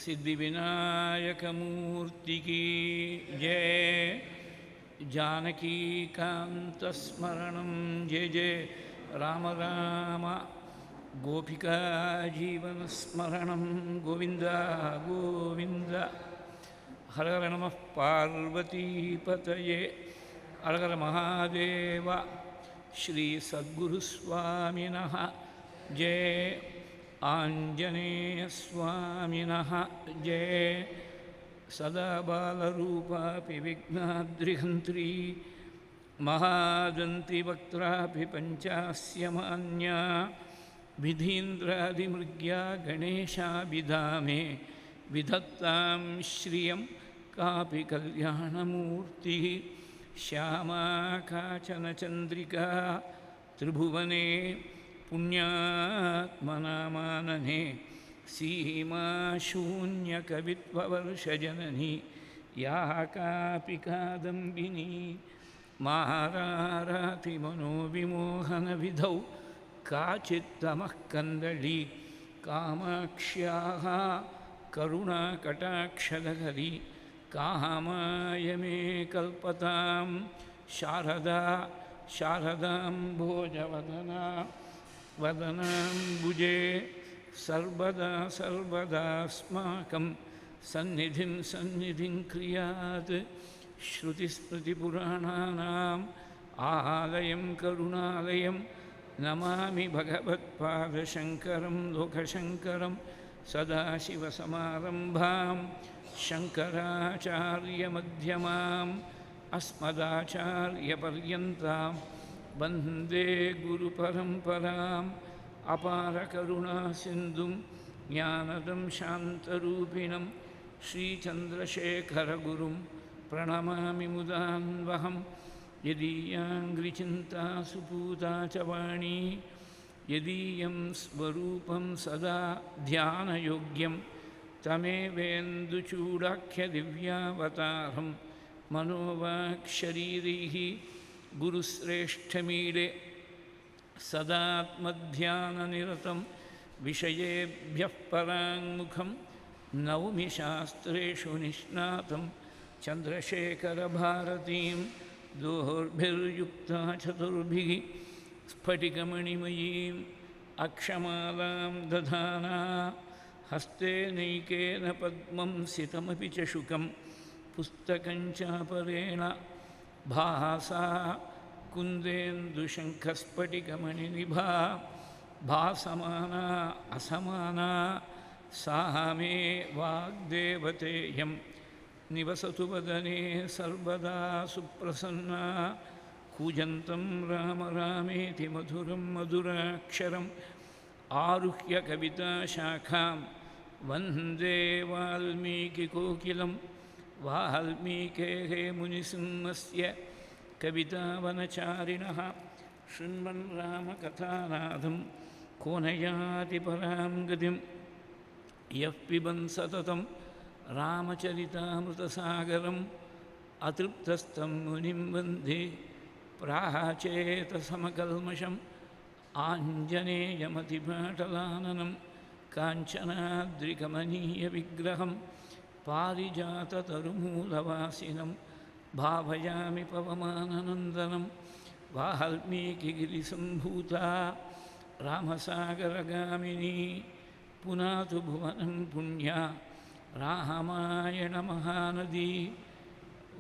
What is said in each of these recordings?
सिद्धिविनायकमूर्ति की जय। जानकीकान्तस्मरणं जय जय राम राम। गोपिका जीवनस्मरणं गोविन्द गोविन्द। हर हर नमः पार्वतीपतये। हर हर महादेव। श्री सद्गुरुस्वामिनः जय। आञ्जनेयस्वामिनः जय। सदा बालरूपापि विघ्नाद्रिहन्त्री महादन्तिवक्त्रापि पञ्चास्यमान्या विधीन्द्रादिमृग्या गणेशाभिधामे विधत्तां श्रियं कापि कल्याणमूर्तिः। श्यामा काचन चन्द्रिका त्रिभुवने पुण्यात्मनामानने सीमा शून्यकवित्ववर्षजननी या कापि कादम्बिनी मारारातिमनोविमोहनविधौ काचित्तमः कन्दली कामाक्ष्याः करुणाकटाक्षलहरी कामाय मे कल्पतां शारदा शारदाम्भोजवदना वदनाम्बुजे सर्वदा सर्वदास्माकं सन्निधिं सन्निधिं क्रियात्। श्रुतिस्मृतिपुराणानाम् आलयं करुणालयं नमामि भगवत्पादशङ्करं लोकशङ्करं। सदाशिवसमारम्भां शङ्कराचार्यमध्यमाम् अस्मदाचार्यपर्यन्तां वन्दे गुरुपरम्पराम्। अपारकरुणासिन्धुं ज्ञानदं शान्तरूपिणं श्रीचन्द्रशेखरगुरुं प्रणमामि मुदान्वहं। यदीयाङ्घ्रिचिन्ता सुपूता च वाणी यदीयं स्वरूपं सदा ध्यानयोग्यं तमेवेन्दुचूडाख्यदिव्यावतारं मनोवाक्शरीरैः गुरुश्रेष्ठमीडे सदात्मध्याननिरतं विषयेभ्यः पराङ्मुखं नौमि शास्त्रेषु निष्णातं चन्द्रशेखरभारतीं दोर्भिर्युक्ता चतुर्भिः स्फटिकमणिमयीम् अक्षमालां दधाना हस्ते नैकेन पद्मं सितमपि च शुकं पुस्तकं चापरेण भासा कुन्देन्दुशङ्खस्फटिकमणिनिभा भासमाना असमाना सा मे वाग्देवतेयं निवसतु वदने सर्वदा सुप्रसन्ना। कूजन्तं राम रामेति मधुरं मधुराक्षरम् आरुह्य कविताशाखां वन्दे वाल्मीकिकोकिलं। वाल्मीकेः मुनिसिंहस्य कवितावनचारिणः शृण्वन् रामकथानादं को न याति परां गतिं। यः पिबन् सततं रामचरितामृतसागरम् अतृप्तस्तं मुनिं वन्दे प्राचेतसमकल्मषम्। आञ्जनेयमतिपाटलाननं काञ्चनाद्रिकमनीयविग्रहं पारिजाततरुमूलवासिनं भावयामि पवमाननन्दनं। वाल्मीकिगिरिसम्भूता रामसागरगामिनी पुनातु भुवनं पुण्या रामायणमहानदी।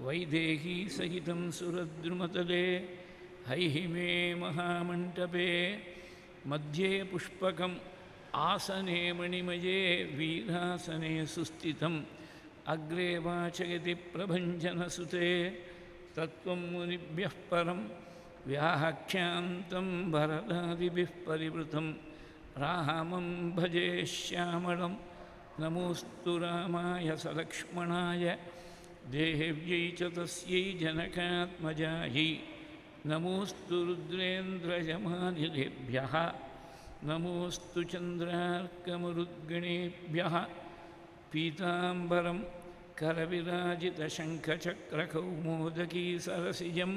वैदेही सहितं सुरद्रुमतले हैहिमे महामण्टपे मध्ये पुष्पकम् आसने मणिमये वीरासने सुस्थितम्। अग्रे वाचयति प्रभञ्जनसुते तत्त्वं मुनिभ्यः परं व्याख्यान्तं भरदादिभिः परिवृतं। रामं भजे श्यामलं नमोऽस्तु रामाय सलक्ष्मणाय देव्यै च तस्यै जनकात्मजायै। नमोऽस्तु रुद्रेन्द्रयमानिलेभ्यः नमोऽस्तु चन्द्रार्कमरुद्गणेभ्यः। पीताम्बरं करविराजितशङ्खचक्रकौमोदकी सरसिजं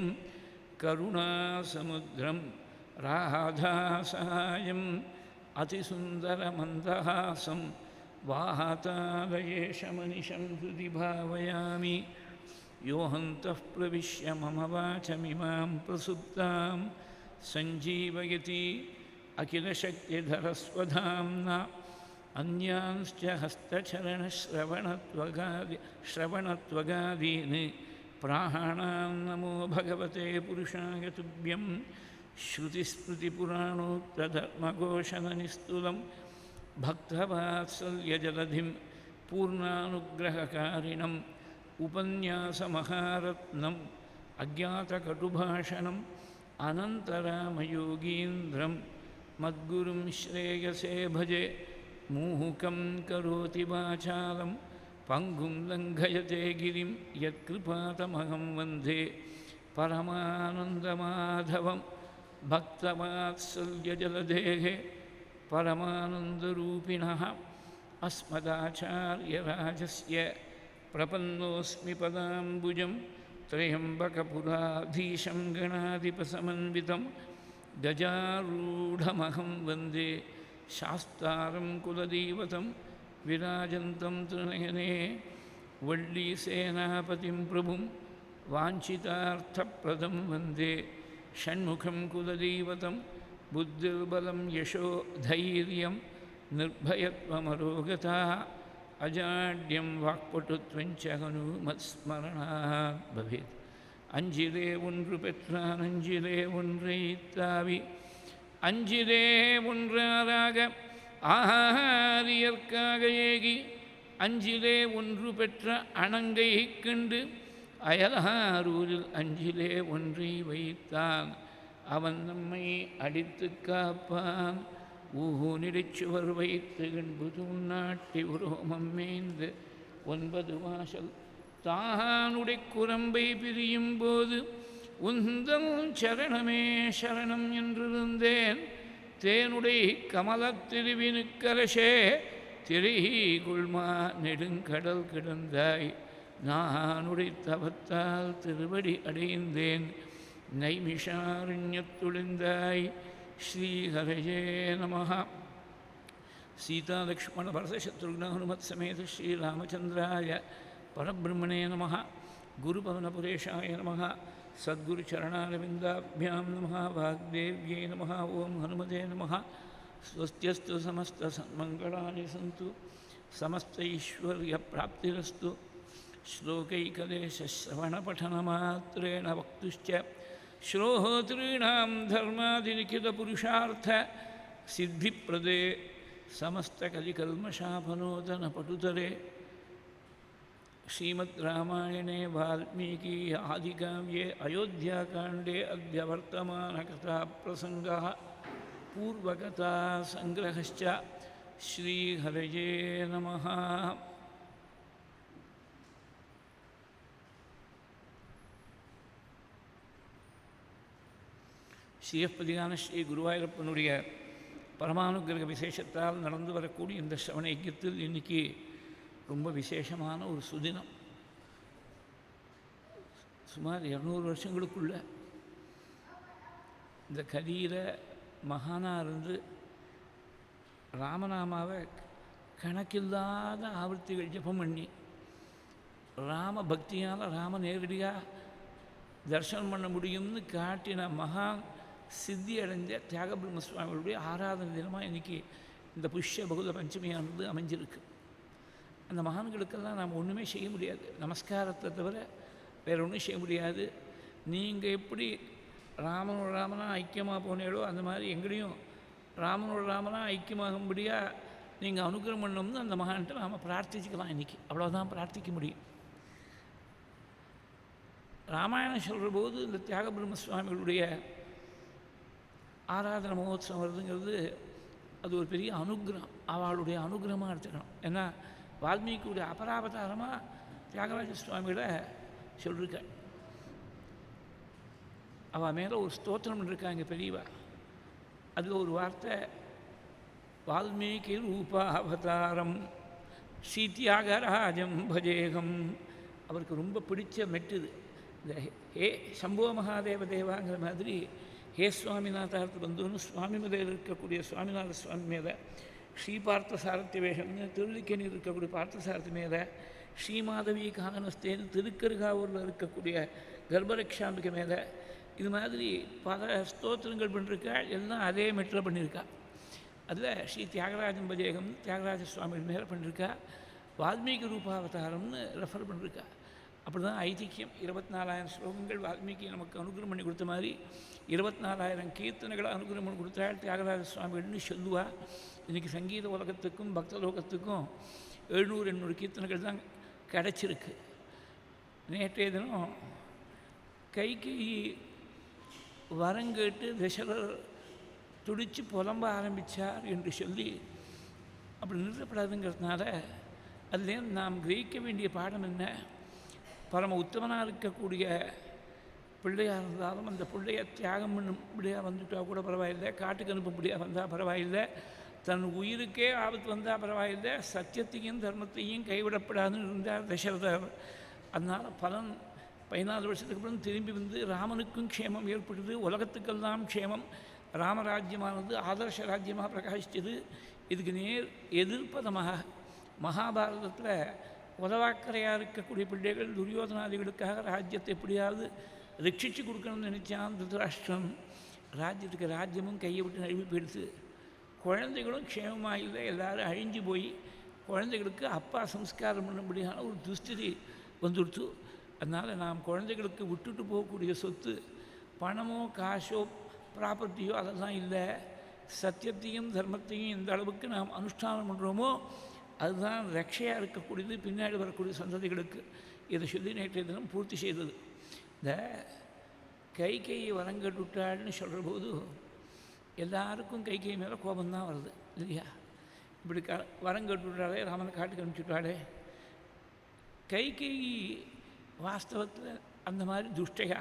करुणासमुद्रं राधासायम् अतिसुन्दरमन्दहासं वाहातालयेशमनिशं हृदि भावयामि योऽहन्तः प्रविश्य मम वाचमिमां प्रसुप्तां सञ्जीवयति अखिलशक्तिधरस्वधाम्ना अन्यांश्च हस्तचरणश्रवणत्वगादीन् प्राणां नमो भगवते पुरुषाय तुभ्यं श्रुतिस्मृतिपुराणोक्तधर्मघोषणनिस्तुलं भक्तवात्सल्यजलधिं पूर्णानुग्रहकारिणम् उपन्यासमहारत्नम् अज्ञातकटुभाषणम् अनन्तरामयोगीन्द्रं मद्गुरुं श्रेयसे भजे मूहुकं करोति वाचालं पङ्गुं लङ्घयते गिरिं यत्कृपातमहं वन्दे परमानन्दमाधवं भक्तवात्सल्यजलधेः परमानन्दरूपिणः अस्मदाचार्यराजस्य प्रपन्नोऽस्मि पदाम्बुजं त्र्यम्बकपुराधीशं गणाधिपसमन्वितं गजारूढमहं वन्दे शास्तारं कुलदैवतं विराजन्तं त्रिनयने वल्लीसेनापतिं प्रभुं वाञ्छितार्थप्रदं वन्दे षण्मुखं कुलदैवतं बुद्धिर्बलं यशो धैर्यं निर्भयत्वमरोगता अजाड्यं वाक्पटुत्वञ्च हनुमत्स्मरणात् भवेत् अञ्जिले ஒன்று பெற்றான் அஞ்சிலே ஒன்றை தாவி அஞ்சிலே ஒன்றாராக ஆரியற்காக ஏகி அஞ்சிலே ஒன்று பெற்ற அணங்கை கண்டு அயலாரூரில் அஞ்சிலே ஒன்றை வைத்தான் அவன் நம்மை அடித்து காப்பான் ஊனிடைச்சுவர் வைத்து கண்புது நாட்டி உரோமம் மேய்ந்து 9 வாசல் தானுடை குரம்பை பிரியும் போது உந்தல் சரணமே சரணம் என்றிருந்தேன் தேனுடை கமலத்திருவினுக்கரசே திரைகுள்மா நெடுங்கடல் கிடந்தாய் நானுடை தவத்தால் திருவடி அடைந்தேன் நைமிஷாரண்யத்துளிந்தாய் श्रीहरये नमः सीतालक्ष्मणभरतशत्रुघ्नहनुमत्समेत श्रीरामचन्द्राय परब्रह्मणे नमः गुरुपवनपुरेशाय नमः सद्गुरुचरणारविन्दाभ्यां नमः वाग्देव्यै नमः ॐ हनुमते नमः स्वस्त्यस्तु समस्तसन्मङ्गलानि सन्तु समस्तैश्वर्यप्राप्तिरस्तु श्लोकैकदेशश्रवणपठनमात्रेण वक्तुश्च श्रोतॄणां धर्मादिलिखितपुरुषार्थ सिद्धिप्रदे समस्तकलिकल्मषापनोदनपटुतरे श्रीमद्रामायणे वाल्मीकि आदिकाव्ये अयोध्याकाण्डे अद्य वर्तमानकथाप्रसङ्गः पूर्वकथासङ्ग्रहश्च श्रीहरये नमः ஸ்ரீயப்பதிகான ஸ்ரீ குருவாயூரப்பனுடைய பரமானுகிரக விசேஷத்தால் நடந்து வரக்கூடிய இந்த சிரவண யஜ்ஞத்தில் இன்றைக்கி ரொம்ப விசேஷமான ஒரு சுதினம். சுமார் 200 வருஷங்களுக்குள்ள இந்த கலியில மகானாக இருந்து ராமநாமாவை கணக்கில்லாத ஆவர்த்திகள் ஜபம் பண்ணி ராம பக்தியால் ராம நேரடியாக தரிசனம் பண்ண முடியும்னு காட்டின மகான் சித்தி அடைஞ்ச தியாகபிரம்ம சுவாமிகளுடைய ஆராதனை தினமாக இன்றைக்கி இந்த புஷ்ய பகுல பஞ்சமியானது அமைஞ்சிருக்கு. அந்த மகான்களுக்கெல்லாம் நாம் ஒன்றுமே செய்ய முடியாது, நமஸ்காரத்தை தவிர வேறு ஒன்றும் செய்ய முடியாது. நீங்கள் எப்படி ராமனோட ராமனாக ஐக்கியமாக போனீங்களோ அந்த மாதிரி எங்களையும் ராமனோட ராமனாக ஐக்கியமாகும்படியாக நீங்கள் அனுகிரகம் பண்ணணும்னு அந்த மகான்கிட்ட நாம் பிரார்த்திச்சுக்கலாம். இன்றைக்கி அவ்வளோதான் பிரார்த்திக்க முடியும். ராமாயணம் சொல்கிற போது இந்த தியாகபிரம்ம சுவாமிகளுடைய ஆராதனை மகோத்சவம் வருதுங்கிறது அது ஒரு பெரிய அனுகிரகம், அவளுடைய அனுகிரகமாக எடுத்துக்கணும். ஏன்னா வால்மீகியுடைய அபராவதாரமாக தியாகராஜ சுவாமிகளை சொல்லியிருக்க, அவள் மேலே ஒரு ஸ்தோத்திரம் பண்ணிருக்காங்க பெரியவா. அதில் ஒரு வார்த்தை, வால்மீகி ரூபாவதாரம் ஸ்ரீதியாகராஜம் பஜேகம். அவருக்கு ரொம்ப பிடிச்ச மெட்டுது இந்த ஹே சம்போ மகாதேவ தேவாங்கிற மாதிரி ஹே சுவாமிநாதார்த்த பந்துன்னு சுவாமி மேலே இருக்கக்கூடிய சுவாமிநாத சுவாமி மேலே ஸ்ரீபார்த்த சாரத்திய வேஷம்னு திருலிக்கணியில் இருக்கக்கூடிய பார்த்தசாரதி மேலே ஸ்ரீமாதவி காதனஸ்தேன்னு திருக்கருகாவூரில் இருக்கக்கூடிய கர்ப்பரக்ஷாம்பிகை மேலே இது மாதிரி பல ஸ்தோத்திரங்கள் பண்ணியிருக்கா. எல்லாம் அதே மெட்டில் பண்ணியிருக்கா. அதில் ஸ்ரீ தியாகராஜன் பஜேகம் தியாகராஜ சுவாமிகள் மேலே பண்ணியிருக்கா. வால்மீகி ரூபாவதாரம்னு ரெஃபர் பண்ணியிருக்கா. அப்படி தான் ஐதிக்கியம். 24,000 ஸ்லோகங்கள் வால்மீகி நமக்கு அனுகிரகம் பண்ணி கொடுத்த மாதிரி 24,000 கீர்த்தனைகளை அனுகிரகம் பண்ணி கொடுத்தாள் தியாகராஜ சுவாமிகள்னு சொல்லுவா. இன்றைக்கி சங்கீத உலகத்துக்கும் பக்த லோகத்துக்கும் 700-800 கீர்த்தனைகள் தான் கிடச்சிருக்கு. நேற்றைய தினம் கைகை வரங்கேட்டு தசரர் துடித்து புலம்ப ஆரம்பித்தார் என்று சொல்லி அப்படி நிறுத்தப்படாதுங்கிறதுனால அதுலேருந்து நாம் கிரகிக்க வேண்டிய பாடம் என்ன? பரம உத்தமனாக இருக்கக்கூடிய பிள்ளையாக இருந்தாலும் அந்த பிள்ளையை தியாகம் பண்ணும்படியாக வந்துட்டால் கூட பரவாயில்லை, காட்டுக்கு அனுப்பும்படியாக வந்தால் பரவாயில்லை, தன் உயிருக்கே ஆபத்து வந்தால் பரவாயில்லை, சத்தியத்தையும் தர்மத்தையும் கைவிடப்படாதுன்னு இருந்தார் தசரதர். அதனால் பலன் 14 வருஷத்துக்கு அப்புறம் திரும்பி வந்து ராமனுக்கும் க்ஷேமம் ஏற்பட்டது, உலகத்துக்கெல்லாம் க்ஷேமம். ராமராஜ்யமானது ஆதர்ஷ ராஜ்யமாக பிரகாசித்தது. இதுக்கு நேர் எதிர்ப்பதமாக மகாபாரதத்தில் உதவாக்கரையாக இருக்கக்கூடிய பிள்ளைகள் துரியோதனாதிகளுக்காக ராஜ்யத்தை எப்படியாவது ரட்சித்து கொடுக்கணும்னு நினச்சான் திருதராஷ்டிரம். ராஜ்யத்துக்கு ராஜ்யமும் கையை விட்டு நழுவி போயிடுது. குழந்தைகளும் க்ஷேமமாக இல்லை, எல்லோரும் அழிஞ்சு போய் குழந்தைகளுக்கு அப்பா சம்ஸ்காரம் பண்ணும்படியான ஒரு துஸ்திதி வந்துடுத்து. அதனால் நாம் குழந்தைகளுக்கு விட்டுட்டு போகக்கூடிய சொத்து பணமோ காசோ ப்ராப்பர்ட்டியோ அதெல்லாம் இல்லை. சத்தியத்தையும் தர்மத்தையும் எந்த அளவுக்கு நாம் அனுஷ்டானம் பண்ணுறோமோ அதுதான் ரட்சையாக இருக்கக்கூடியது பின்னாடி வரக்கூடிய சந்ததிகளுக்கு. இதை சொல்லி நேற்றைய தினம் பூர்த்தி செய்தது. இந்த கைகையை வரங்கட்டுட்டாள்னு சொல்கிற போது எல்லாருக்கும் கைகை மேலே கோபந்தான் வருது இல்லையா? இப்படி வரங்கட்டுட்டாலே ராமனை காட்டுக்கு அனுப்பிச்சுட்டாளே. கைகை வாஸ்தவத்தில் அந்த மாதிரி துஷ்டையா?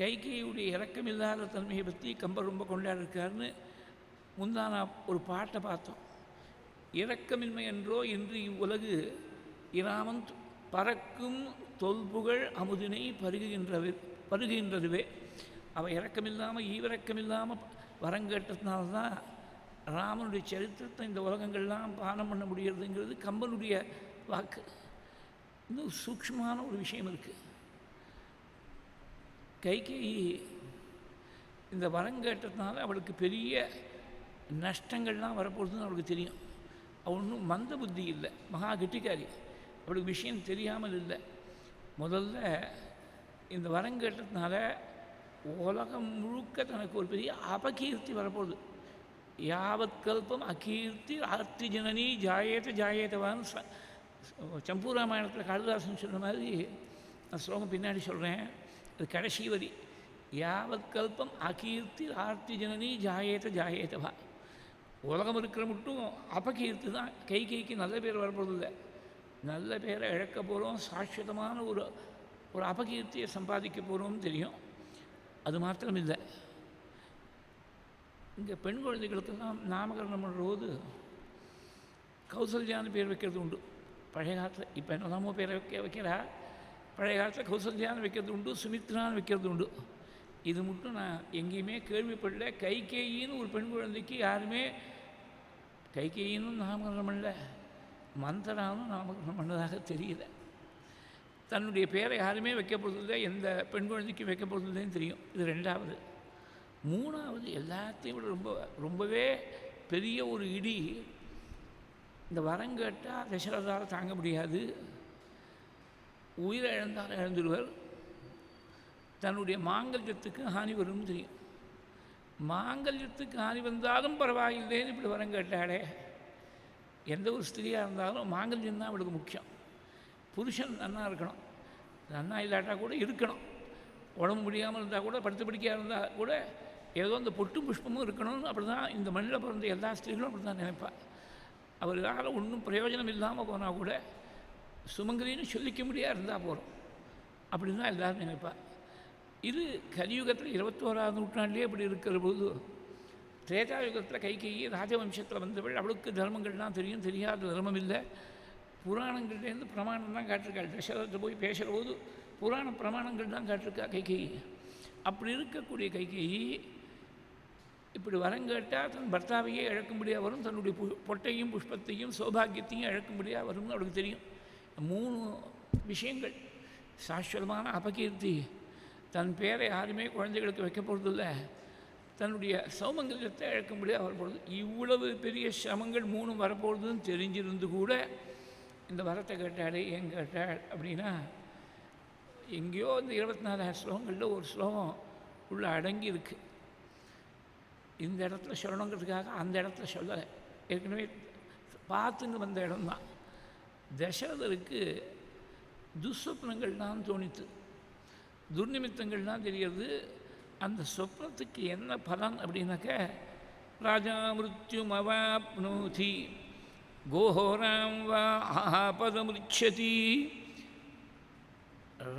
கைகையுடைய இறக்கமில்லாத தன்மையை பற்றி கம்பர் ரொம்ப கொண்டாடிருக்காருன்னு முந்தானா ஒரு பாட்டை பார்த்தோம். இரக்கமின்மை என்றோ இன்று இவ்வுலகு இராமன் பறக்கும் தொல்புகழ் அமுதினை பருகுகின்றதுவே. அவள் இறக்கமில்லாமல் ஈவிரக்கமில்லாமல் வரங்கேட்டதுனால்தான் ராமனுடைய சரித்திரத்தை இந்த உலகங்கள்லாம் பானம் பண்ண முடியறதுங்கிறது கம்பனுடைய வாக்கு. இன்னும் சூக்ஷ்மமான ஒரு விஷயம் இருக்குது. கைகேயி இந்த வரங்கேட்டதுனால அவளுக்கு பெரிய நஷ்டங்கள்லாம் வரப்போகுதுன்னு அவளுக்கு தெரியும். அவள் ஒன்றும் மந்த புத்தி இல்லை, மகா கெட்டிக்காரி. அவளுக்கு விஷயம் தெரியாமல் இல்லை. முதல்ல இந்த வரங்கேட்டதுனால உலகம் முழுக்க தனக்கு ஒரு பெரிய அபகீர்த்தி வரப்போகுது. யாவத் கல்பம் அகீர்த்தி ஆர்த்தி ஜனனி ஜாயேதவான்னு சம்பூராமாயணத்தில் காளிதாசன் சொன்ன மாதிரி நான் ஸ்லோகம் பின்னாடி சொல்கிறேன். அது கடைசி வரி. யாவத் கல்பம் அகீர்த்தி ஆர்த்தி ஜனனி ஜாயேதவா. உலகம் இருக்கிற மட்டும் அபகீர்த்தி தான். கைக்கு நல்ல பேர் வரப்போகிறது இல்லை, நல்ல பேரை இழக்க போகிறோம், சாஸ்வதமான ஒரு அபகீர்த்தியை சம்பாதிக்க போகிறோம்னு தெரியும். அது மாத்திரம் இல்லை, இங்கே பெண் குழந்தைகளுக்கெல்லாம் நாமகரணம் பண்ணுறபோது கௌசல்யான்னு பேர் வைக்கிறது உண்டு. பழைய காலத்தில் இப்போ என்னெல்லாமோ பேரை வைக்கிறா. பழைய காலத்தில் கௌசல்யான்னு வைக்கிறது உண்டு, சுமித்ரான்னு வைக்கிறது உண்டு. இது மட்டும் நான் எங்கேயுமே கேள்விப்படல. கைகேயின்னு ஒரு பெண் குழந்தைக்கு யாருமே கைகேயின்னு நாமகரணம் பண்ணல, மந்தரானும் நாமகரணம் பண்ணதாக தெரியல. தன்னுடைய பேரை யாருமே வைக்க போகிறதில்லை, எந்த பெண் குழந்தைக்கும் வைக்க போகிறதில்லைன்னு தெரியும். இது ரெண்டாவது. மூணாவது, எல்லாத்தையும் விட ரொம்பவே பெரிய ஒரு இடி. இந்த வரம் கேட்டால் தசரதால் தாங்க முடியாது, உயிரை இழந்தால் இழந்துடுவர், தன்னுடைய மாங்கல்யத்துக்கு ஹானி வரும்னு தெரியும். மாங்கல்யத்துக்கு ஹானி வந்தாலும் பரவாயில்லைன்னு இப்படி வரம் கேட்டாலே. எந்த ஒரு ஸ்திரியாக இருந்தாலும் மாங்கல்யம் தான் அவளுக்கு முக்கியம். புருஷன் நன்னா இருக்கணும், நன்னா இல்லாட்டா கூட இருக்கணும். உடம்பு முடியாமல் இருந்தால் கூட, படுத்து படிக்காக இருந்தால் கூட ஏதோ அந்த பொட்டும் புஷ்பமும் இருக்கணும்னு அப்படி தான் இந்த மண்ணில் பிறந்த எல்லா ஸ்திரீகளும் அப்படி தான் நினைப்பாள். அவர்களால் ஒன்றும் பிரயோஜனம் இல்லாமல் போனால் கூட சுமங்கலின்னு சொல்லிக்க முடியாது இருந்தால் போகிறோம், அப்படின்னு தான் எல்லோரும் நினைப்பாள். இது கலியுகத்தில் 21ஆம் நூற்றாண்டிலே அப்படி இருக்கிற போது, திரேதாயுகத்தில் கைகேயி ராஜவம்சத்தில் வந்தவள். அவளுக்கு தர்மங்கள்லாம் தெரியும், தெரியாத தர்மம் இல்லை. புராணங்கள்லேருந்து பிரமாணம் தான் காட்டிருக்காள். தசரத்தை போய் பேசுகிற போது புராண பிரமாணங்கள் தான் காட்டிருக்கா கைகேயி. அப்படி இருக்கக்கூடிய கைகேயி இப்படி வரம் கேட்டால் தன் பர்த்தாவையே இழக்கும்படியாக வரும், தன்னுடைய பொட்டையும் புஷ்பத்தையும் சௌபாகியத்தையும் இழக்கும்படியாக வரும்னு அவளுக்கு தெரியும். 3 விஷயங்கள். சாஸ்வதமான அபகீர்த்தி, தன் பேரை யாருமே குழந்தைகளுக்கு வைக்க போகிறதில்ல, தன்னுடைய சௌமங்கல்யத்தை இழக்கும்படியாக வரப்போகுது. இவ்வளவு பெரிய சிரமங்கள் 3 வரப்போகுதுன்னு தெரிஞ்சிருந்து கூட இந்த வரத்தை கேட்டாலே ஏன் கேட்டாள் அப்படின்னா, எங்கேயோ இந்த 24,000 ஸ்லோகங்களில் ஒரு ஸ்லோகம் உள்ள அடங்கி இருக்குது. இந்த இடத்துல சொல்லணுங்கிறதுக்காக அந்த இடத்துல சொல்லலை, ஏற்கனவே பார்த்துன்னு வந்த இடம்தான். தசரதருக்கு துஸ்வப்னங்கள் தான் தோணித்து, துர்நிமித்தங்கள் தான் தெரிகிறது. அந்த சொப்னத்துக்கு என்ன பலன் அப்படின்னாக்க, ராஜா மிருத்யும் அவாப்னோதி கோஹோராம் வா ஆபதமுச்சதி.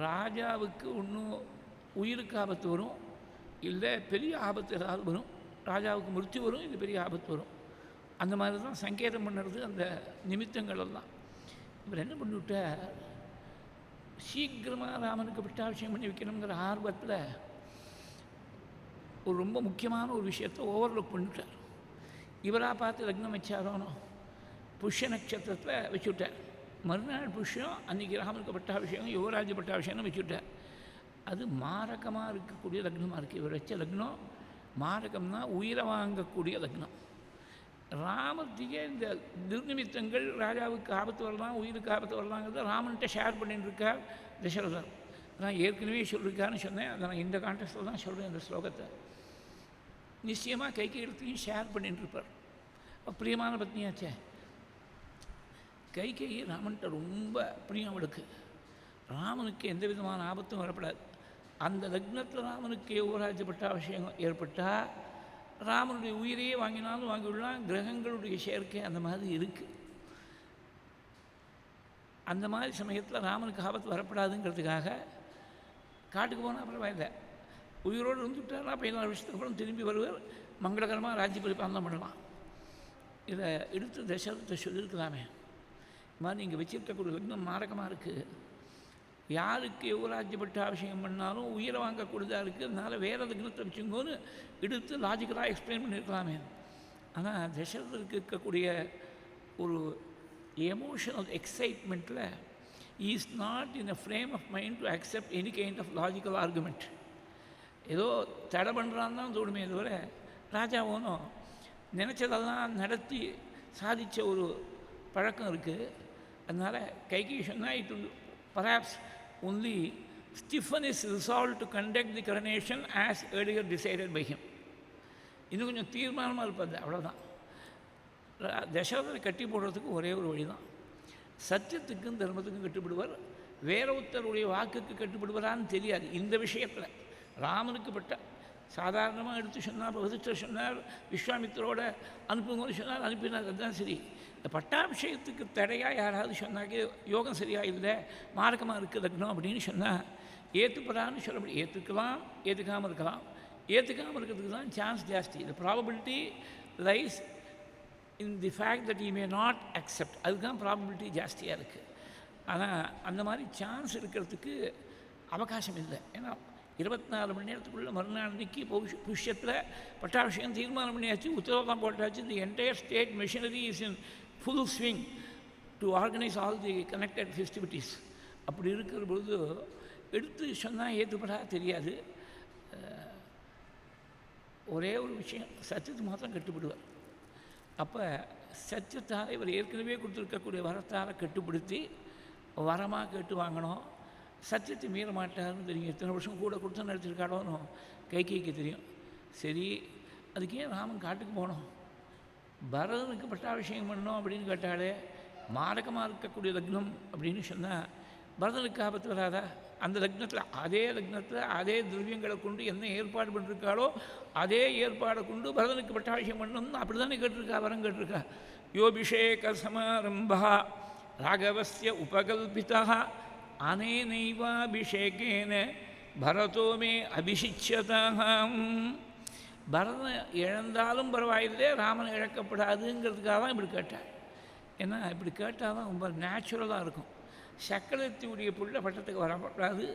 ராஜாவுக்கு ஒன்றும் உயிருக்கு ஆபத்து வரும், இல்லை பெரிய ஆபத்து ஏதாவது வரும். ராஜாவுக்கு மிருத்யு வரும், இது பெரிய ஆபத்து வரும். அந்த மாதிரி தான் சங்கேதம் பண்ணுறது அந்த நிமித்தங்கள் எல்லாம். இவர் என்ன பண்ணிவிட்டார், சீக்கிரமாக ராமனுக்கு பட்டாபிஷேகம் பண்ணி வைக்கணுங்கிற ஆர்வத்தில் ஒரு ரொம்ப முக்கியமான ஒரு விஷயத்தை ஓவர்லுக் பண்ணிவிட்டார். இவராக பார்த்து லக்னம் வச்சாரோனோ, புஷ்ய நட்சத்திரத்தில் வச்சுவிட்டார். மறுநாள் புஷ்யம், அன்றைக்கி ராமனுக்கு பட்டாபிஷேகம், யுவராஜ பட்டாபிஷேகம் வச்சுவிட்டார். அது மாரகமாக இருக்கக்கூடிய லக்னமாக இருக்குது. இவர் வச்ச லக்னம் மாரகம்னா உயிரை வாங்கக்கூடிய லக்னம். ராமத்துக்கே இந்த துர்நிமித்தங்கள், ராஜாவுக்கு ஆபத்து வரலாம், உயிருக்கு ஆபத்து வரலாங்கிறத ராமன்கிட்ட ஷேர் பண்ணிட்டு இருக்கார் தசரதர். நான் ஏற்கனவே சொல்லியிருக்காருன்னு சொன்னேன், அதை நான் இந்த கான்டெக்ஸ்டில் தான் சொல்கிறேன். இந்த ஸ்லோகத்தை நிச்சயமாக கைகையிடத்தையும் ஷேர் பண்ணிட்டு இருப்பார். பிரியமான பத்னியாச்சே, கைகேயி ராமன்கிட்ட ரொம்ப பிரியம் அவளுக்கு. ராமனுக்கு எந்த விதமான ஆபத்தும் வரப்படாது. அந்த லக்னத்தில் ராமனுக்கு யுவராஜ பட்டாபிஷேகம் ஏற்பட்டால் ராமனுடைய உயிரையே வாங்கினாலும் வாங்கிவிடலாம். கிரகங்களுடைய சேர்க்கை அந்த மாதிரி இருக்குது. அந்த மாதிரி சமயத்தில் ராமனுக்கு ஆபத்து வரப்படாதுங்கிறதுக்காக காட்டுக்கு போனால் பரவாயில்லை, உயிரோடு இருந்துவிட்டாரா 14 வருஷத்துக்கு அப்புறம் திரும்பி வருவார், மங்களகரமாக ராஜ்ய பரிபாலனம் பண்ணலாம். இதை எடுத்து தசரத்தை சொல்லியிருக்கலாமே. இது மாதிரி நீங்கள் வச்சிருக்கக்கூடிய லக்னம் மாரகமாக இருக்குது, யாருக்கு யுவராஜ்ய பட்டாபிஷேகம் பண்ணாலும் உயிரை வாங்கக்கூடியதாக இருக்குது, அதனால் வேறு லக்னத்தை வச்சுங்கோன்னு எடுத்து லாஜிக்கலாக எக்ஸ்பிளைன் பண்ணியிருக்கலாமே. ஆனால் தசரதற்கு இருக்கக்கூடிய ஒரு எமோஷனல் எக்ஸைட்மெண்ட்டில் is not in a frame of mind to accept any kind of logical argument. ஏதோ தடை பண்ணுறான்னு தான் தோணுமே தவிர, ராஜாவோனும் நினச்சதெல்லாம் நடத்தி சாதித்த ஒரு பழக்கம் இருக்குது. அதனால் கைகேயி சொன்னால் it will perhaps only Stephen is resolved to conduct the coronation as earlier decided by him. இன்னும் கொஞ்சம் தீர்மானமாக இருப்பது, அவ்வளோதான். தசரதரை கட்டி போடுறதுக்கு ஒரே ஒரு வழி தான், சத்தியத்துக்கும் தர்மத்துக்கும் கட்டுப்படுவார். வேற ஒருத்தருடைய வாக்குக்கு கட்டுப்படுவாரான்னு தெரியாது. இந்த விஷயத்தில் ராமனுக்கு பட்ட சாதாரணமாக எடுத்து சொன்னார், வசிஷ்டர் சொன்னார், விஸ்வாமித்திரோட அனுப்பும்போது சொன்னார், அனுப்பினார், அதுதான் சரி. இந்த பட்டாபிஷேகத்துக்கு தடையாக யாராவது சொன்னாக்க யோகம் சரியாக இல்லை, மார்க்கமாக இருக்குது லக்னம் அப்படின்னு சொன்னால் ஏற்றுப்படான்னு சொல்ல முடியும். ஏற்றுக்கலாம், ஏற்றுக்காமல் இருக்கலாம். ஏற்றுக்காமல் இருக்கிறதுக்கு தான் சான்ஸ் ஜாஸ்தி. இந்த probability lies in the fact that you may not accept. அதுதான் ப்ராபபிலிட்டி ஜாஸ்தியாக இருக்குது. ஆனால் அந்த மாதிரி சான்ஸ் இருக்கிறதுக்கு அவகாசம் இல்லை. ஏன்னா 24 மணி நேரத்துக்குள்ளே மறுநாள் அன்றைக்கி புஷ்யத்தில் பட்டாபிஷேகம் தீர்மானம் பண்ணியாச்சு, உத்தரவாதம் போட்டாச்சு. The entire state machinery is in full swing to organise all the connected festivities. அப்படி இருக்கிற பொழுது எடுத்து சொன்னால் ஏற்றுப்படா தெரியாது. ஒரே ஒரு விஷயம், சத்தியத்துக்கு மாத்திரம் கட்டுப்படுவார். அப்போ சத்தியத்தால் இவர் ஏற்கனவே கொடுத்துருக்கக்கூடிய வரத்தால் கட்டுப்படுத்தி வரமாக கேட்டு வாங்கணும். சத்தியத்தை மீற மாட்டார்னு தெரியும். எத்தனை வருஷம் கூட கொடுத்து நடத்திருக்காடோன்னு கைகைக்கு தெரியும். சரி, அதுக்கு ஏன் ராமன் காட்டுக்கு போனோம்? பரதனுக்கு பட்டாபிஷேகம் பண்ணோம் அப்படின்னு கேட்டாலே, மாரகமாக இருக்கக்கூடிய லக்னம் அப்படின்னு சொன்னால் பரதனுக்கு ஆபத்து வராதா? அந்த லக்னத்தில் அதே திரவியங்களை கொண்டு என்ன ஏற்பாடு பண்ணிருக்காளோ அதே ஏற்பாடை கொண்டு பரதனுக்கு பட்டாபிஷேகம் பண்ணணும்னு அப்படி தானே கேட்டிருக்கா, வரம் கேட்டிருக்கா. யோபிஷேக சமாரம்பா ராகவஸ்ய உபகல்பிதா அனேனைவாபிஷேகேன பரதோ மே அபிஷிச்சதாம். பரதன் இழந்தாலும் பரவாயில்லை, ராமன் இழக்கப்படாதுங்கிறதுக்காக தான் இப்படி கேட்டார். ஏன்னா இப்படி கேட்டால் தான் ரொம்ப நேச்சுரலாக இருக்கும். சக்கரவர்த்தியுடைய பிள்ளை பட்டத்துக்கு வரப்படாது,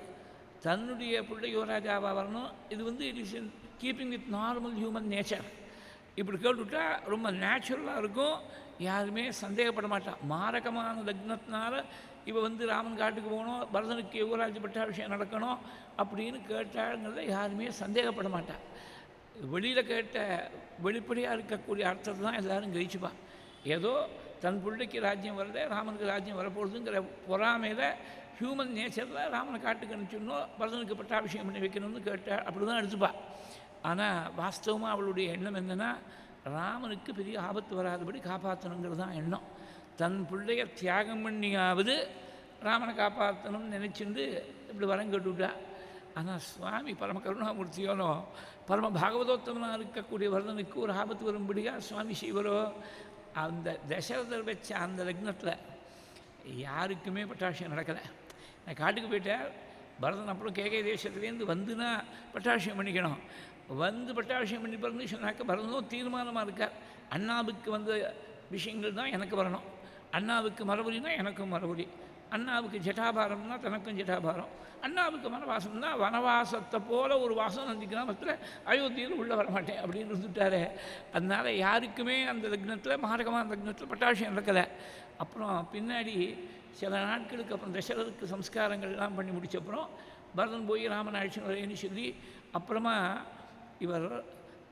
தன்னுடைய பிள்ளை யுவராஜாவாக வரணும். இது it is in keeping with normal human nature. இப்படி கேட்டுவிட்டா ரொம்ப நேச்சுரலாக இருக்கும், யாருமே சந்தேகப்பட மாட்டான். மாரகமான லக்னத்தினால இவ ராமன் காட்டுக்கு போகணும், பரதனுக்கு யுவராஜ பட்டாபிஷேகம் நடக்கணும் அப்படின்னு கேட்டாங்கிறத யாருமே சந்தேகப்பட மாட்டான். வெளியில் கேட்ட வெளிப்படையாக இருக்கக்கூடிய அர்த்தத்தை தான் எல்லோரும் கிரகிச்சுப்பான். ஏதோ தன் பிள்ளைக்கு ராஜ்யம் வரல, ராமனுக்கு ராஜ்யம் வரப்போகுதுங்கிற பொறாமையில் ஹியூமன் நேச்சரில் ராமனை காட்டுக்கு அனுப்பிச்சிடணும், பரதனுக்கு பட்டாபிஷேகம் பண்ணி வைக்கணும்னு கேட்டால் அப்படி தான் எடுத்துப்பாள். ஆனால் வாஸ்தவமாக அவளுடைய எண்ணம் என்னென்னா, ராமனுக்கு பெரிய ஆபத்து வராதபடி காப்பாற்றணுங்கிறது தான் எண்ணம். தன் பிள்ளைய தியாகம் பண்ணியாவது ராமனை காப்பாற்றணும்னு நினச்சிட்டு இப்படி வரம் கேட்டுவிட்டா. ஆனால் சுவாமி பரம கருணாமூர்த்தியோனோ பரம பாகவதோத்தமனாக இருக்கக்கூடிய வரதனுக்கு ஒரு ஆபத்து வரும்படியாக சுவாமி சிவரோ அந்த தசரதர் வச்ச அந்த லக்னத்தில் யாருக்குமே பட்டாபிஷேகம் நடக்கலை. நான் காட்டுக்கு போயிட்டேன், பரதன் அப்புறம் கேகே தேசத்துலேருந்து வந்துன்னா பட்டாபிஷேகம் பண்ணிக்கணும். பட்டாபிஷேகம் பண்ணி பிறந்து சொன்னாக்க பரதனும் தீர்மானமாக இருக்கார், அண்ணாவுக்கு வந்த விஷயங்கள் தான் எனக்கு வரணும், அண்ணாவுக்கு மரபுரினா எனக்கும் மரபுரி, அண்ணாவுக்கு ஜட்டாபாரம்னா தனக்கும் ஜட்டாபாரம், அண்ணாவுக்கு வனவாசம்னா வனவாசத்தை போல் ஒரு வாசம் அந்த கிராமத்தில் அயோத்தியில் உள்ளே வரமாட்டேன் அப்படின்னு இருந்துட்டார். அதனால் யாருக்குமே அந்த லக்னத்தில் மாரகமான லக்னத்தில் பட்டாபிஷேகம் நடக்கலை. அப்புறம் பின்னாடி சில நாட்களுக்கு அப்புறம் தசரதுக்கு சம்ஸ்காரங்கள்லாம் பண்ணி முடித்தப்புறம் பரதன் போய் ராமன் அழைச்சின்னு வரேன்னு சொல்லி அப்புறமா இவர்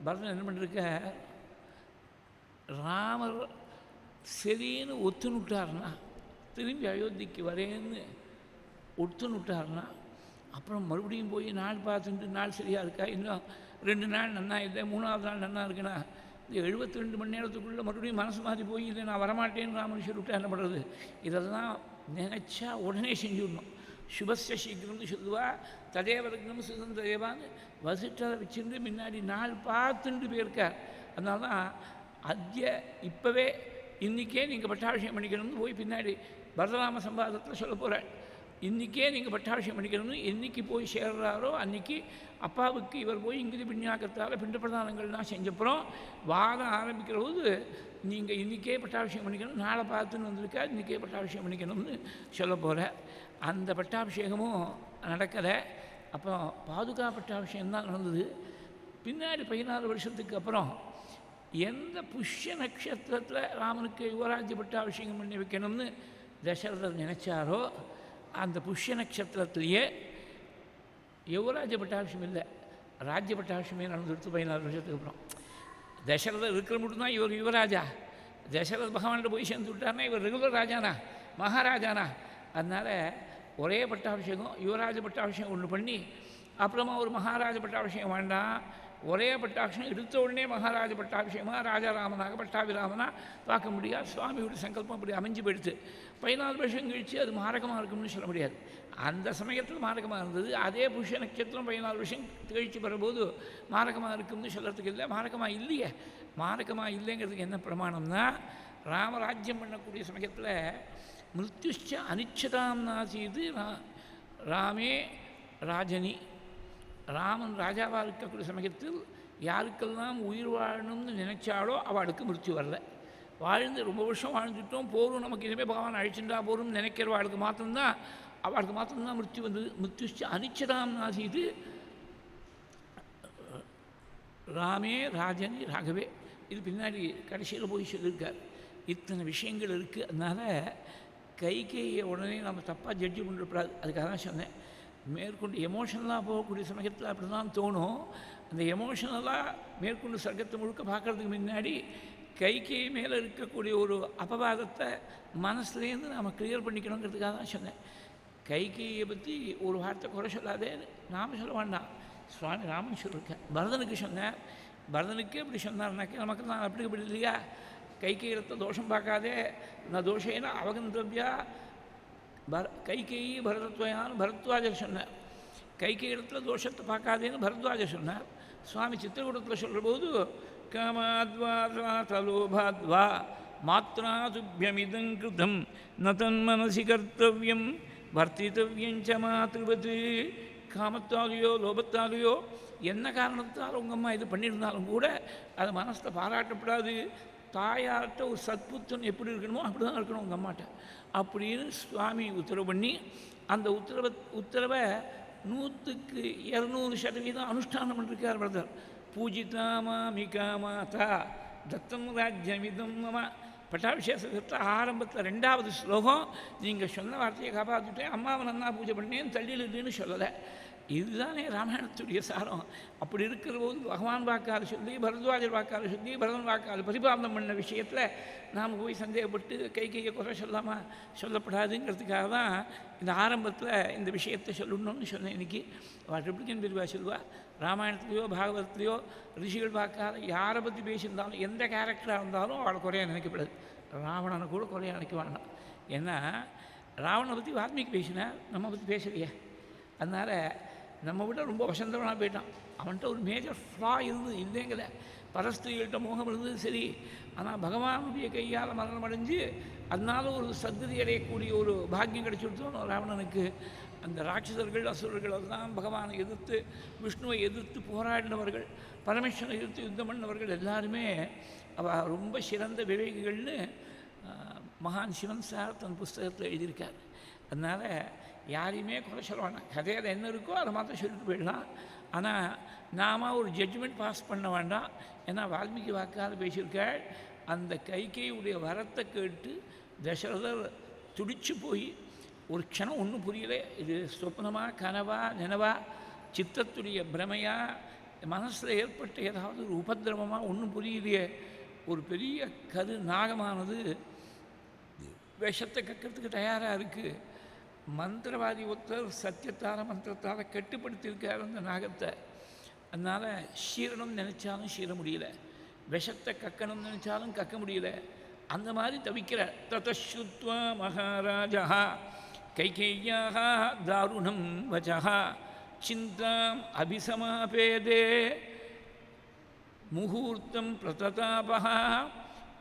பரதன் என்ன பண்ணிருக்க, ராமர் சரின்னு ஒத்துனுட்டார்னா, திரும்பி அயோத்திக்கு வரேன்னு ஒத்துனுட்டார்னா, அப்புறம் மறுபடியும் போய் நாள் பார்த்துட்டு நாள் சரியாக இருக்கா, இன்னும் 2 நாள் நன்னா இல்லை, 3ஆவது நாள் நன்னா இருக்குன்னா, இந்த 72 மணி நேரத்துக்குள்ளே மறுபடியும் மனசு மாறி போய் இதை நான் வரமாட்டேன்னு ராமன் சொல்லிவிட்டா என்ன பண்ணுறது? இதெல்லாம் நினச்சா உடனே செஞ்சுடணும். சுபஸ்ய சீக்கிரம்னு சொல்லுவா, ததேவ லக்னம் சுதந்திரேவான்னு வசிட்டரை வச்சுட்டு முன்னாடி நாள் பார்த்துட்டு போயிருக்கார். அதனால தான் இப்போவே இன்றைக்கே நீங்கள் பட்டாபிஷேகம் பண்ணிக்கணும்னு போய் பின்னாடி பரதராம சம்பாதத்தில் சொல்ல போகிறாள். இன்றைக்கே நீங்கள் பட்டாபிஷேகம் பண்ணிக்கணும்னு என்றைக்கு போய் சேர்றாரோ அன்றைக்கி அப்பாவுக்கு இவர் போய் இங்கிதி பின்யாக்கத்தால் பிண்ட பிரதானங்கள்லாம் செஞ்சப்புறம் வாதம் ஆரம்பிக்கிற போது நீங்கள் இன்றைக்கே பட்டாபிஷேகம் பண்ணிக்கணும், நாளை பார்த்துன்னு வந்திருக்கா, இன்றைக்கே பட்டாபிஷேகம் பண்ணிக்கணும்னு சொல்ல போகிற. அந்த பட்டாபிஷேகமும் நடக்கலை. அப்புறம் பாதுகா பட்டாபிஷேகம் தான் நடந்தது. பின்னாடி 14 வருஷத்துக்கு அப்புறம் எந்த புஷ்ய நட்சத்திரத்தில் ராமனுக்கு யுவராஜ்ய பட்டாபிஷேகம் பண்ணி வைக்கணும்னு தசரதர் நினைச்சாரோ அந்த புஷ்ய நட்சத்திரத்திலேயே யுவராஜ பட்டாபிஷேகம் இல்லை, ராஜ்ய பட்டாபிஷேகமே நடந்துடுத்து 14 வருஷத்துக்கு அப்புறம். தசரதர் இருக்கிற மட்டும்தான் இவர் யுவராஜா. தசரத பகவான்கிட்ட போய் சேர்ந்து விட்டார்னா இவர் ரெகுலர் ராஜானா மகாராஜானா. அதனால் ஒரே பட்டாபிஷேகம் யுவராஜ பட்டாபிஷேகம் ஒன்று பண்ணி அப்புறமா ஒரு மகாராஜ பட்டாபிஷேகம் வேண்டாம், ஒரே பட்டாபிஷேகம் எடுத்த உடனே மகாராஜ பட்டாபிஷேகமாக ராஜாராமனாக பட்டாபிராமனாக பார்க்க முடியாது. சுவாமியோட சங்கல்பம் அப்படி அமைஞ்சு போயிடுது. 14 வருஷம் கழித்து அது மாரகமாக இருக்கும்னு சொல்ல முடியாது. அந்த சமயத்தில் மாரகமாக இருந்தது. அதே புஷ்ய நட்சத்திரம் 14 வருஷம் கழித்து வரும்போது மாரகமாக இருக்கும்னு சொல்கிறதுக்கு இல்லை. மாரகமாக இல்லையே. மாரகமாக இல்லைங்கிறதுக்கு என்ன பிரமாணம்னா, ராமராஜ்யம் பண்ணக்கூடிய சமயத்தில் மிருத்யுஷ்ச அனிச்சதாம் நாசீது ராமே ராஜனி. ராமன் ராஜாவாக இருக்கக்கூடிய சமயத்தில் யாருக்கெல்லாம் உயிர் வாழணும்னு நினைச்சாலோ அவளுக்கு மிருத்யு வரல. வாழ்ந்து ரொம்ப வருஷம் வாழ்ந்துட்டோம், போரும் நமக்கு இனிமேல் பகவான் அழிச்சுட்டா போரும்னு நினைக்கிறவாளுக்கு மாத்திரம்தான் அவளுக்கு மாத்திரம்தான் மிருத்யு வந்தது. மிருத்யுஷ்ச அனிச்சதாம் நாசீது ராமே ராஜனி ராகவே. இது பின்னாடி கடைசியில் போய் சொல்லியிருக்கார். இத்தனை விஷயங்கள் இருக்குது. அதனால் கைகேயை உடனே நம்ம தப்பாக ஜட்ஜி பண்ணிடக்கூடாது. அதுக்காக தான் சொன்னேன். மேற்கொண்டு எமோஷனலாக போகக்கூடிய சமயத்தில் அப்படி தான் தோணும். அந்த எமோஷனலாக மேற்கொண்டு சர்க்கத்தை முழுக்க பார்க்குறதுக்கு முன்னாடி கைகை மேலே இருக்கக்கூடிய ஒரு அபவாதத்தை மனசுலேருந்து நாம் கிளியர் பண்ணிக்கணுங்கிறதுக்காக தான் சொன்னேன். கைகையை பற்றி ஒரு வார்த்தை குறை சொல்லாதே, நாம் சொல்ல வேண்டாம், சுவாமி ராமன் சொல்லியிருக்கேன். பரதனுக்கு சொன்னேன். பரதனுக்கு அப்படி சொன்னார்னாக்கே நமக்கு தான் அப்படி இப்படி இல்லையா. கைகையிடத்தை தோஷம் பார்க்காதே, நான் தோஷேனா அவகந்தவ்யா கைகேயி பரதத்வயான்னு பரத்வாஜர் சொன்னார். கைகையிடத்தில் தோஷத்தை பார்க்காதேன்னு பரத்வாஜர் சொன்னார். சுவாமி சித்திரகூடத்தில் சொல்கிற போது காமாத்வா தலோபாத்வா மாத்ரா துப்பியமிதம் கிருதம் நதன் மனசி கர்த்தவியம் வர்த்தித்தவியஞ்ச மாத்ருவத்து. காமத்தாலேயோ லோபத்தாலேயோ என்ன காரணத்தால் உங்கள் அம்மா இது பண்ணியிருந்தாலும் கூட அது மனசில் பாராட்டப்படாது. தாயார்கிட்ட ஒரு சத்புத்தன் எப்படி இருக்கணுமோ அப்படி தான் இருக்கணும் உங்கள் அம்மாட்ட அப்படின்னு சுவாமி உத்தரவு பண்ணி அந்த உத்தரவை 100க்கு 200% அனுஷ்டானம் பண்ணிருக்கார் பிரதர். பூஜிதா மாமிகா மாதா தத்தம் ராஜ்யமிதம் மம. பட்டாபிஷேகத்தை ஆரம்பத்தில் 2வது ஸ்லோகம் நீங்கள் சொன்ன வார்த்தையை காப்பாற்றிட்டேன், அம்மாவை நன்னா பூஜை பண்ணேன், தள்ளிடுன்னு சொல்லலை. இதுதானே ராமாயணத்துடைய சாரம். அப்படி இருக்கிற போது பகவான் வாக்கால் சொல்லி, பரத்வாஜர் வாக்கால் சொல்லி, பரதன் வாக்கால் பரிபாலனம் பண்ண விஷயத்தில் நாம் போய் சந்தேகப்பட்டு கையை குறை சொல்லாமல் சொல்லப்படாதுங்கிறதுக்காக தான் இந்த ஆரம்பத்தில் இந்த விஷயத்தை சொல்லணும்னு சொன்னேன். இன்றைக்கி ரிப்ளிகன் பிரிவா சொல்லுவா, ராமாயணத்துலேயோ பாகவதத்துலேயோ ரிஷிகள் வாக்கால் யாரை பற்றி பேசியிருந்தாலும் எந்த கேரக்டராக இருந்தாலும் அவளை குறையாக நினைக்கப்படாது. ராவணனை கூட குறையாக நினைக்க வேண்டாம். ஏன்னா ராவணனை பற்றி வால்மீகி பேசினா, நம்ம பற்றி பேசலையே. அதனால் நம்ம விட ரொம்ப வசந்தவனாக போயிட்டான். அவன்கிட்ட ஒரு மேஜர் ஃப்ளா இல்லைங்கல. பரஸ்திரிகள்கிட்ட மோகம் இருந்தது சரி, ஆனால் பகவானுடைய கையால் மரணம் அடைஞ்சு அதனால ஒரு சத்கதி அடையக்கூடிய ஒரு பாக்கியம் கிடைச்சிருத்தோம் ராவணனுக்கு. அந்த ராட்சசர்கள் அசுரர்கள் எல்லாம் பகவானை எதிர்த்து, விஷ்ணுவை எதிர்த்து போராடினவர்கள், பரமேஸ்வரனை எதிர்த்து யுத்தம் பண்ணவர்கள் எல்லாருமே அவள் ரொம்ப சிறந்த விவேகிகள்னு மகான் சிவன் சார் தன் புஸ்தகத்தில் எழுதியிருக்கார். அதனால் யாரையுமே குறை சொல்ல வேண்டாம். கதையில் என்ன இருக்கோ அதை மாத்திரம் சொல்லிட்டு போயிடலாம். ஆனால் நாம் ஒரு ஜட்ஜ்மெண்ட் பாஸ் பண்ண வேண்டாம். ஏன்னா வால்மீகி வாக்கால் பேசியிருக்காள். அந்த கைகையுடைய வரத்தை கேட்டு தசரதர் துடிச்சு போய் ஒரு க்ஷணம் ஒன்றும் புரியல. இது சொப்னமா கனவா நினவா சித்தத்துடைய பிரமையா மனசில் ஏற்பட்ட ஏதாவது ஒரு உபதிரவமாக ஒன்றும் புரியலையே. ஒரு பெரிய கரு நாகமானது விஷத்தை கக்கிறதுக்கு தயாராக இருக்குது. மந்திரவாதி ஒருத்தர் சத்தியத்தார மந்திரத்தால் கட்டுப்படுத்தியிருக்கார் அந்த நாகத்தை. அதனால் சீரணும் நினச்சாலும் சீர முடியல, விஷத்தை கக்கணும்னு நினச்சாலும் கக்க முடியல. அந்த மாதிரி தவிக்கிற ததஸ்ருத்வா மகாராஜா கைகேய்யாக தாருணம் வச்சா சிந்தாம் அபிசமாபேதே முகூர்த்தம் பிரததாபஹ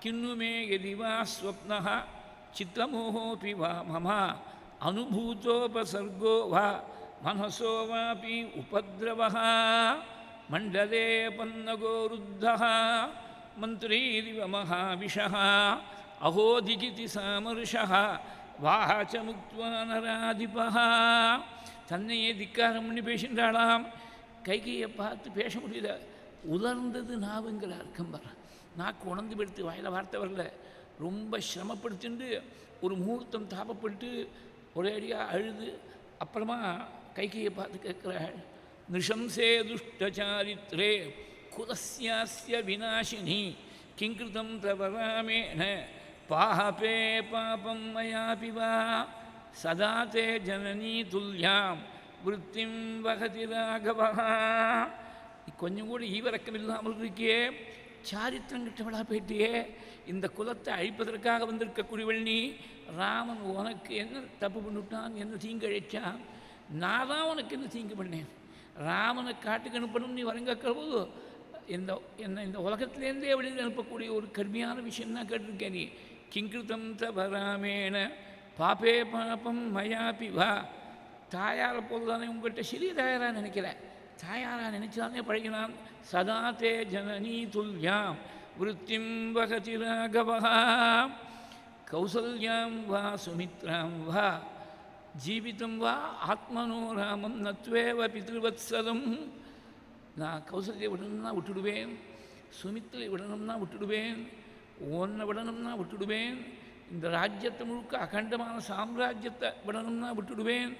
கிண்ணுமே யதிவா ஸ்வப்னஹ சித்தமோஹோபி வா மம அனுபூதோபசர்கோ வா மனசோ வாபி உபத்ரவஹ மண்டலே பன்னகோருத்தஹ மந்திரீரிவ மகாவிஷஹ அஹோதிகிதி சாமர்ஷஹ வாச்ச முக்த்வா நராதிபஹ. தன்னையே திக்காரம் பண்ணி பேசின்றாளாம். கைகையை பார்த்து பேச முடியல. உலர்ந்தது நாவுங்கிறார் கம்பர். நாக்கு உணர்ந்து படுத்து வாயில் வார்த்தை வரல. ரொம்ப சிரமப்படுத்திண்டு ஒரு முகூர்த்தம் தாபப்பட்டு ஒரேடியாக அழுது அப்புறமா கைகையை பார்த்து கேட்குறாள், நிஷம்சே துஷ்டச்சாரித்ரே குலஸ்யாஸ்ய விநாசினி கிங்கிருதம் தவராமேன பாபே பாபம் மயாபி வா சதா தே ஜனனி துல்யாம் விருத்திம் வகதி ராகவா. கொஞ்சம் கூட ஈவரக்கம் இல்லாமல் இருக்கியே, சாரித்திரம் கிட்டவளா போயிட்டியே, இந்த குலத்தை அழிப்பதற்காக வந்திருக்கக்கூடியவள் நீ. ராமன் உனக்கு என்ன தப்பு பண்ணிவிட்டான், என்ன தீங்கு அழைச்சான்? நான் தான் உனக்கு என்ன தீங்கு பண்ணேன்? ராமனை காட்டுக்கு அனுப்பணும் நீ வரங்கக்கிற போது இந்த உலகத்திலேருந்தே வெளியில் அனுப்பக்கூடிய ஒரு கடுமையான விஷயம் தான் கேட்டிருக்கேன் நீ. கிங்கிருத்தம் தபராமேன பாப்பே பாப்பம் மயாபி வா. தாயாரை போது தானே உங்கள்கிட்ட சிறிய தாயாராக நினைக்கல, தாயாராக நினைச்சாலே பழகினான். சதா தே ஜனனி துல்யாம் விருத்திம் வகதி ராகவா கௌசல்யாம் வா சுமித்ராம் வா ஜீவிதம் வா ஆத்மனோ ராமம் நத்வேவ பித்ருவத்சலம். நான் கௌசல்யை விடணும்னா விட்டுடுவேன், சுமித்ரை விடணும்னா விட்டுடுவேன், ஒன்றை விடணும்னா விட்டுடுவேன், இந்த ராஜ்யத்தை முழுக்க அகண்டமான சாம்ராஜ்யத்தை விடணும்னா விட்டுடுவேன்,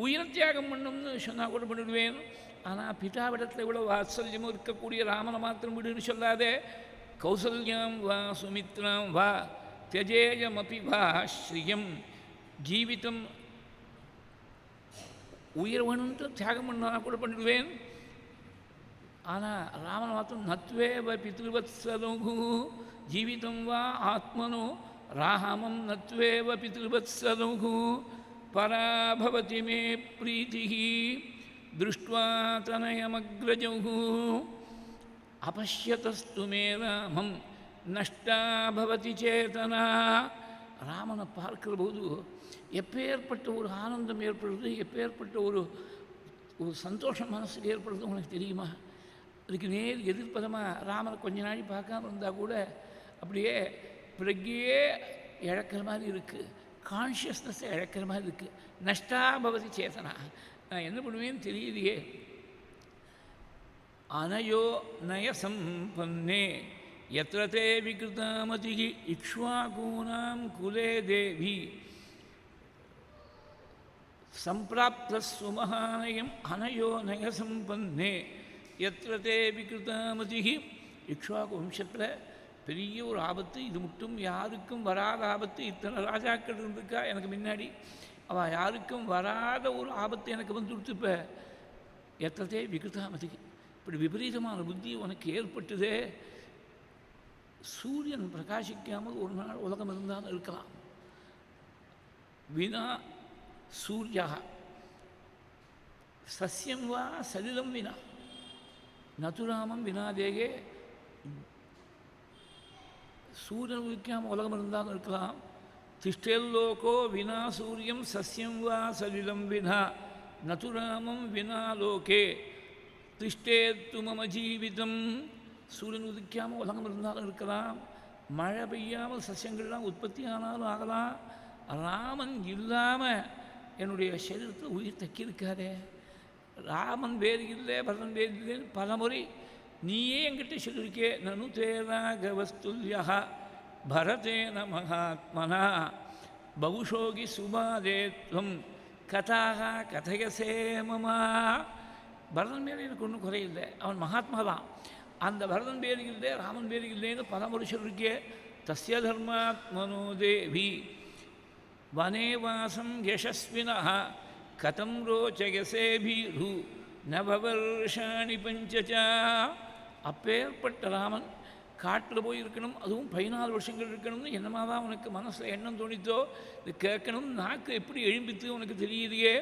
உயிர் தியாகம் பண்ணணும்னு சொன்னால் கூட பண்ணிடுவேன். ஆனால் பிதாவிடத்தில் இவ்வளோ வாத்சல்யமும் இருக்கக்கூடிய ராமனை மாத்திரம் விடுன்னு சொல்லாதே. கௌசல்யாம் வா சுமித்ராம் வா தியஜேயமபி வா ஸ்ரீயம். ஜீவிதம் உயிர் வேணும்ட்டு தியாகம் பண்ணால் கூட பண்ணிடுவேன். ஆனால் ராமனை மாத்திரம் நத்வேவ பித்ருவத்சலு ஜீவிதம் வா ஆத்மனோ ராமம் நத்வேவ பித்ருவத்சலு பராபவதி மே பிரீதி திருஷ்ட்வா தனயமக்ரஜௌ அபஷ்யதஸ்து மே ராமம் நஷ்டா பவதி சேதனா. ராமனை பார்க்கிற போது எப்பேற்பட்ட ஒரு ஆனந்தம் ஏற்படுறது, எப்பேற்பட்ட ஒரு சந்தோஷம் மனசுக்கு ஏற்படுறது உனக்கு தெரியுமா? அதுக்கு நேர் எதிர்ப்பதமாக ராமனை கொஞ்ச நாளை பார்க்காம இருந்தால் கூட அப்படியே பிரக்ஞையே இழக்கிற மாதிரி இருக்குது, கான்ஷியஸ்னஸை இழக்கிற மாதிரி இருக்குது. நஷ்டா பவதி சேதனா. நான் என்ன பண்ணுவேன்னு தெரியலையே. அனயோ நய சம்பன்னே யத்ர தே விகிருதாமதிகி இக்ஷ்வாகூனாம் குலே தேவி சம்பிராப்த சுமஹானயம் அனயோ நய சம்பன்னே யத்ர தே விகிருதாமதிகி. இக்ஷ்வாகு வம்சத்தில் பெரிய ஒரு ஆபத்து, இது மட்டும் யாருக்கும் வராத ஆபத்து. இத்தனை ராஜாக்கள் இருந்திருக்கா எனக்கு முன்னாடி, அவள் யாருக்கும் வராத ஒரு ஆபத்து எனக்கு வந்து கொடுத்து. இப்போ எத்ததே விகிருதாமதிக்கு இப்படி விபரீதமான புத்தி உனக்கு ஏற்பட்டுதே. சூரியன் பிரகாசிக்காமல் ஒரு நாள் உலகம் இருந்தாலும் இருக்கலாம். வினா சூரியா சஸ்யம் வா சலிலம் வினா நதுராமம் வினா தேகே. சூரியன் உதிக்காமல் உலகம் இருந்தாலும் இருக்கலாம். திஷ்டேல்லோகோ வினா சூரியம் சஸ்யம் வா சலிலம் வினா நதுராமம் வினா லோகே திஷ்டேத்து மம ஜீவிதம். சூரியன் உதிக்காமல் உலகம் இருந்தாலும் இருக்கலாம், மழை பெய்யாமல் சஸ்யங்கள்லாம் உற்பத்தி ஆனாலும் ஆகலாம். ராமன் இல்லாமல் என்னுடைய சரீரத்தில் உயிர் தக்கியிருக்காதே. ராமன் வேறு இல்லை, பரதன் வேறு இல்லைன்னு பலமுறை நீயே என்கிட்ட சொல்லியிருக்கே. நனு தேராகவஸ்துல்யா பரதேன மகாத்மனா பகுஷோகி சுபாதேத்வம் கதாக கதையசே மமா. பரதன் பேர் எனக்கு ஒன்றும் குறையில்லை, அவன் மகாத்மா தான். அந்த பரதன் பேர் இல்லை, ராமன் பேர் இல்லைன்னு பலமுறை சொல்லியிருக்கே. தஸ்ய தர்மாத்மனோ தேவி வனே வாசம் யசஸ்வினः கதம் ரோச்சயசே பீரு நவவர்ஷாணி பஞ்சசா. அப்பேற்பட்ட ராமன் காட்டில் போய் இருக்கணும், அதுவும் 14 வருஷங்கள் இருக்கணும்னு என்னமா தான் உனக்கு மனசில் எண்ணம் தோணித்தோ. இது கேட்கணும் நாக்கு எப்படி எழும்பித்து உனக்கு தெரியலையே.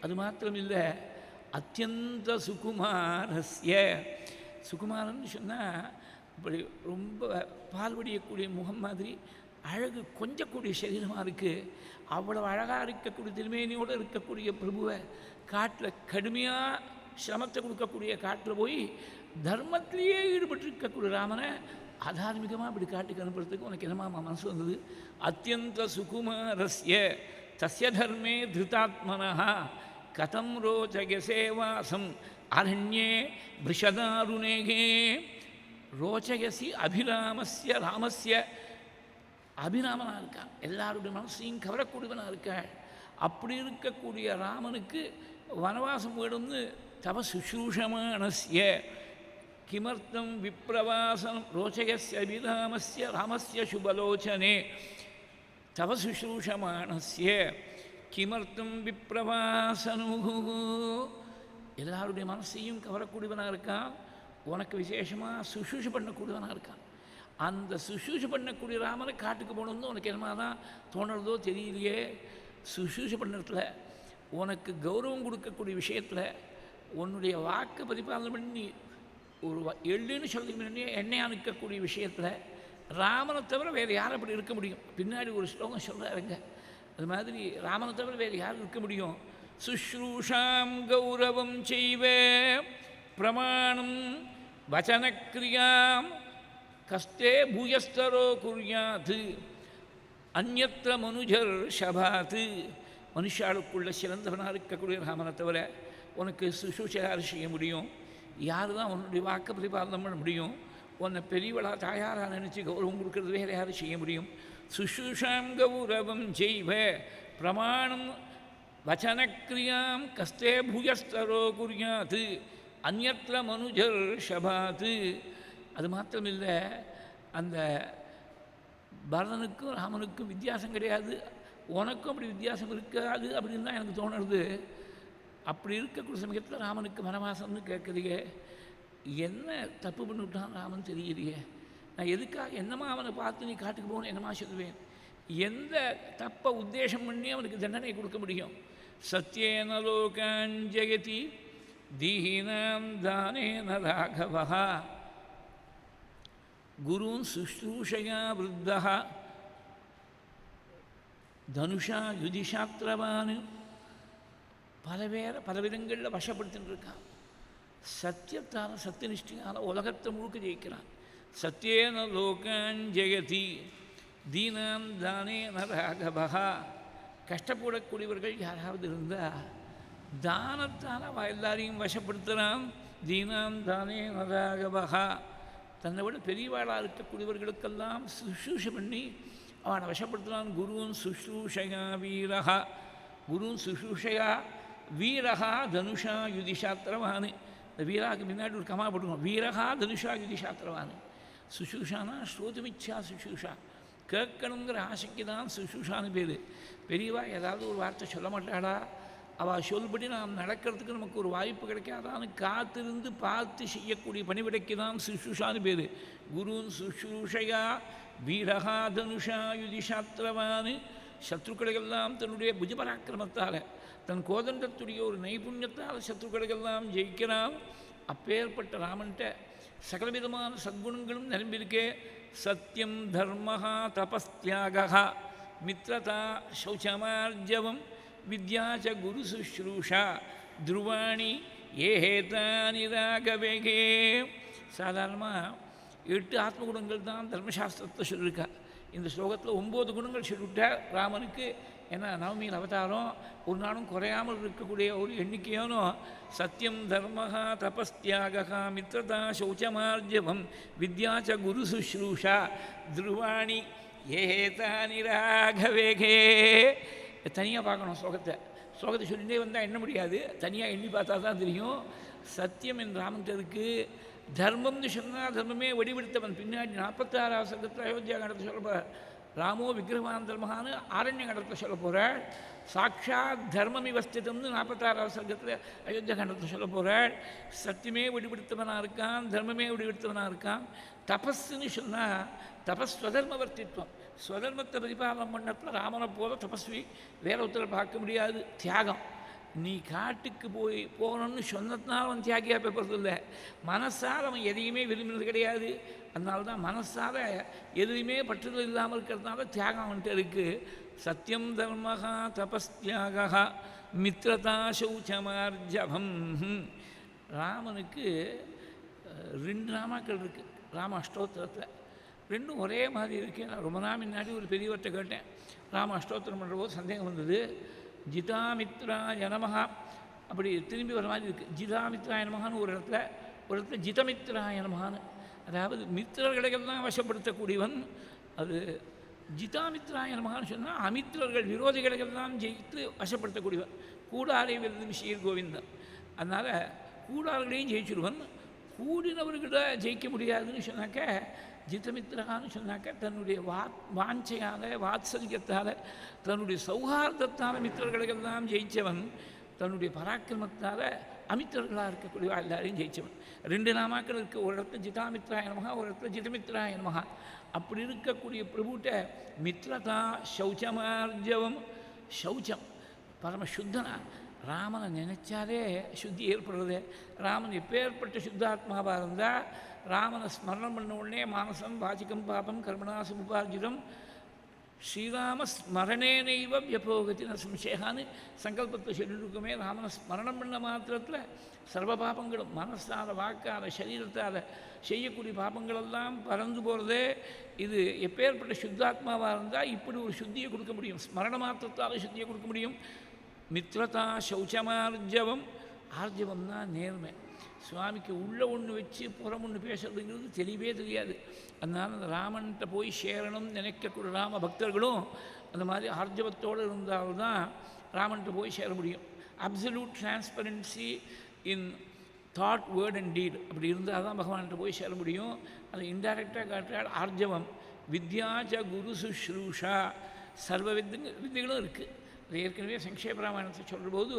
அது மாத்திரம் இல்லை, அத்தியந்த சுகுமாரஸ்ய. சுகுமாரன்னு சொன்னால் இப்படி ரொம்ப பால்வடியக்கூடிய முகம் மாதிரி அழகு கொஞ்சக்கூடிய சரீரமாக இருக்குது. அவ்வளவு அழகாக இருக்கக்கூடிய திருமேனியோடு இருக்கக்கூடிய பிரபுவை காட்டில் கடுமையாக சிரமத்தை கொடுக்கக்கூடிய காட்டில் போய் தர்மத்திலேயே ஈடுபட்டிருக்கக்கூடிய ராமனை அதார்மிகமாக இப்படி காட்டுக்கு அனுப்புறதுக்கு உனக்கு என்னமா மனசு வந்தது? அத்தியந்த சுகுமாரஸ்ய தஸ்ய தர்மே திருதாத்மனः கதம் ரோச்சயசே வாசம் அரண்யே பிருஷதாருணேகே. ரோச்சயசி அபிராமஸ்ய ராமஸ்ய. அபிராமனாக இருக்கான், எல்லாருடைய மனசையும் கவரக்கூடியவனாக இருக்காள். அப்படி இருக்கக்கூடிய ராமனுக்கு வனவாசம் வேணும்னு தவ சுசூஷமானஸ்ய கிமர்த்தம் விப்ரவாசனம் ரோச்சயஸ்ய அபிராமஸ்ய ராமஸ்ய சுபலோச்சனே தவ சுசூஷமானஸ்ய கிமர்த்தம் விப்ரவாசனு. எல்லாருடைய மனசையும் கவரக்கூடியவனாக இருக்கான், உனக்கு விசேஷமாக சுசூஷ பண்ணக்கூடியவனாக இருக்கான். அந்த சுசூஷ பண்ணக்கூடிய ராமனை காட்டுக்கு போகணுன்னு உனக்கு என்னமா தான் தோணுறதோ தெரியலையே. சுசூஷ பண்ணுறதுல உனக்கு கௌரவம் கொடுக்கக்கூடிய விஷயத்தில் உன்னுடைய வாக்கு பரிபாலனை பண்ணி ஒரு எள்ளுன்னு சொல்றதுக்கு முன்னாடியே எண்ணெய் அணுக்கக்கூடிய விஷயத்தில் ராமனை தவிர வேறு யார் அப்படி இருக்க முடியும்? பின்னாடி ஒரு ஸ்லோகம் சொல்கிறாருங்க, அது மாதிரி ராமனை தவிர வேறு யார் இருக்க முடியும்? சுஷ்ரூஷாம் கௌரவம் செய்வே பிரமாணம் வச்சனக்கிரியாம் கஸ்தே பூயஸ்தரோ குர்யாத் அந்யத்ர மனுஜர் ஷபாத். மனுஷாளுக்குள்ள சிறந்தவனாக இருக்கக்கூடிய ராமனை தவிர உனக்கு சுசூஷகாரம் செய்ய முடியும்? யார் தான் உன்னுடைய வாக்கு பரிபாலனம் பண்ண முடியும்? உன்னை பெரியவளா தாயாராக நினச்சி கௌரவம் கொடுக்கறது வேறு யாரும் செய்ய முடியும்? சுசூஷாம் கௌரவம் செய்வ பிரமாணம் வச்சனக்கிரியாம் கஸ்தே பூயஸ்தரோ குர்யாத் அந்யத்ர மனுஜர் ஷபாத். அது மாத்திரமில்லை, அந்த பரதனுக்கும் ராமனுக்கும் வித்தியாசம் கிடையாது, உனக்கும் அப்படி வித்தியாசம் இருக்காது அப்படின்னு தான் எனக்கு தோணுறது. அப்படி இருக்கக்கூடிய சமயத்தில் ராமனுக்கு வனவாசம்னு கேட்குறீங்க, என்ன தப்பு பண்ணிவிட்டான் ராமன் தெரியலையே. நான் எதுக்காக என்னமா அவனை பார்த்து நீ காட்டுக்கு போகணும் என்னமா சொல்லுவேன்? எந்த தப்பை உத்தேசம் பண்ணி அவனுக்கு தண்டனை கொடுக்க முடியும்? சத்யேன லோகான் ஜெயதி தீனாம் தானேன ராகவः குருன் சுஷ்ரூஷயா விருத்தः தனுஷா யுதிஷாத்திரவான். பல விதங்களில் வசப்படுத்தின்னு இருக்கான். சத்தியத்தால் சத்தியனிஷ்டையால் உலகத்தை முழுக்க ஜெயிக்கிறான். சத்யேன லோகான் ஜெயதி தீனாம் தானேன ராகவः. கஷ்டப்படக்கூடியவர்கள் யாராவது இருந்தால் தானத்தால் அவள் எல்லாரையும் வசப்படுத்துகிறான். தீனாம் தானே நதாகவகா. தன்னை விட பெரியவாளாக இருக்கக்கூடியவர்களுக்கெல்லாம் சுஷ்ரூஷை பண்ணி அவனை வசப்படுத்துகிறான். குருவும் சுஷ்ரூஷையா வீரகா. குருவும் சுஷ்ரூஷையா வீரகா தனுஷா யுதிஷாத்திரவான். இந்த வீராவுக்கு முன்னாடி ஒரு கமா போட்டுக்கணும். வீரகா தனுஷா யுதிஷாத்திரவான். சுஷ்ரூஷானா ஸ்ரோதுமிச்சா சுஷ்ரூஷா, கேட்கணுங்கிற ஆசைக்கு தான் சுஷ்ரூஷான்னு பேர். பெரியவா ஏதாவது ஒரு வார்த்தை சொல்ல மாட்டாளா, அவள் சொல்படி நாம் நடக்கிறதுக்கு நமக்கு ஒரு வாய்ப்பு கிடைக்காதான்னு காத்திருந்து பார்த்து செய்யக்கூடிய பணிவிடைக்கு தான் சுஷ்ரூஷான்னு பேர். குருன் சுஷ்ரூஷையா வீரகா தனுஷா யுதிஷாத்திரவான். சத்ருக்களையெல்லாம் தன்னுடைய புஜபராக்கிரமத்தால், தன் கோதண்டத்துடைய ஒரு நைபுண்ணியத்தால் சத்ருக்களையெல்லாம் ஜெயிக்கிறான். அப்பேற்பட்ட ராமன்ட்ட சகலவிதமான சத்குணங்களும் நிரம்பியிருக்கே. சத்தியம் தர்மஹா தபஸ்தியாகா மித்ரதா சௌச்சமார்ஜவம் வித்யா ச குரு சுஷ்ரூஷா துருவாணி ஏஹேதானி ராகவேகே. சாதாரணமாக 8 ஆத்மகுணங்கள் தான் தர்மசாஸ்திரத்தை சொல்லியிருக்கா. இந்த ஸ்லோகத்தில் 9 குணங்கள் சொல்லிவிட்டார் ராமனுக்கு. ஏன்னா நவமியில் அவதாரம், ஒரு நாளும் குறையாமல் இருக்கக்கூடிய ஒரு எண்ணிக்கையானோ. சத்தியம் தர்மஹா தபஸ்தியாகா மித்ரதா சௌச்சமார்ஜவம் வித்யா ச குரு சுஷ்ரூஷா துருவாணி ஏதானி ராகவேகே. தனியாக பார்க்கணும் ஸ்லோகத்தை. ஸ்லோகத்தை சொல்லிகிட்டே வந்தால் எண்ண முடியாது, தனியாக எண்ணி பார்த்தா தான் தெரியும். சத்தியம் என் ராமன்ட்டு தர்மம்னு சொன்னால் தர்மமே வடிவெடுத்தவன். பின்னாடி 46 சர்க்கத்தில் அயோத்தியா கண்டத்தை சொல்ல போகிறார். ராமோ விக்கிரகவான் தர்மஹான்னு ஆரண்ய கண்டத்தில் சொல்ல போகிறாள். சாட்சாத் தர்மம் இவஸ்திதம்னு 46 சர்க்கத்தில் அயோத்தியா கண்டத்தில் சொல்ல போகிறாள். சத்தியமே வடிவெடுத்தவனாக இருக்கான், தர்மமே வடிவெடுத்தவனாக இருக்கான். தபஸ்ன்னு சொன்னால் தபஸ் ஸ்வதர்மவர்த்தித்வம். ஸ்வதர்மத்தை பரிபாலனம் பண்ணத்தில் ராமனை போல தபஸ்வி வேற ஒருத்தர் பார்க்க முடியாது. தியாகம். நீ காட்டுக்கு போகணும்னு சொன்னதுனால அவன் தியாகியாக போகிறது இல்லை, மனசால் அவன் எதையுமே விரும்பினது கிடையாது. அதனால தான் மனசால் எதுவுமே பற்றுதல் இல்லாமல் இருக்கிறதுனால தியாகம் அவன்கிட்ட இருக்குது. சத்தியம் தர்மஹா தபஸ்தியாகா மித்ரதா சௌச்சமார்ஜவம். ராமனுக்கு 2 நாமாக்கள் இருக்குது ராம அஷ்டோத்திரத்தில். 2ம் ஒரே மாதிரி இருக்குது. நான் ரொம்ப நாள் முன்னாடி ஒரு பெரியவர்கிட்ட கேட்டேன். ராம அஷ்டோத்திரம் பண்ணுற போது சந்தேகம் வந்தது. ஜிதாமித்ராய நமஹா அப்படி திரும்பி வர மாதிரி இருக்குது. ஜிதாமித்ராய நமஹான்னு ஒரு இடத்துல ஜிதமித்ராய நமஹான்னு, அதாவது மித்திரர்களையெல்லாம் வசப்படுத்தக்கூடியவன். அது ஜிதாமித்ராய நமஹான்னு சொன்னால் அமித்திரர்கள் விரோதிகளையெல்லாம் ஜெயித்து வசப்படுத்தக்கூடியவன். கூடாரை வெல்லும் ஸ்ரீர் கோவிந்தன். அதனால் கூடார்களையும் ஜெயிச்சிடுவன். கூடினவர்களை ஜெயிக்க முடியாதுன்னு சொன்னாக்க ஜிதமித்ரகான்னு சொன்னாக்க தன்னுடைய வாஞ்சையால் வாத்சல்யத்தால் தன்னுடைய சௌஹார்தத்தால் மித்திரர்களெல்லாம் ஜெயித்தவன். தன்னுடைய பராக்கிரமத்தால் அமித்திரர்களாக இருக்கக்கூடிய எல்லாரையும் ஜெயித்தவன். 2 நாமாக்கள் இருக்குது. ஒரு இடத்துல ஜிதாமித்ராய நமஹா, ஒரு இடத்துல ஜிதமித்ராய நமஹா. அப்படி இருக்கக்கூடிய பிரபுட்ட மித்ரதா சௌச்சமார்ஜவம். சௌச்சம் பரம சுத்தனா. ராமனை நினைச்சாலே சுத்தி ஏற்படுறது. ராமன் எப்பேற்பட்ட சுத்தாத்மாவாக இருந்தால் ராமனை ஸ்மரணம் பண்ண உடனே மானசம் வாச்சிக்கம் பாபம் கர்மணா சமுபார்ஜிதம் ஸ்ரீராம ஸ்மரணேனைவ வியபோகத்தி நசம்சேகான்னு சங்கல்பத்தை சொல்லியிருக்குமே. ராமனை ஸ்மரணம் பண்ண மாத்திரத்தில் சர்வ பாபங்களும் மனசால் வாக்கால் சரீரத்தால் செய்யக்கூடிய பாபங்களெல்லாம் பறந்து போகிறதே. இது எப்பேற்பட்ட சுத்தாத்மாவாக இருந்தால் இப்படி ஒரு சுத்தியை கொடுக்க முடியும். ஸ்மரண மாத்திரத்தால் சுத்தியை கொடுக்க முடியும். மித்ரதா சௌச்சமார்ஜவம். ஆர்ஜவம்னா நேர்மை. சுவாமிக்கு உள்ள ஒன்று வச்சு புறம் ஒன்று பேசுறதுங்கிறது தெரியவே தெரியாது. அதனால் அந்த ராமன்கிட்ட போய் சேரணும்னு நினைக்கக்கூடிய ராம பக்தர்களும் அந்த மாதிரி ஆர்ஜவத்தோடு இருந்தால்தான் ராமன்கிட்ட போய் சேர முடியும். Absolute transparency in thought word and deed அப்படி இருந்தால் தான் பகவான்கிட்ட போய் சேர முடியும். அதை இன்டைரக்டாக காட்டுறாள் ஆர்ஜவம். வித்யாச்ச குரு சுஷ்ரூஷா. சர்வ வித்தைகளும் இருக்குது. அது ஏற்கனவே சங்கேப ராமாயணத்தை சொல்கிற போது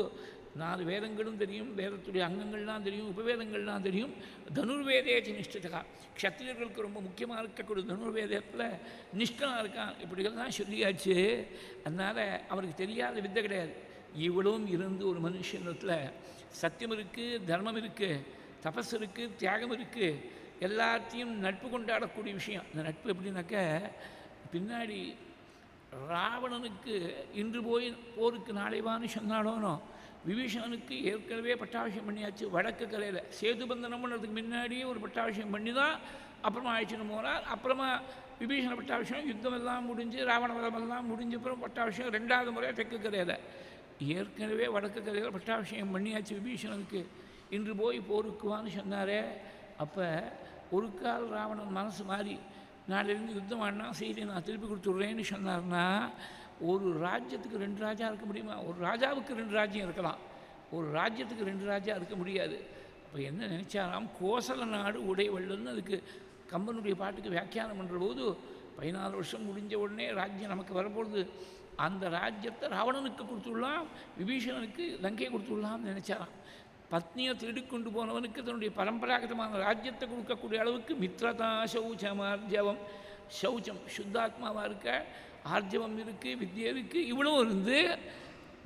4 வேதங்களும் தெரியும், வேதத்துடைய அங்கங்கள்லாம் தெரியும், உபவேதங்கள்லாம் தெரியும். தனுர்வேதேச்சு நிஷ்டிதா. க்ஷத்திரியர்களுக்கு ரொம்ப முக்கியமாக இருக்கக்கூடிய தனுர்வேதத்தில் நிஷ்டனாக இருக்கான். இப்படிகள்லாம் சொல்லியாச்சு. அதனால் அவருக்கு தெரியாத வித்தை கிடையாது. இவ்வளவும் இருந்து ஒரு மனுஷனத்தில் சத்தியம் இருக்குது, தர்மம் இருக்குது, தபஸ் இருக்குது, தியாகம் இருக்குது, எல்லாத்தையும் நட்பு கொண்டாடக்கூடிய விஷயம். இந்த நட்பு எப்படின்னாக்க பின்னாடி ராவணனுக்கு இன்று போய் போருக்கு நாளைவான்னு சொன்னாலோனோ விபீஷணனுக்கு ஏற்கனவே பட்டாபிஷேகம் பண்ணியாச்சு. வடக்கு கரையில் சேது பந்தனம் பண்ணுறதுக்கு முன்னாடியே ஒரு பட்டாபிஷேகம் பண்ணி தான் அப்புறமா அழைச்சிட்டு போகிறார். அப்புறமா விபீஷண பட்டாபிஷேகம் யுத்தமெல்லாம் முடிஞ்சு ராவண வதமெல்லாம் முடிஞ்ச அப்புறம் பட்டாபிஷேகம் 2வது முறையாக தெற்கு கரையில். ஏற்கனவே வடக்கு கரையில் பட்டாபிஷேகம் பண்ணியாச்சு விபீஷணனுக்கு, இன்று போய் போருக்குவான்னு சொன்னாரே. அப்போ ஒரு கால் ராவணன் மனசு மாறி நாளிலிருந்து யுத்தம் ஆடினா செய்தி நான் திருப்பி கொடுத்துட்றேன்னு சொன்னார்னா, ஒரு ராஜ்யத்துக்கு 2 ராஜா இருக்க முடியுமா? ஒரு ராஜாவுக்கு 2 ராஜ்யம் இருக்கலாம், ஒரு ராஜ்யத்துக்கு 2 ராஜா இருக்க முடியாது. அப்போ என்ன நினச்சாராம், கோசல நாடு உடைவள்ளன்னு அதுக்கு கம்பனுடைய பாட்டுக்கு வியாக்கியானம் பண்ணுற போது 14 வருஷம் முடிஞ்ச உடனே ராஜ்யம் நமக்கு வரப்போகுது, அந்த ராஜ்யத்தை ராவணனுக்கு கொடுத்துடலாம், விபீஷணனுக்கு லங்கையை கொடுத்துடலாம்னு நினச்சாராம். பத்னியை திருடிக்கொண்டு போனவனுக்கு தன்னுடைய பரம்பராகதமான ராஜ்யத்தை கொடுக்கக்கூடிய அளவுக்கு மித்ரதா சௌச்சமார்ஜவம், சௌச்சம் சுத்தாத்மாவாக இருக்க, ஆர்ஜவம் இருக்குது, வித்யை இருக்குது, இவ்வளோ இருந்து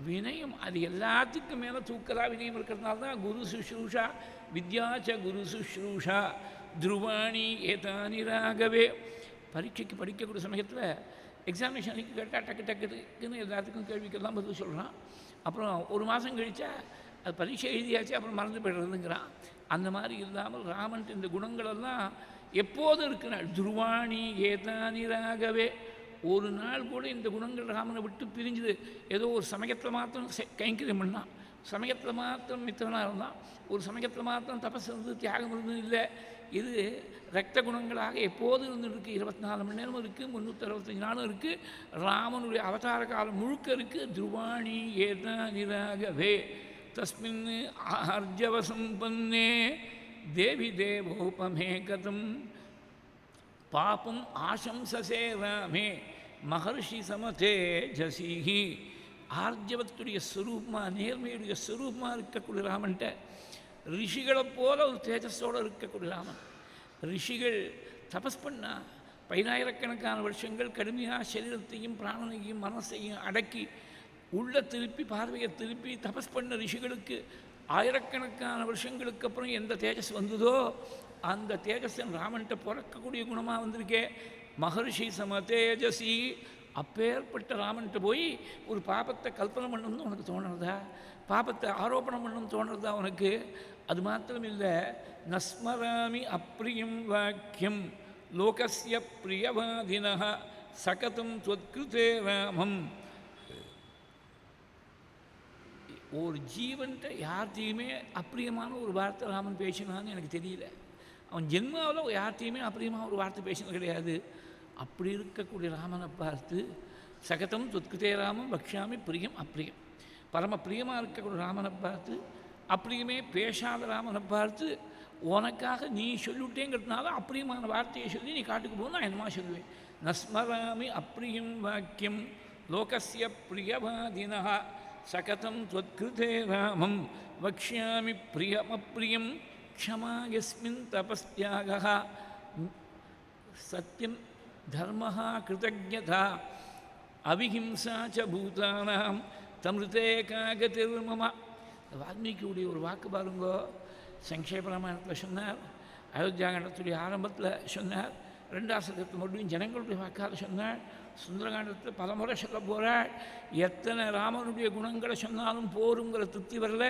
வினயம் அது எல்லாத்துக்கும் மேலே தூக்கலாக வினயம் இருக்கிறதுனால தான் குரு சுஷ்ரூஷா வித்யாச்ச குரு சுஷ்ரூஷா துருவாணி ஏதானி ராகவே. பரீட்சைக்கு படிக்கக்கூடிய சமயத்தில் எக்ஸாமினேஷனுக்கு கேட்டால் டக்கு டக்குன்னு எல்லாத்துக்கும் கேள்விக்கெல்லாம் பதில் சொல்கிறான். அப்புறம் ஒரு மாதம் கழித்தா அது பரீட்சை எழுதியாச்சு, அப்புறம் மறந்து போய்டுறதுங்கிறான். அந்த மாதிரி இல்லாமல் ராமன் இந்த குணங்களெல்லாம் எப்போதும் இருக்கிறாள். துருவாணி ஏதானி ராகவே. ஒரு நாள் கூட இந்த குணங்கள் ராமனை விட்டு பிரிஞ்சுது. ஏதோ ஒரு சமயத்தில் மாத்திரம் கைங்கரியம் பண்ணான், சமயத்தில் மாத்திரம் மித்திரனாக இருந்தான், ஒரு சமயத்தில் மாத்திரம் தபஸ் இருந்து தியாகம் இருந்தது இல்லை. இது ரத்த குணங்களாக எப்போதும் இருந்துருக்கு. 24 மணி நேரமும் இருக்குது, 365 நாளும் இருக்குது. ராமனுடைய அவதார காலம் முழுக்க இருக்குது. துருவாணி ஏதானி ராகவே தஸ்மின் ஆர்ஜவசம்பன்னே தேவி தேவோபமே கதம் பாபம் ஆசம்சசே ராமே மகர்ஷி சமதே ஜசிஹி. ஆர்ஜவத்துடைய ஸ்வரூபமாக, நேர்மையுடைய ஸ்வரூபமாக இருக்கக்கூடிய ராமன்ட்ட ரிஷிகளை போல ஒரு தேஜஸோடு இருக்கக்கூடிய ராமன். ரிஷிகள் தபஸ் பண்ணா 10,000கணக்கான வருஷங்கள் கடுமையாக சரீரத்தையும் பிராணனையும் மனசையும் அடக்கி உள்ள திருப்பி பார்வையை திருப்பி தபஸ் பண்ண ரிஷிகளுக்கு 1000கணக்கான வருஷங்களுக்கு அப்புறம் எந்த தேஜஸ் வந்ததோ அந்த தேஜஸன் ராமன்ட்ட பிறக்கக்கூடிய குணமாக வந்திருக்கே. மகர்ஷி சம தேஜசி. அப்பேற்பட்ட ராமன்ட்ட போய் ஒரு பாபத்தை கல்பனை பண்ணணும்னு உனக்கு தோணுறதா? பாபத்தை ஆரோப்பணம் பண்ணணும்னு தோணுறதா உனக்கு? அது மாத்திரம் இல்லை, நஸ்மராமி அப்ரியம் வாக்கியம் லோகஸ்ய பிரியவாதினः சகதம் त्वत्कृते ராமம். ஒரு ஜீவன்கிட்ட யார்த்தையுமே அப்பிரியமான ஒரு வார்த்தை ராமன் பேசினான்னு எனக்கு தெரியல. அவன் ஜென்மாவில் யார்த்தையுமே அப்பிரியமான ஒரு வார்த்தை பேசினது கிடையாது. அப்படி இருக்கக்கூடிய ராமனை பார்த்து சகதம் தொத்குதே ராமம் பக்ஷாமி பிரியம் அப்பிரியம். பரம பிரியமாக இருக்கக்கூடிய ராமனை பார்த்து அப்பிரியமே பேசாத ராமனை பார்த்து உனக்காக நீ சொல்லிவிட்டேங்கிறதுனால அப்பிரியமான வார்த்தையை சொல்லி நீ காட்டுக்கு போக நான் என்னமா சொல்லுவேன். நஸ்மராமி அப்பிரியம் வாக்கியம் லோகஸ்ய பிரியவாதினः சகதம் त्वत्कृते ராமம் வக்ஷ்யாமி பிரியமப்ரியம் க்ஷமா யஸ்மின் தபஸ்த்யாகः சத்யம் தர்மः கிருதஜ்ஞதா அவிஹிம்சா ச பூதானாம் தம்ருதே காகதிர்மம. வால்மீகியுடைய ஒரு வாக்கு பாருங்கோ. சங்கேப ராமாயணத்தில் சொன்னார், அயோத்தியாகாண்டத்துடைய ஆரம்பத்தில் சொன்னார், 2ஆம் சதகத்தில் மறுபடியும் ஜனங்களுடைய வாக்கால் சொன்னார், சுந்தரகாண்டத்தில் பலமுறை சொல்ல போகிறாள். எத்தனை ராமனுடைய குணங்களை சொன்னாலும் போருங்கிற திருப்தி வரல.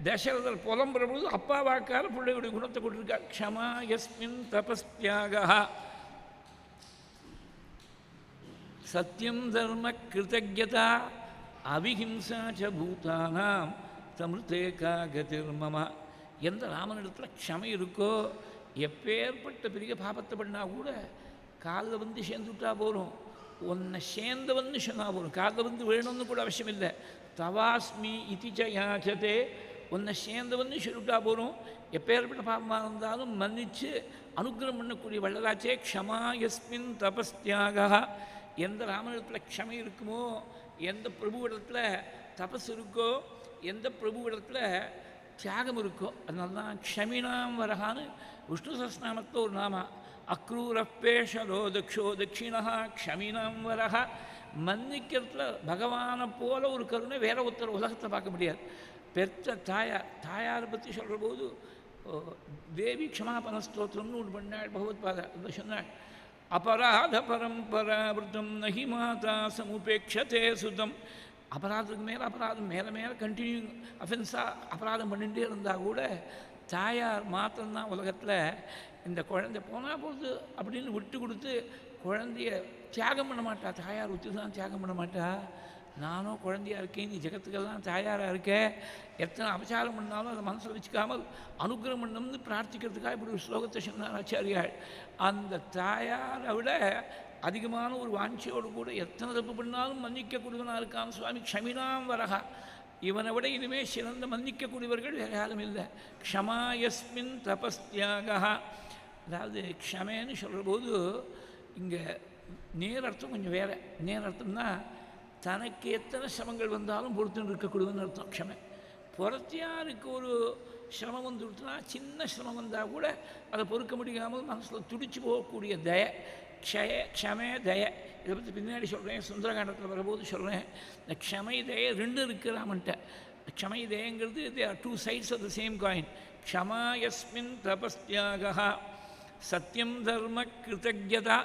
தசரதர் புலம்புற பொழுது அப்பா வாக்கால் பிள்ளையுடைய குணத்தை கொடுத்துருக்கா. க்ஷமா யஸ்மின் தபஸ்த்யாகः சத்யம் தர்ம கிருதஜ்ஞதா அவிஹிம்சா ச பூதானாம் தம்ருதே காகதிர்மம. எந்த ராமனிடத்தில் க்ஷமை இருக்கோ, எப்பேற்பட்ட பெரிய பாபத்தை பண்ணால் கூட காலில் வந்து சேர்ந்துவிட்டா போகிறோம், உன்னை சேர்ந்தவன்னு சொன்னால் போகிறோம், காலில் வந்து வேணும்னு கூட அவசியம் இல்லை. தவாஸ்மி இதிச்ச யாச்சதே, உன்னை சேர்ந்தவன்னு சொல்லிவிட்டா போகிறோம். எப்பேற்பட்ட பாபமாக இருந்தாலும் மன்னித்து அனுகிரகம் பண்ணக்கூடிய வள்ளலாச்சே. க்ஷமா யஸ்மின் தபஸ்த்யாகः. எந்த ராமனிடத்தில் க்ஷமை இருக்குமோ, எந்த பிரபுவிடத்தில் தபஸ் இருக்கோ, எந்த பிரபுவிடத்தில் தியாகம் இருக்கோ, அதனால தான் க்ஷமினாம் வரகான்னு விஷ்ணு சஹஸ்ரநாமத்தில் ஒரு நாமா. அக்ரூரப்பேஷலோ தக்ஷோ தட்சிணா க்ஷமினாம் வரக. மன்னிக்கிறதுல பகவானை போல ஒரு கருணை வேற ஒருத்தர் உலகத்தை பார்க்க முடியாது. பெற்ற தாயாரை பற்றி சொல்கிற போது தேவி க்ஷமாபன ஸ்தோத்திரம்னு ஒன்று பண்ணாள் பகவத்பாதா. அதை சொன்னாள், அபராத பரம்பராவிருத்தம் நகி மாதா சமுபேட்சதே சுதம். அபராதத்துக்கு மேலே அபராதம், மேலே மேலே கண்டினியூ அஃபென்ஸாக அபராதம் பண்ணிகிட்டே இருந்தால் கூட தாயார் மாத்திரம்தான் உலகத்தில் இந்த குழந்தை போனால் போகுது அப்படின்னு விட்டு கொடுத்து குழந்தைய தியாகம் பண்ண மாட்டா. தாயார் ஒத்து தான் தியாகம் பண்ண மாட்டா. நானும் குழந்தையாக இருக்கேன், நீ ஜெகத்துக்கெல்லாம் தாயாராக இருக்க, எத்தனை அபச்சாரம் பண்ணாலும் அதை மனசில் வச்சுக்காமல் அனுகிரகம் பண்ணணும்னு பிரார்த்திக்கிறதுக்காக இப்படி ஒரு ஸ்லோகத்தை சொன்னார் ஆச்சாரியாள். அந்த தாயாரை விட அதிகமான ஒரு வாஞ்சியோடு கூட எத்தனை தப்பு பண்ணாலும் மன்னிக்கக்கூடியவனாக இருக்கான் சுவாமி. க்ஷமினாம் வரகா, இவனை விட இனிமேல் சிறந்த மன்னிக்கக்கூடியவர்கள் வேறு யாரும் இல்லை. க்ஷமாயஸ்மின் தபஸ்தியாக. அதாவது க்ஷமேன்னு சொல்கிற போது இங்கே நேரர்த்தம் கொஞ்சம் வேறு. நேரர்த்தம்னா தனக்கு எத்தனை சிரமங்கள் வந்தாலும் பொறுத்துன்னு இருக்கக்கூடியவன்னு அர்த்தம் க்ஷமை. புறத்தியாருக்கு ஒரு சிரமம் வந்துவிட்டுனா, சின்ன சிரமம் வந்தால் கூட அதை பொறுக்க முடியாமல் மனசில் துடிச்சு போகக்கூடிய தய, க்ஷமே தய. இதை பற்றி பின்னாடி சொல்கிறேன், சுந்தரகாண்டத்தில் வரும்போது சொல்கிறேன். இந்த க்ஷமை தய ரெண்டு இருக்குது ராமன்ட்ட. க்ஷமை தயங்கிறது they are two sides of the same coin. க்ஷமாயஸ்மின் தபஸ்தியாக சத்தியம் தர்ம கிருத்தஜதா.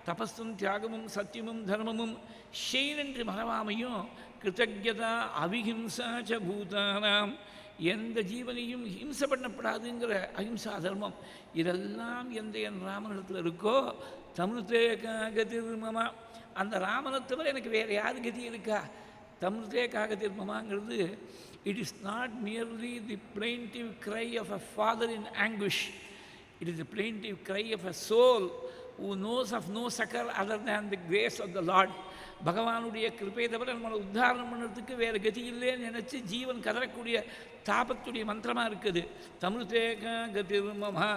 தபஸும் தியாகமும் சத்தியமும் தர்மமும் ஷெய்னென்று மறவாமையும், கிருத்தஜதா அவிஹிம்சா ச பூதானாம், எந்த ஜீவனையும் ஹிம்சை பண்ணப்படாதுங்கிற அஹிம்சா தர்மம், இதெல்லாம் எந்த என் ராமனிடத்தில் இருக்கோ தம்ருதே காகதிர்மமா. அந்த ராமனை தவிர எனக்கு வேறு யாரு கதி இருக்கா? தம்ருதே காகதிர்மமாங்கிறது it is not merely the plaintive cry of a father in anguish. It is the plaintive cry of a soul who knows of no succor other than the grace of the Lord. பகவானுடைய கிருப்பையை தவிர நம்மளை உத்தாரணம் பண்ணுறதுக்கு வேறு கதி இல்லைன்னு நினச்சி ஜீவன் கதறக்கூடிய தாபத்துடைய மந்திரமாக இருக்குது தம்ருதேக கதிர்மமா.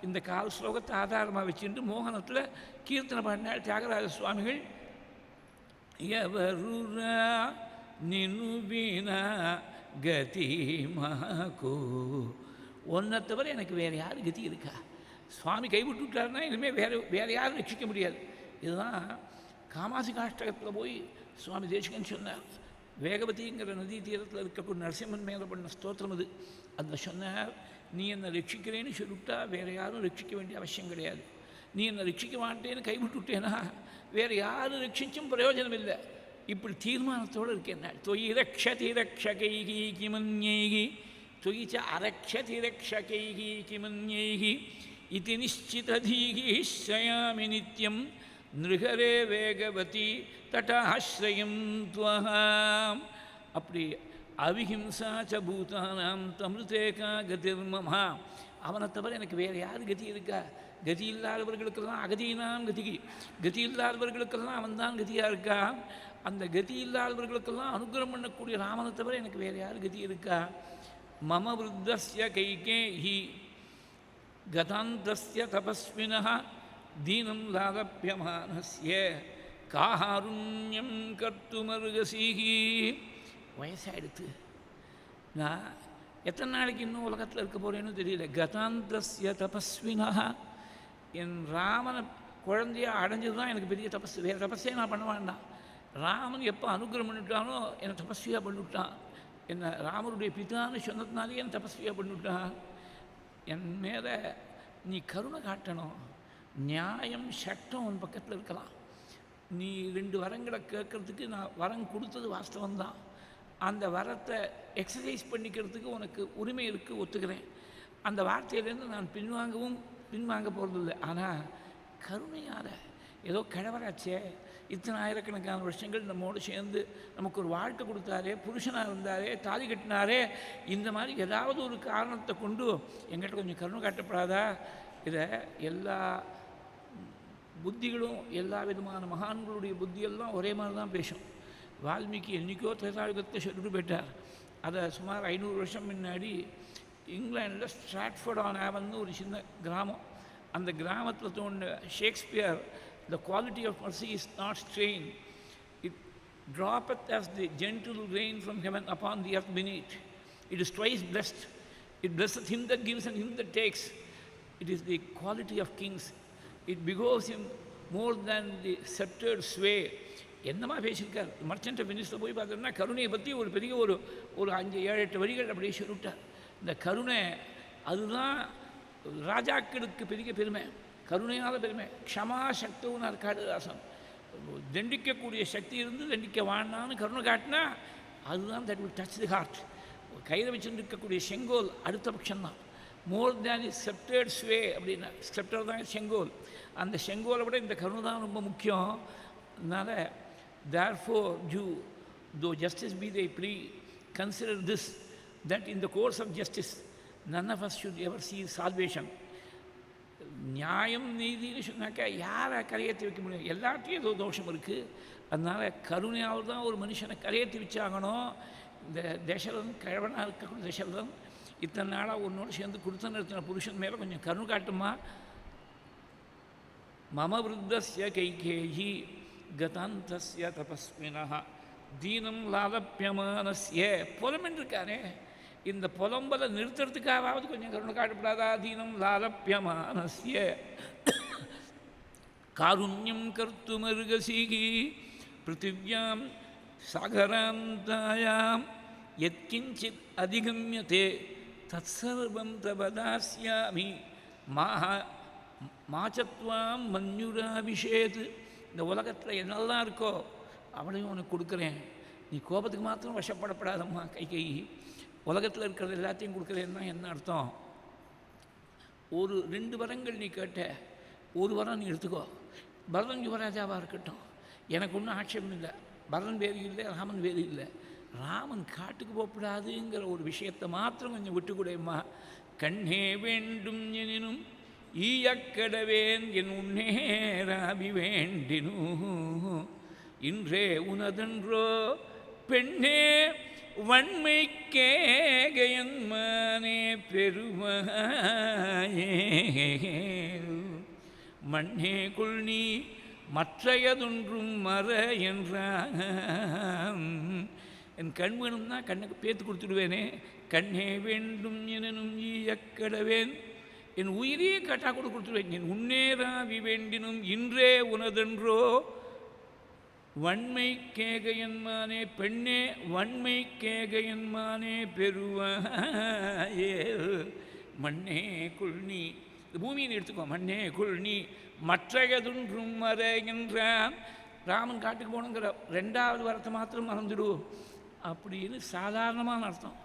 இந்த கால் ஸ்லோகத்தை ஆதாரமாக வச்சுட்டு மோகனத்தில் கீர்த்தனை பாடினார் தியாகராஜ சுவாமிகள். எவருரா நினுபினா கதி மாகோ, ஒன்றை தவிர எனக்கு வேறு யார் கதி இருக்கா? சுவாமி கைவிட்டு விட்டாருன்னா இனிமேல் வேறு யாரும் ரட்சிக்க முடியாது. இதுதான் காமாசி காஷ்டகத்தில் போய் சுவாமி தேசிகன் சொன்னார். வேகவதிங்கிற நதி தீரத்தில் இருக்கக்கூடிய நரசிம்மன் மேலே பண்ண ஸ்தோத்திரம் அது. அதில் சொன்னார், நீ என்னை ரட்சிக்கிறேன்னு சொல்லிவிட்டா வேறு யாரும் ரட்சிக்க வேண்டிய அவசியம் கிடையாது. நீ என்னை ரட்சிக்க மாட்டேன்னு கைவிட்டு விட்டேன்னா வேறு யாரும் ரட்சிச்சும் பிரயோஜனம் இல்லை. இப்படி தீர்மானத்தோடு இருக்கேன். தொயி ரக்ஷதி ரக்ஷகைகி கிமன்யைகி தொயிச்ச அரக்ஷதி ரக்ஷகைகி கிமன்யைகி இது நிச்சிததீகி ஸ்ரயாமி நித்யம் நிருகரே வேகவதி தட்டாஸ்ரயம் துவஹாம். அப்படி அவிஹிம்சா ச பூதானாம் தம்ருதேகா கதிர்மமா. அவனை தவிர எனக்கு வேறு யார் கதி இருக்கா? கதி இல்லாதவர்களுக்கெல்லாம் அகதியினாம் கதிகி, கதி இல்லாதவர்களுக்கெல்லாம் அவன்தான் கதியாக இருக்கா. அந்த கதி இல்லாதவர்களுக்கெல்லாம் அனுகிரகம் பண்ணக்கூடிய ராமனை தவிர எனக்கு வேறு யார் கதி இருக்கா? மம விருத்தஸ்ய கைகேயி கதாந்தஸ்ய தபஸ்வினஹ தீனம் லாதப்யமானஸ்ய காருண்யம் கர்த்துமர்கசீகி. வயசாகிடுத்து, நான் எத்தனை நாளைக்கு இன்னும் உலகத்தில் இருக்க போகிறேன்னு தெரியல. கதாந்தஸ்ய தபஸ்வினஹ, என் ராமனை குழந்தையாக அடைஞ்சது தான் எனக்கு பெரிய தபஸ். வேறு தபஸே நான் பண்ண வேண்டாம். ராமன் எப்போ அனுகிரகம் பண்ணிவிட்டானோ என்னை தபஸ்வியாக பண்ணிவிட்டான். என்னை ராமருடைய பிதான்னு சொன்னதுனாலே என் தபஸ்வியாக பண்ணிவிட்டான். என் மேலே நீ கருணை காட்டணும். நியாயம் சட்டம் உன் பக்கத்தில் இருக்கலாம். நீ 2 வரங்களை கேட்குறதுக்கு நான் வரம் கொடுத்தது வாஸ்தவம்தான். அந்த வரத்தை எக்ஸசைஸ் பண்ணிக்கிறதுக்கு உனக்கு உரிமை இருக்குது, ஒத்துக்கிறேன். அந்த வார்த்தையிலேருந்து நான் பின்வாங்க போகிறதில்லை. ஆனால் கருணையால் ஏதோ கிழவராச்சே, இத்தனை ஆயிரக்கணக்கான வருஷங்கள் நம்மோடு சேர்ந்து நமக்கு ஒரு வாழ்க்கை கொடுத்தாரே, புருஷனாக இருந்தாரே, தாலி கட்டினாரே, இந்த மாதிரி ஏதாவது ஒரு காரணத்தை கொண்டு எங்கிட்ட கொஞ்சம் கருணை காட்டப்படாதா? இதை எல்லா புத்திகளும் எல்லா விதமான மகான்களுடைய புத்தியெல்லாம் ஒரே மாதிரி தான் பேசும். வால்மீகி என்றைக்கோ திரேதாயுகத்தை சொல்லிட்டு போயிட்டார். அதை சுமார் 500 வருஷம் முன்னாடி இங்கிலாண்டில் ஸ்ட்ராட்ஃபோர்ட் ஆன் ஆவன்னு ஒரு சின்ன கிராமம். அந்த கிராமத்தில் தோன்ற Shakespeare, the quality of mercy is not strained. It droppeth as the gentle rain from heaven upon the earth beneath. It is twice blessed. It blesseth him that gives and him that takes. It is the quality of kings. It behoves him more than the sceptered sway. என்னமா பேசியிருக்கார். Merchant of வெனிஸில் போய் பார்த்தோம்னா கருணையை பற்றி ஒரு பெரிய ஒரு 5, 7, 8 வரிகள் அப்படியே சொல்லிவிட்டார். இந்த கருணை அதுதான் ராஜாக்களுக்கு பெரிய பெருமை, கருணையால் பெருமை. க்ஷமா சக்தினார் காளிதாசன். தண்டிக்கக்கூடிய சக்தி இருந்து தண்டிக்க வாண்டான்னு கருணை காட்டினா அதுதான் that will touch the heart. கையில் வச்சுட்டு இருக்கக்கூடிய செங்கோல் அடுத்த பட்சம்தான். மோர் தேன் இஸ் ஸ்கெப்டர்ட் ஸ்வே அப்படின்னா, ஸ்கெப்டர் தான் செங்கோல். அந்த செங்கோலை விட இந்த கருணை தான் ரொம்ப முக்கியம். அதனால் therefore you though justice be thy plea, consider this, that in the course of justice, none of us should ever see salvation. நியாயம் நீதினு சொன்னாக்கா யாரை கரையேற்றி வைக்க முடியும்? எல்லாத்தையும் ஏதோ தோஷம் இருக்குது. அதனால் கருணையால் தான் ஒரு மனுஷனை கரையேற்றி வச்சாங்கணும். இந்த தசரதன் கிழவனாக இருக்கக்கூடிய தசரதன் இத்தனை நாளாக உன்னோடு சேர்ந்து கொடுத்த நிறுத்தின புருஷன் மேலே கொஞ்சம் கருணை காட்டுமா. மம விருத்தஸ்ய கைகேயி கதாந்தஸ்ய தபஸ்வினஹ தீனம் லாலப்பியமானஸ்ய புலமென்றிருக்காரே, இந்த புலம்பலை நிறுத்துறதுக்காவது கொஞ்சம் கருணை காட்டப்படாதா? தீனம் லாலப்பியமானஸ்ய காருண்யம் கர்த்துமர்கசீகி பிருத்திவ்யாம் சாகராந்தாயாம் யத்கிஞ்சித் அதிகம்யதே தத்சர்வம் தவதாஸ்யாமி மாச்சத்வாம் மன்யுராபிஷேத். இந்த உலகத்தில் என்னெல்லாம் இருக்கோ அவளையும் உனக்கு கொடுக்குறேன், நீ கோபத்துக்கு மாத்திரம் வசப்படப்படாதம்மா கைகேயி. உலகத்தில் இருக்கிறது எல்லாத்தையும் கொடுக்குறேன்னா என்ன அர்த்தம்? ஒரு 2 வரங்கள் நீ கேட்ட, ஒரு வரம் நீ எடுத்துக்கோ. பரதன் யுவராஜாவாக இருக்கட்டும், எனக்கு ஒன்றும் ஆட்சேபம் இல்லை. பரதன் வேறு இல்லை, ராமன் வேறு இல்லை. ராமன் காட்டுக்கு போகக்கூடாதுங்கிற ஒரு விஷயத்தை மாத்திரம் கொஞ்சம் விட்டுக்கூடேம்மா. கண்ணே வேண்டும் எனினும் ஈயக்கடவேன் என் உன்னேராபி வேண்டினும் இன்றே உனதென்றோ பெண்ணே வன்மை கேகையன்மானே பெருமாயே மண்ணே கொள்நீ மற்றையதொன்றும் மற என்றான். என் கண் வேணும்னா கண்ணுக்கு பேத்து கொடுத்துடுவேனே. கண்ணே வேண்டும் எனும் ஈயக்கடவேன், என் உயிரையே கட்டா கூட கொடுத்துடுவேன். என் உன்னேராவி வேண்டினும் இன்றே உனதென்றோ வன்மை கேகையன்மானே பெண்ணே வன்மை கேகையன்மானே பெருவாயே மண்ணே கொள்நீ. இந்த பூமியை எடுத்துக்கோ. மண்ணே கொள்நீ மற்றையதொன்றும் மறைகின்றான். ராமன் காட்டுக்கு போகணுங்கிற 2வது வரத்தை மாத்திரம் மறந்துடு அப்படின்னு சாதாரணமான அர்த்தம்.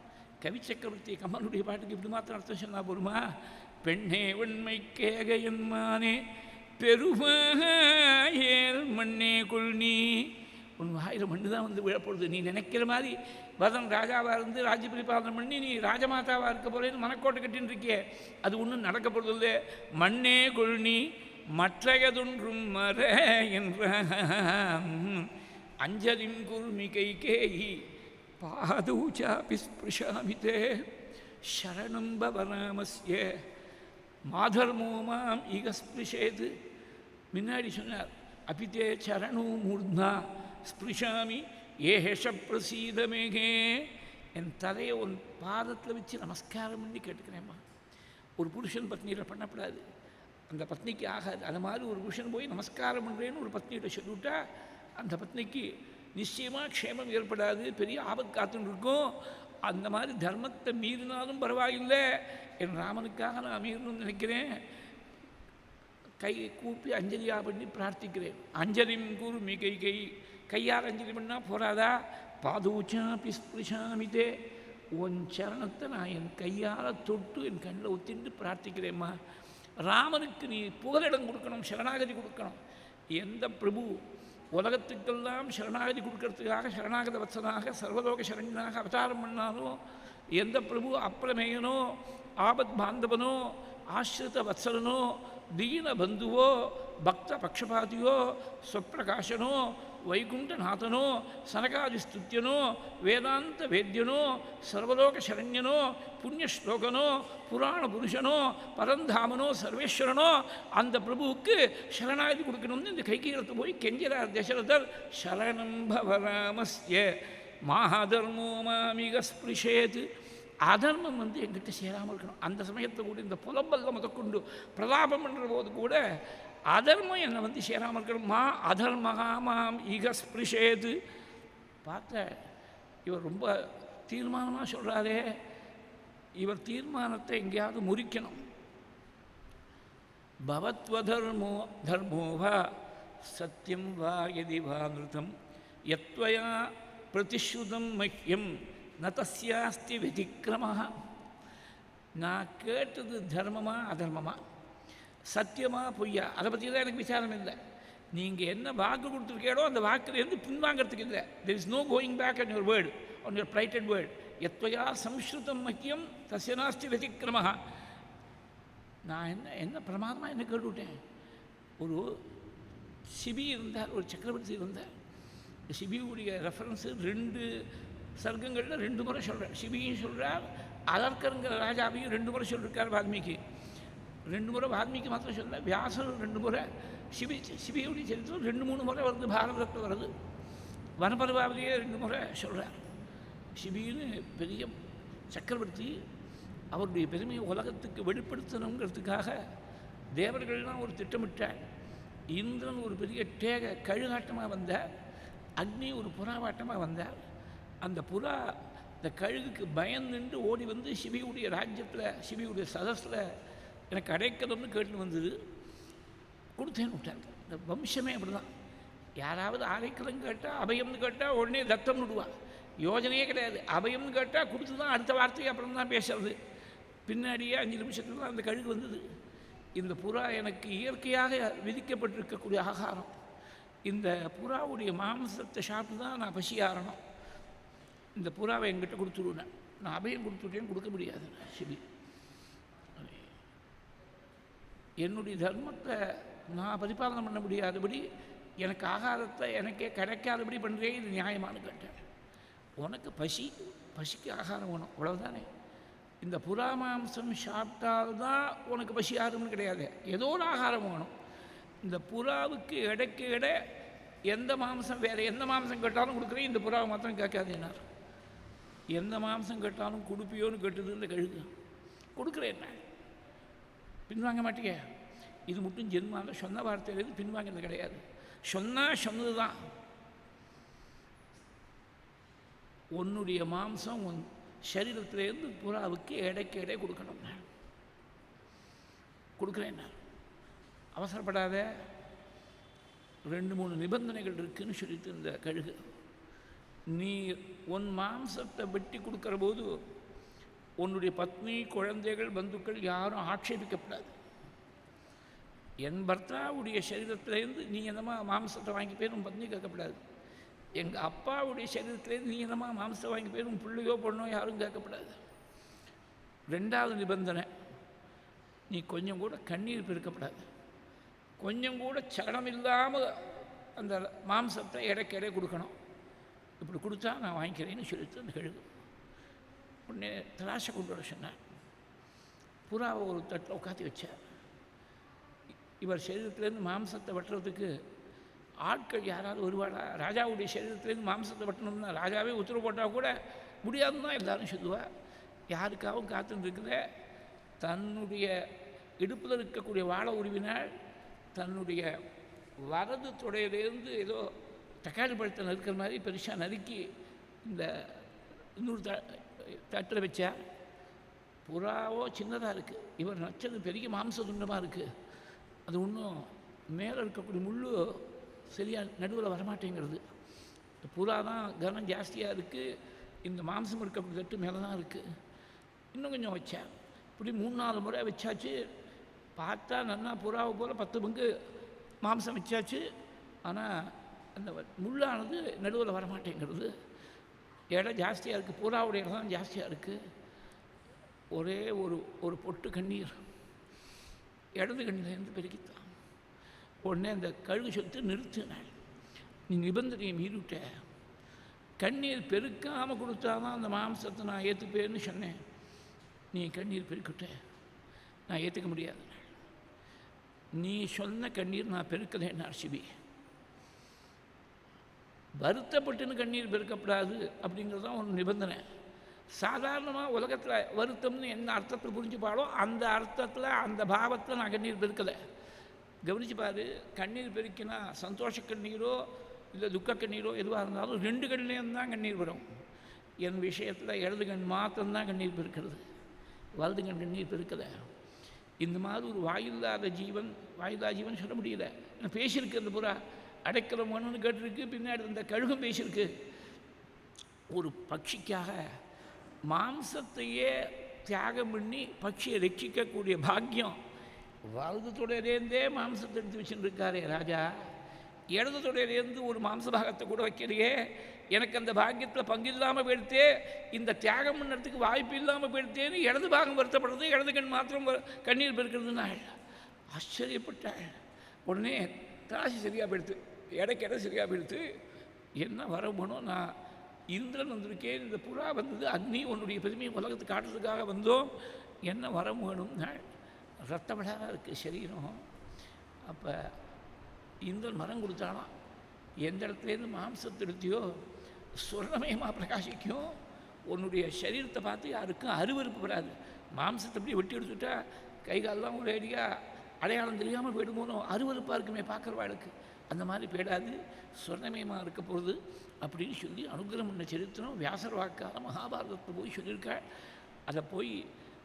கவி சக்கரவர்த்தி கம்மனுடைய பாட்டுக்கு இப்படி மாத்திரம் அர்த்தம் சொன்னா போருமா? பெண்ணே வன்மை கேகையன்மானே பெருமாயேல் மண்ணே கொள்நீ. உன் 1000 மண்ணு தான் வந்து விழப்பொழுது. நீ நினைக்கிற மாதிரி பரதன் ராஜாவாக இருந்து ராஜ்ய பரிபாலனம் பண்ணி நீ ராஜமாதாவாக இருக்க போறேன்னு மனக்கோட்டை கட்டின்னு இருக்கே, அது ஒன்றும் நடக்க போகிறது இல்லை. மண்ணே கொள்நீ மற்றையதொன்றும் மற என்றான். அஞ்சலிம் குர்மி கைகேயி பாதூச்சாபி ஸ்பிருஷாமிதே சரணம் பவராமஸ்ய மாதர்மோ மாம் ஈக ஸ்பிருஷேது. முன்னாடி சொன்னார் அபிதே சரணு மூர்னா ஸ்பிருஷாமி ஏஹேஷ பிரசீதமேகே. என் தலையை உன் பாதத்தில் வச்சு நமஸ்காரம் பண்ணி கேட்டுக்கிறேம்மா. ஒரு புருஷன் பத்னியில் பண்ணப்படாது, அந்த பத்னிக்கு ஆகாது. அது மாதிரி ஒரு புருஷன் போய் நமஸ்காரம் பண்ணுறேன்னு ஒரு பத்னிகிட்ட சொல்லிவிட்டா அந்த பத்னிக்கு நிச்சயமாக க்ஷேமம் ஏற்படாது, பெரிய ஆபத்து காத்துன்னு இருக்கும். அந்த மாதிரி தர்மத்தை மீறினாலும் பரவாயில்லை, என் ராமனுக்காக நான் மீறணும்னு நினைக்கிறேன். கை கூப்பி அஞ்சலியாக பண்ணி பிரார்த்திக்கிறேன். அஞ்சலிம் குர்மி கைகை, கையால் அஞ்சலி பண்ணால் போராதா? பாதூச்சாபி ஸ்பிருஷாமிதே, உன் சரணத்தை நான் என் கையால் தொட்டு என் கண்ணில் ஒத்திட்டு பிரார்த்திக்கிறேம்மா. ராமனுக்கு நீ புகலிடம் கொடுக்கணும், சரணாகதி கொடுக்கணும். எந்த பிரபு உலகத்துக்கெல்லாம் சரணாகதி கொடுக்கறதுக்காக சரணாகத வத்சனாக சர்வலோக சரண்யனாக அவதாரம் பண்ணாலும், எந்த பிரபு அப்பிரமேயனோ ஆபத் பாந்தவனோ ஆசிரித வத்சலனோ தீன பந்துவோ பக்த பக்ஷபாதியோ ஸ்வப்பிரகாசனோ வைகுண்டநாதனோ சனகாதிஸ்துத்யனோ வேதாந்த வேத்யனோ சர்வலோக சரண்யனோ புண்ணியஸ்லோகனோ புராண புருஷனோ பரந்தாமனோ சர்வேஸ்வரனோ அந்த பிரபுவுக்கு சரணாகதி கொடுக்கணும்னு இந்த கைகீரத்தை போய் கெஞ்சிறார் தசரதர். சரணம் பவராமஸ்ய மாதர்மோ மாமிக ஸ்பிருஷேத். அதர்மம் எங்கிட்ட சேராமல் இருக்கணும். அந்த சமயத்தை கூட இந்த புலம்பல்ல முதற்கொண்டு பிரலாபம் பண்ணுற போது கூட அதர்மம் என்னை சேராமல் இருக்கணும். மா அதர்மகா மாம் ஈக ஸ்பிருஷேது. பார்த்த இவர் ரொம்ப தீர்மானமாக சொல்கிறாரே, இவர் தீர்மானத்தை எங்கேயாவது முறிக்கணும். பவத்வதர்மோ தர்மோ வா சத்தியம் வா யதி வா நிருதம் யத்வயா பிரதிஸ்ருதம் மஹ்யம் ந தஸ்யாஸ்தி வதிக்ரமஹ. நான் கேட்டது தர்மமா அதர்மமா, சத்தியமா பொய்யா, அதை பற்றி தான் எனக்கு விசாரம் இல்லை. நீங்கள் என்ன வாக்கு கொடுத்துருக்கீங்களோ அந்த வாக்குலேருந்து பின்வாங்கிறதுக்கு இல்லை. There is no going back on your word, on your plighted word. எத்வயா சம்ஸ்கிருதம் மக்கியம் தஸ்ய நாஸ்தி வதிக்கிரமஹா. நான் என்ன பிரமாதமாக என்ன கேட்டுவிட்டேன். ஒரு சிபி இருந்தார், ஒரு சக்கரவர்த்தி இருந்தார். சிபியுடைய ரெஃபரன்ஸு 2 சர்க்கங்களில் 2 முறை சொல்கிறார். சிபியும் சொல்கிறார், அதற்கருங்கிற ராஜாவையும் 2 முறை சொல்லியிருக்கார் வால்மீகி. 2 முறை வால்மீகி மாத்திரம் சொல்ல, வியாசர் 2 முறை, சிபியுடைய சரித்திரம் 2-3 முறை வருது, பாரதத்தில் வருது. வனபரவாவிலேயே 2 முறை சொல்கிறார். சிபின்னு பெரிய சக்கரவர்த்தி, அவருடைய பெருமையை உலகத்துக்கு வெளிப்படுத்தணுங்கிறதுக்காக தேவர்கள்லாம் ஒரு திட்டமிட்டார். இந்திரன் ஒரு பெரிய கழுகாட்டமாக வந்தார், அக்னி ஒரு புறாவாட்டமாக வந்தார். அந்த புறா இந்த கழுகுக்கு பயந்துண்டு ஓடி வந்து சிபியுடைய ராஜ்யத்தில், சிபியுடைய சதஸில் எனக்கு அடைக்கலம்னு கேட்டு வந்தது. கொடுத்தேன்னு விட்டாங்க. இந்த வம்சமே அப்படி தான். யாராவது அடைக்கலம் கேட்டால், அபயம்னு கேட்டால் உடனே தத்தம் விடுவான். யோஜனையே கிடையாது. அபயம்னு கேட்டால் கொடுத்து தான் அடுத்த வார்த்தைக்கு அப்புறம் தான் பேசுறது. பின்னாடியே 5 நிமிஷத்துல தான் அந்த கழுகு வந்தது. இந்த புறா எனக்கு இயற்கையாக விதிக்கப்பட்டிருக்கக்கூடிய ஆகாரம். இந்த புறாவுடைய மாംസத்தை சாப்பிட்டு தான் நான் பசி ஆறணும். இந்த புறாவை என்கிட்ட கொடுத்துருவேன். நான் அபயம் கொடுத்துட்டேன்னு கொடுக்க முடியாது. சிபி, என்னுடைய தர்மத்தை நான் பரிபாலனை பண்ண முடியாதபடி எனக்கு ஆகாரத்தை எனக்கே கிடைக்காதபடி பண்ணுறே, இது நியாயமானு கேட்டேன். உனக்கு பசிக்கு ஆகாரம் வேணும், அவ்வளவுதானே. இந்த புறா மாம்சம் சாப்பிட்டால்தான் உனக்கு பசி ஆறும்னு கிடையாது, ஏதோ ஒரு ஆகாரம் வேணும். இந்த புறாவுக்கு இடைக்கு இடை எந்த மாம்சம், வேறு எந்த மாம்சம் கேட்டாலும் கொடுக்குறேன், இந்த புறாவை மாத்திரம் கேட்காதேனார். எந்த மாம்சம் கேட்டாலும் கொடுப்பியோன்னு கேட்டது இந்த கழுகு. கொடுக்குறேன், பின்வாங்க மாட்டேங்க. இது மட்டும் ஜென்மாங்க சொன்ன வார்த்தையிலேருந்து பின்வாங்கிறது கிடையாது. சொன்னது தான். உன்னுடைய மாம்சம் உன் சரீரத்திலேருந்து புறாவுக்கு இடைக்கு இடை கொடுக்கணும். கொடுக்குறேன், அவசரப்படாத, 2-3 நிபந்தனைகள் இருக்குன்னு சொல்லிட்டு இந்த கழுகு. நீ உன் மாம்சத்தை வெட்டி கொடுக்குற போது உன்னுடைய பத்னி, குழந்தைகள், பந்துக்கள் யாரும் ஆட்சேபிக்கப்படாது. என் பர்த்தாவுடைய சரீரத்திலேருந்து நீ என்னமா மாம்சத்தை வாங்கி போய் உன் பத்னி கேட்கப்படாது. எங்கள் அப்பாவுடைய சரீரத்திலேருந்து நீ என்னமா மாம்சத்தை வாங்கி போய் உன் பிள்ளையோ பொண்ணோ யாரும் கேட்கப்படாது. 2வது நிபந்தனை, நீ கொஞ்சம் கூட கண்ணீர் பெருக்கப்படாது. கொஞ்சம் கூட சகடம் இல்லாமல் அந்த மாம்சத்தை இடைக்கிடை கொடுக்கணும். இப்படி கொடுத்தா நான் வாங்கிக்கிறேன்னு சொல்லிட்டு அந்த கழுகு. உடனே திராட்சை கொண்டு வர சொன்னார். புறாவை ஒரு தட்டில் உட்காந்து வச்சார். இவர் சரீரத்திலேருந்து மாம்சத்தை வெட்டுறதுக்கு ஆட்கள் யாராவது வருவாடா? ராஜாவுடைய சரீரத்திலேருந்து மாம்சத்தை வெட்டணும்னா ராஜாவே உத்தரவு போட்டால் கூட முடியாதுன்னு தான் எல்லாரும் சொல்லுவாள். யாருக்காகவும் காத்துன்னு இருக்கிற தன்னுடைய இடுப்பில் இருக்கக்கூடிய வாழை உருவினால் தன்னுடைய வலது தொடையிலேருந்து ஏதோ தக்காளி பழத்தை நறுக்கிற மாதிரி பெருசாக நறுக்கி இந்த இன்னொரு தட்டில் வச்சா. புறாவோ சின்னதாக இருக்குது, இவர் நச்சது பெரிய மாம்ச துண்டமாக இருக்குது. அது ஒன்றும் மேலே இருக்கக்கூடிய முள் சரியாக நடுவில் வரமாட்டேங்கிறது. புறா தான் கனம் ஜாஸ்தியாக இருக்குது, இந்த மாம்சம் இருக்கக்கூடிய தட்டு மேலே தான் இருக்குது. இன்னும் கொஞ்சம் வச்சா. இப்படி 3-4 முறை வச்சாச்சு. பார்த்தா நல்லா புறாவை போல் 10 பங்கு மாம்சம் வச்சாச்சு. ஆனால் அந்த முள்ளானது நடுவில் வரமாட்டேங்கிறது. இடம் ஜாஸ்தியாக இருக்குது, புறாவுடைய இடம் தான் ஜாஸ்தியாக இருக்குது. ஒரே ஒரு பொட்டு கண்ணீர் இடது கண்ணிலேருந்து பெருக்கித்தான். உடனே அந்த கழுகு சொல்லிட்டு நிறுத்தினாள். நீ நிபந்தனையை மீறிவிட்ட, கண்ணீர் பெருக்காமல் கொடுத்தாதான் அந்த மாம்சத்தை நான் ஏற்றுப்பேன்னு சொன்னேன். நீ கண்ணீர் பெருக்கிட்ட, நான் ஏற்றுக்க முடியாது. நீ சொன்ன கண்ணீர் நான் பெருக்கலைன்னார் சிபி. வருத்தப்பட்டுன்னு கண்ணீர் பெருக்கப்படாது அப்படிங்கிறது தான் ஒரு நிபந்தனை. சாதாரணமாக உலகத்தில் வருத்தம்னு என்ன அர்த்தத்தில் புரிஞ்சுப்பாளோ அந்த அர்த்தத்தில் அந்த பாவத்தில் நான் கண்ணீர் பெருக்கலை. கவனிச்சு பாரு, கண்ணீர் பெருக்கினா சந்தோஷ கண்ணீரோ இல்லை துக்க கண்ணீரோ எதுவாக இருந்தாலும் 2 கண்ணிலேருந்து தான் கண்ணீர் வரும். என் விஷயத்தில் இடது கண் மாத்திரம்தான் கண்ணீர் பெருக்கிறது, வலது கண் கண்ணீர் பெருக்கலை. இந்த மாதிரி ஒரு வாயில்லாத ஜீவன் சொல்ல முடியல. பேசியிருக்கு அந்த புறா, அடைக்கலம் வேணும்னு கேட்டிருக்கு. பின்னாடி இந்த கழுகும் பேசியிருக்கு. ஒரு பட்சிக்காக மாம்சத்தையே தியாகம் பண்ணி பட்சியை ரட்சிக்கக்கூடிய பாக்கியம் வலது தொடரேந்தே மாம்சத்தை எடுத்து வச்சுட்டு இருக்காரே ராஜா, இடது தொடையிலேருந்து ஒரு மாம்சபாகத்தை கூட வைக்கலையே, எனக்கு அந்த பாக்கியத்தில் பங்கு இல்லாமல் போயிடுத்தே, இந்த தியாகம் பண்ணுறதுக்கு வாய்ப்பு இல்லாமல் போயிடுத்தேன்னு இடது பாகம் வருத்தப்படுறது, இடது கண் மாத்திரம் கண்ணீர் பெருக்கிறதுனாள். ஆச்சரியப்பட்டாள். உடனே ராசி சரியாக போயிடுத்து, இடைக்கிட சரியாக போயிடுத்து. என்ன வர வேணும், நான் இந்திரன் வந்திருக்கேன், இந்த புறா வந்தது, அக்னி உன்னுடைய பெருமையை உலகத்துக்கு காட்டுறதுக்காக வந்தோம், என்ன வர வேணும். ரத்த விடாத இருக்குது சரீரம். அப்போ இந்திரன் மரம் கொடுத்தாலாம், எந்த இடத்துலேருந்து மாம்சத்தை எடுத்தியோ சொர்ணமயமாக பிரகாசிக்கும். உன்னுடைய சரீரத்தை பார்த்து யாருக்கும் அருவருப்பு வராது. மாம்சத்தை அப்படி வெட்டி எடுத்துட்டா கை காலெலாம் ஒரு ஐடியாக அடையாளம் தெரியாமல் போயிடுமோனோ அருவருப்பாக இருக்குமே பார்க்குறவாளுக்கு, அந்த மாதிரி போயிடாது, சொர்ணமயமாக இருக்க போகிறது அப்படின்னு சொல்லி அனுகிரகம் பண்ண சரித்திரம் வியாசர் வாக்காக மகாபாரதத்தை போய் சொல்லியிருக்காள். அதை போய்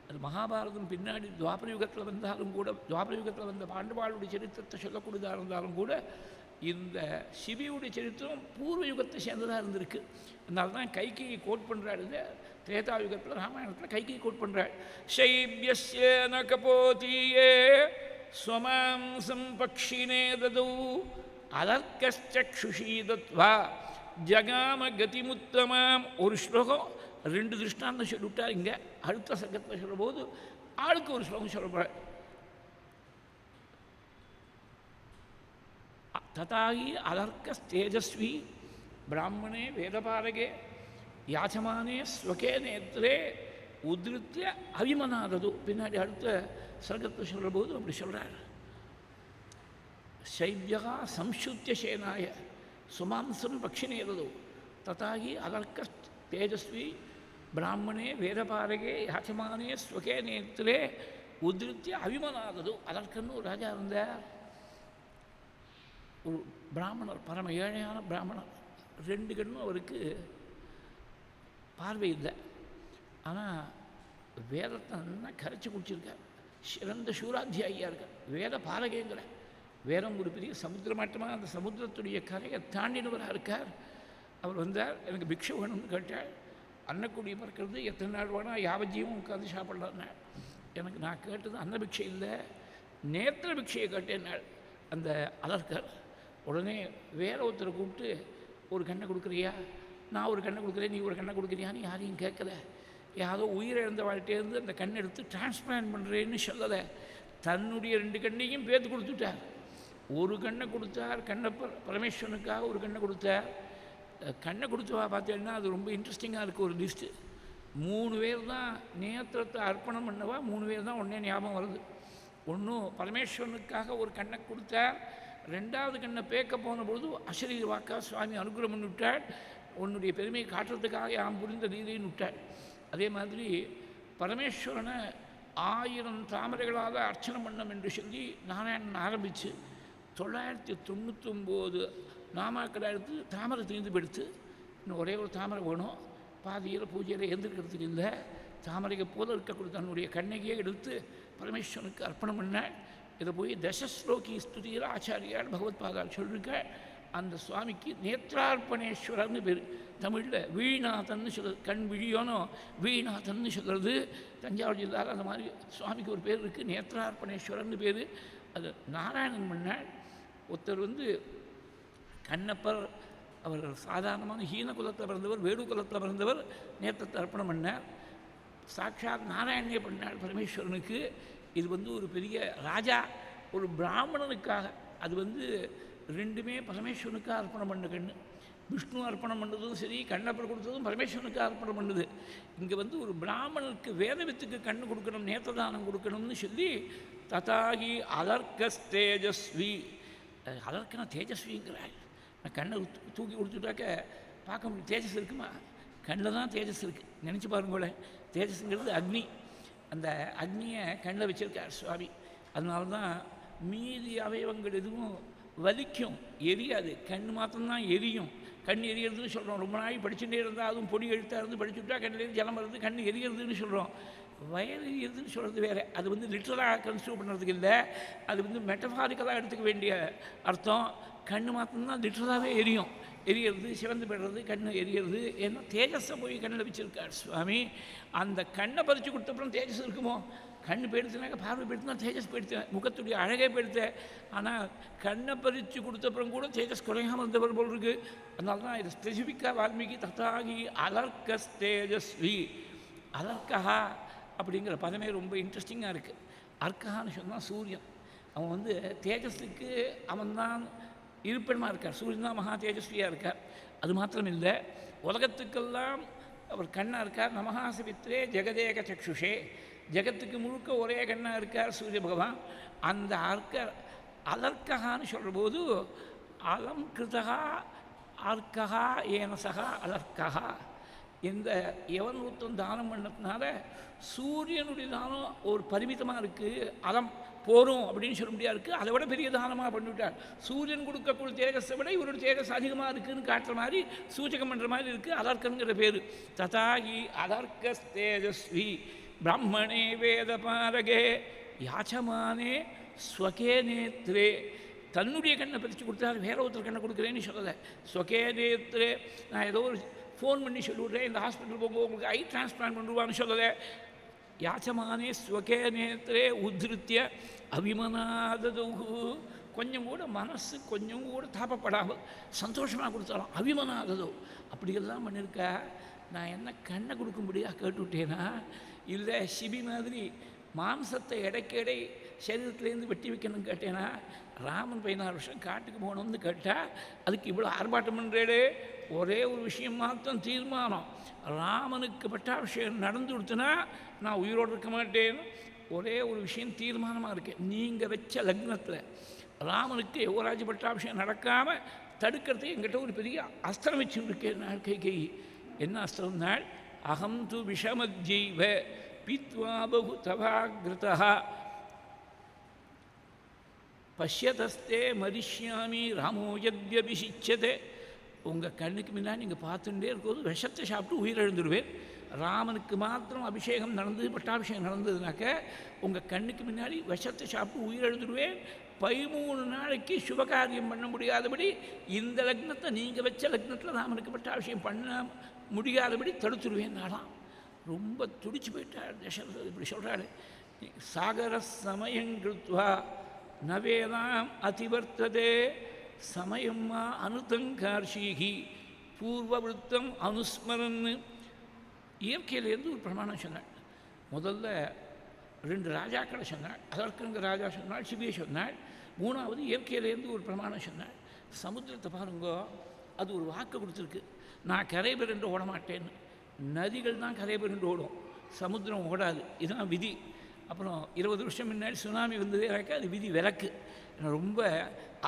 அது மகாபாரதம் பின்னாடி துவாபர யுகத்தில் வந்தாலும் கூட, துவாபர யுகத்தில் வந்த பாண்டவாளுடைய சரித்திரத்தை சொல்லக்கூடியதாக இருந்தாலும் கூட, இந்த சிபியுடைய சரித்திரம் பூர்வ யுகத்தை சேர்ந்ததாக இருந்திருக்கு. அதனால தான் கைகையை கோட் பண்ணுறாள். இந்த திரேதா யுகத்தில் ராமாயணத்தில் கைகையை கோட் பண்ணுறாள். சைபியஸ்ய ந கபோதியே ஸ்வமாம்சம் பக்ஷினே ததௌ அதர்க்கஸ்சக்ஷுஷீ தத்வா ஜகாம கதிமுத்தமாம். ஒரு ஸ்லோகம் 2 திருஷ்டாந்தம் சொல்லிவிட்டார். இங்கே அடுத்த சங்கத்தில் சொல்லும்போது ஆளுக்கு ஒரு ஸ்லோகம் சொல்லப்படுற. ததாகி அதர்க்க தேஜஸ்வி பிராமணே வேதபாரகே யாச்சமானே ஸ்வகே நேத்ரே உதிருத்திய அவிமனாதது. பின்னாடி அடுத்த சர்க்கத்தை சொல்கிற போது அப்படி சொல்கிறார். சைவ்யா சம்சுத்திய சேனாய சுமாம்சம் பக்ஷினேதோ ததாகி அதர்க்க தேஜஸ்வி பிராமணே வேதபாரகே யாச்சமானே ஸ்வகே நேத்ரே உதிருத்திய அவிமனாதது. அதற்கன்னு ஒரு ராஜா இருந்தார். ஒரு பிராமணர், பரம ஏழையான பிராமணர். 2 கண்ணும் அவருக்கு பார்வை இல்லை. ஆனால் வேதத்தை நல்லா கரைச்சி குடிச்சிருக்கார். சிறந்த சூராத்தியாகியாக இருக்கார். வேத பாரகேங்கிற வேதம் ஒரு பெரிய சமுத்திரமாட்டமாக அந்த சமுத்திரத்துடைய கரையை தாண்டினவராக இருக்கார். அவர் வந்தார். எனக்கு பிக்ஷை வேணும்னு கேட்டார். அன்னக்குடி பறக்கிறது எத்தனை நாள் வேணால் யாவஜீவம் உட்காந்து சாப்பிட்லான்னு. எனக்கு நான் கேட்டது அன்ன பிக்ஷை இல்லை, நேத்திர பிக்ஷையை கேட்டேன் அந்த அலர்கர். உடனே வேற ஒருத்தரை கூப்பிட்டு, ஒரு கண்ணை கொடுக்குறியா, நான் ஒரு கண்ணை கொடுக்குறேன், நீ ஒரு கண்ணை கொடுக்குறியான்னு யாரையும் கேட்கல. யாரோ உயிரிழந்த வாழ்க்கையிலேருந்து அந்த கண்ணை எடுத்து டிரான்ஸ்பிளான்ட் பண்ணுறேன்னு சொல்லலை. தன்னுடைய 2 கண்ணையும் பேத்து கொடுத்துட்டார். ஒரு கண்ணை கொடுத்தார் கண்ணப்பர் பரமேஸ்வரனுக்காக, ஒரு கண்ணை கொடுத்தார். கண்ணை கொடுத்தவா பார்த்தீங்கன்னா அது ரொம்ப இன்ட்ரெஸ்டிங்காக இருக்குது. ஒரு லிஸ்ட்டு 3 பேர் தான் நேத்திரத்தை அர்ப்பணம் பண்ணவா, 3 பேர் தான் உடனே ஞாபகம் வருது. ஒன்றும் பரமேஸ்வரனுக்காக ஒரு கண்ணை கொடுத்தார். 2வது கண்ணை பேக்க போன பொழுது அசரீர வாக்கா சுவாமி அனுகிரகம் பண்ணி விட்டாள். உன்னுடைய பெருமையை காட்டுறதுக்காக யாம் புரிந்த லீலைன்னு விட்டாள். அதே மாதிரி பரமேஸ்வரனை 1000 தாமரைகளால் அர்ச்சனை பண்ணம் என்று சொல்லி நாராயணன் ஆரம்பித்து 999 நாமாக்களை எடுத்து தாமரை தீர்ந்து போயிடுத்து. இன்னும் ஒரே ஒரு தாமரை வேணும். பாதியில் பூஜையில் எழுந்திருக்கிறதுக்கு இல்லை. தாமரைக்கு போல இருக்கக்கூடிய தன்னுடைய கண்ணகியை எடுத்து பரமேஸ்வரனுக்கு அர்ப்பணம் பண்ண. இதை போய் தசஸ்லோகி ஸ்துதியில் ஆச்சாரியால் பகவத் பாதால் சொல்லியிருக்க. அந்த சுவாமிக்கு நேத்ரார்ப்பணேஸ்வரர்னு பேர். தமிழில் வீணாதன்னு சொல்கிறது. கண் விழியோனோ வீணாதன்னு சொல்கிறது. தஞ்சாவூர் ஜில்லாவில் அந்த மாதிரி சுவாமிக்கு ஒரு பேர் இருக்குது, நேத்ரார்ப்பணேஸ்வரர்னு பேர். அது நாராயணன் பண்ணாள். ஒருத்தர் கண்ணப்பர், அவர் சாதாரணமான ஹீன குலத்தில் பிறந்தவர், வேடு குலத்தில் பிறந்தவர். நேத்திரத்தை அர்ப்பணம் பண்ணார். சாட்சாத் நாராயணனே பண்ணாள் பரமேஸ்வரனுக்கு. இது ஒரு பெரிய ராஜா ஒரு பிராமணனுக்காக, அது 2மே பரமேஸ்வரனுக்காக அர்ப்பணம் பண்ண கண்ணு. விஷ்ணு அர்ப்பணம் பண்ணதும் சரி, கண்ணப்பர் கொடுத்ததும் பரமேஸ்வரனுக்காக அர்ப்பணம் பண்ணுது. இங்கே ஒரு பிராமணனுக்கு வேதவித்துக்கு கண்ணு கொடுக்கணும், நேத்திரதானம் கொடுக்கணும்னு சொல்லி ததாகி அதர்க்க தேஜஸ்வி. அதற்கனா தேஜஸ்விங்கிறாள். நான் கண்ணை தூக்கி கொடுத்துட்டாக்க பார்க்க முடியும். தேஜஸ் இருக்குமா? கண்ணில் தான் தேஜஸ் இருக்குது. நினச்சி பாருங்களேன். தேஜஸ்ங்கிறது அக்னி. அந்த அக்னியை கண்ணில் வச்சிருக்கார் சுவாமி. அதனால தான் மீதி அவயவங்கள் எதுவும் வலிக்கும், எரியாது. கண் மாத்திரம்தான் எரியும். கண் எரியறதுன்னு சொல்கிறோம். ரொம்ப நாள் படிச்சுட்டே இருந்தால் அதுவும் பொடி எழுத்தாக இருந்து படிச்சுட்டா கண்ணிலேருந்து ஜலம் வருது, கண் எரியறதுன்னு சொல்கிறோம். வயது எரியுதுன்னு சொல்கிறது வேறு. அது லிட்டரலாக கன்சிடர் பண்ணுறதுக்கு இல்லை. அது மெட்டஃபாரிக்கலாக எடுத்துக்க வேண்டிய அர்த்தம். கண் மாத்திரம்தான் லிட்டரலாகவே எரியும். எரியறது, சிவந்து போய்டுறது, கண் எரியறது. ஏன்னா தேஜஸை போய் கண்ணில் வச்சுருக்கார் சுவாமி. அந்த கண்ணை பறித்து கொடுத்தப்புறம் தேஜஸ் இருக்குமோ? கண்ணு போயிடுத்துனாக்க பார்வை போயிடுத்துனா தேஜஸ் போயிடுத்தேன், முகத்துடைய அழகே போயிடுத்தேன். ஆனால் கண்ணை பறித்து கொடுத்தப்புறம் கூட தேஜஸ் குறையாமல் இருந்தவர் போல் இருக்குது. அதனால தான் இது ஸ்பெசிஃபிக்காக வால்மீகி தத்தாகி அலர்க்க தேஜஸ்வி. அலர்க்கஹா அப்படிங்கிற பதமே ரொம்ப இன்ட்ரெஸ்டிங்காக இருக்குது. அர்க்கஹான்னு சொன்னால் சூரியன். அவன் வந்து தேஜஸுக்கு அவன்தான் இருப்பிடமாக இருக்கார். சூரியன் தான் மகா தேஜஸ்வியாக இருக்கார். அது மாத்திரம் இல்லை, உலகத்துக்கெல்லாம் அவர் கண்ணாக இருக்கார். நமஹாசவித்ரே ஜெகதேக சக்ஷுஷே, ஜெகத்துக்கு முழுக்க ஒரே கண்ணாக இருக்கார் சூரிய பகவான். அந்த அலர்க்கஹான்னு சொல்கிற போது அலம் கிருதகா அர்க்கஹா ஏனசகா அலர்க்கஹா. இந்த எவன் ஒருத்தன் தானம் பண்ணதுனால சூரியனுடைய தானம் ஒரு பரிமிதமாக இருக்குது, அலம் போகிறோம் அப்படின்னு சொல்ல முடியாது இருக்குது. அதை விட பெரிய தானமாக பண்ணிவிட்டார். சூரியன் கொடுக்கக்கூடிய தேஜஸை விட இவருடைய தேஜஸ் அதிகமாக இருக்குதுன்னு காட்டுற மாதிரி சூச்சகம் பண்ணுற மாதிரி இருக்குது. அலர்க்கங்கிற பேர். ததாகி அலர்க்க தேஜஸ்வி பிராமணே வேத பாரகே யாச்சமானே ஸ்வகே நேத்ரே. தன்னுடைய கண்ணை பிரித்து கொடுத்தாரு, வேற ஒருத்தர் கண்ணை கொடுக்குறேன்னு சொல்லலை. ஸ்வகே நேத்ரே, நான் ஏதோ ஒரு ஃபோன் பண்ணி சொல்லிவிட்றேன், இந்த ஹாஸ்பிட்டல் போங்க உங்களுக்கு ஐ டிரான்ஸ்பிளான்ட் பண்ணுவான்னு சொல்லலை. யாச்சமானே ஸ்வகே நேத்ரே உத்ருத்திய அபிமனாததுகு. கொஞ்சம் கூட மனசு கொஞ்சம் கூட தாப்பப்படாமல் சந்தோஷமாக கொடுத்தாலும் அபிமனாததோ அப்படியெல்லாம் பண்ணியிருக்கா. நான் என்ன கண்ணை கொடுக்கும்படியாக கேட்டுவிட்டேனா, இல்லை சிபி மாதிரி மாம்சத்தை இடைக்கடை சரீரத்துலேருந்து வெட்டி வைக்கணும்னு கேட்டேனா, ராமன் 16 வருஷம் காட்டுக்கு போகணும்னு கேட்டால் அதுக்கு இவ்வளோ ஆர்ப்பாட்டம் பண்ணுறேடே. ஒரே ஒரு விஷயம் மாத்திரம் தீர்மானம், ராமனுக்கு பட்டாபிஷேகம் நடந்து கொடுத்தனா நான் உயிரோடு இருக்க மாட்டேன்னு ஒரே ஒரு விஷயம் தீர்மானமாக இருக்கேன். நீங்கள் வச்ச லக்னத்தில் ராமனுக்கு யுவராஜ பட்டாபிஷேகம் நடக்காமல் தடுக்கிறதுக்கு என்கிட்ட ஒரு பெரிய அஸ்திரம் வச்சுருக்கேன். நான் கை என்ன அஸ்திரம்னால், அகம் து விஷமஜைவ பீத்வா பகு தவாகிருதா பஷ்யதஸ்தே மரிஷ்யாமி ராமோ யத்யபிஷிச்சதே. உங்கள் கண்ணுக்கு முன்னாடி நீங்கள் பார்த்துட்டே இருக்கும்போது விஷத்தை சாப்பிட்டு உயிரிழந்துடுவேன். ராமனுக்கு மாத்திரம் அபிஷேகம் நடந்தது, பட்டாபிஷேகம் நடந்ததுனாக்க உங்கள் கண்ணுக்கு முன்னாடி விஷத்தை சாப்பிட்டு உயிரிழந்துடுவேன். 13 நாளைக்கு சுபகாரியம் பண்ண முடியாதபடி இந்த லக்னத்தை நீங்கள் வச்ச லக்னத்தில் ராமனுக்கு பட்டாபிஷேகம் பண்ண முடியாதபடி தடுத்துடுவேன். நாளாம் ரொம்ப துடிச்சு போயிட்டாள் தசரதர். இப்படி சொல்கிறாள், சாகர சமயங்கிருத்வா நவேதாம் அதிவர்த்ததே சமயம்மா அனுதங்கார்ஷீகி பூர்வவிருத்தம் அனுஸ்மரன்னு. இயற்கையிலேருந்து ஒரு பிரமாணம் சொன்னாள். முதல்ல 2 ராஜாக்களை சொன்னாள். அதற்குங்க ராஜா சொன்னாள், சிபியை சொன்னாள். 3வது இயற்கையிலேருந்து ஒரு பிரமாணம் சொன்னாள். சமுத்திரத்தை பாருங்கோ, அது ஒரு வாக்கு கொடுத்துருக்கு, நான் கரை பெருண்டு ஓட மாட்டேன்னு. நதிகள் தான் கரை பெருண்டு ஓடும், சமுத்திரம் ஓடாது. இதுதான் விதி. அப்புறம் 20 வருஷம் முன்னாடி சுனாமி வந்ததே அது விதி விலக்கு. ரொம்ப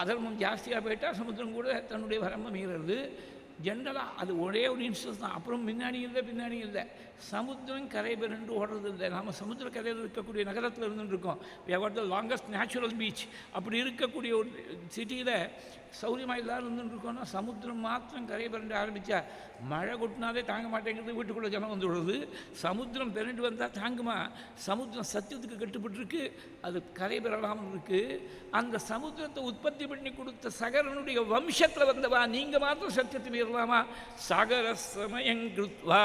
அதர்மம் ஜாஸ்தியாக போயிட்டால் சமுத்திரம் கூட தன்னுடைய வரம்பை மீறது. ஜென்ரலாக அது ஒரே ஒரு இன்ஸ்டன்ஸ் தான். அப்புறம் முன்னாடி இல்லை பின்னாடி இல்லை, சமுத்திரம் கரை பெருண்டு ஓடுறது இல்லை. நாம் சமுத்திர கரையில் இருக்கக்கூடிய நகரத்தில் இருந்துருக்கோம். We have got the longest natural beach. அப்படி இருக்கக்கூடிய ஒரு சிட்டியில் சௌரியமாக எல்லாரும் இருந்துருக்கோன்னா சமுத்திரம் மாத்திரம் கரை பெருண்டு ஆரம்பித்தா மழை கொட்டினாலே தாங்க மாட்டேங்கிறது, வீட்டுக்குள்ளே ஜனம் வந்து விடுறது. சமுத்திரம் பெருண்டு வந்தால் தாங்குமா? சமுத்திரம் சத்தியத்துக்கு கட்டுப்பட்டுருக்கு, அது கரை பெறலாமல் இருக்குது. அந்த சமுத்திரத்தை உற்பத்தி பண்ணி கொடுத்த சகரனுடைய வம்சத்தில் வந்தவா நீங்கள் மாத்திரம் சத்தியத்தை மீறலாமா? சாகர சமயங்கிருத்வா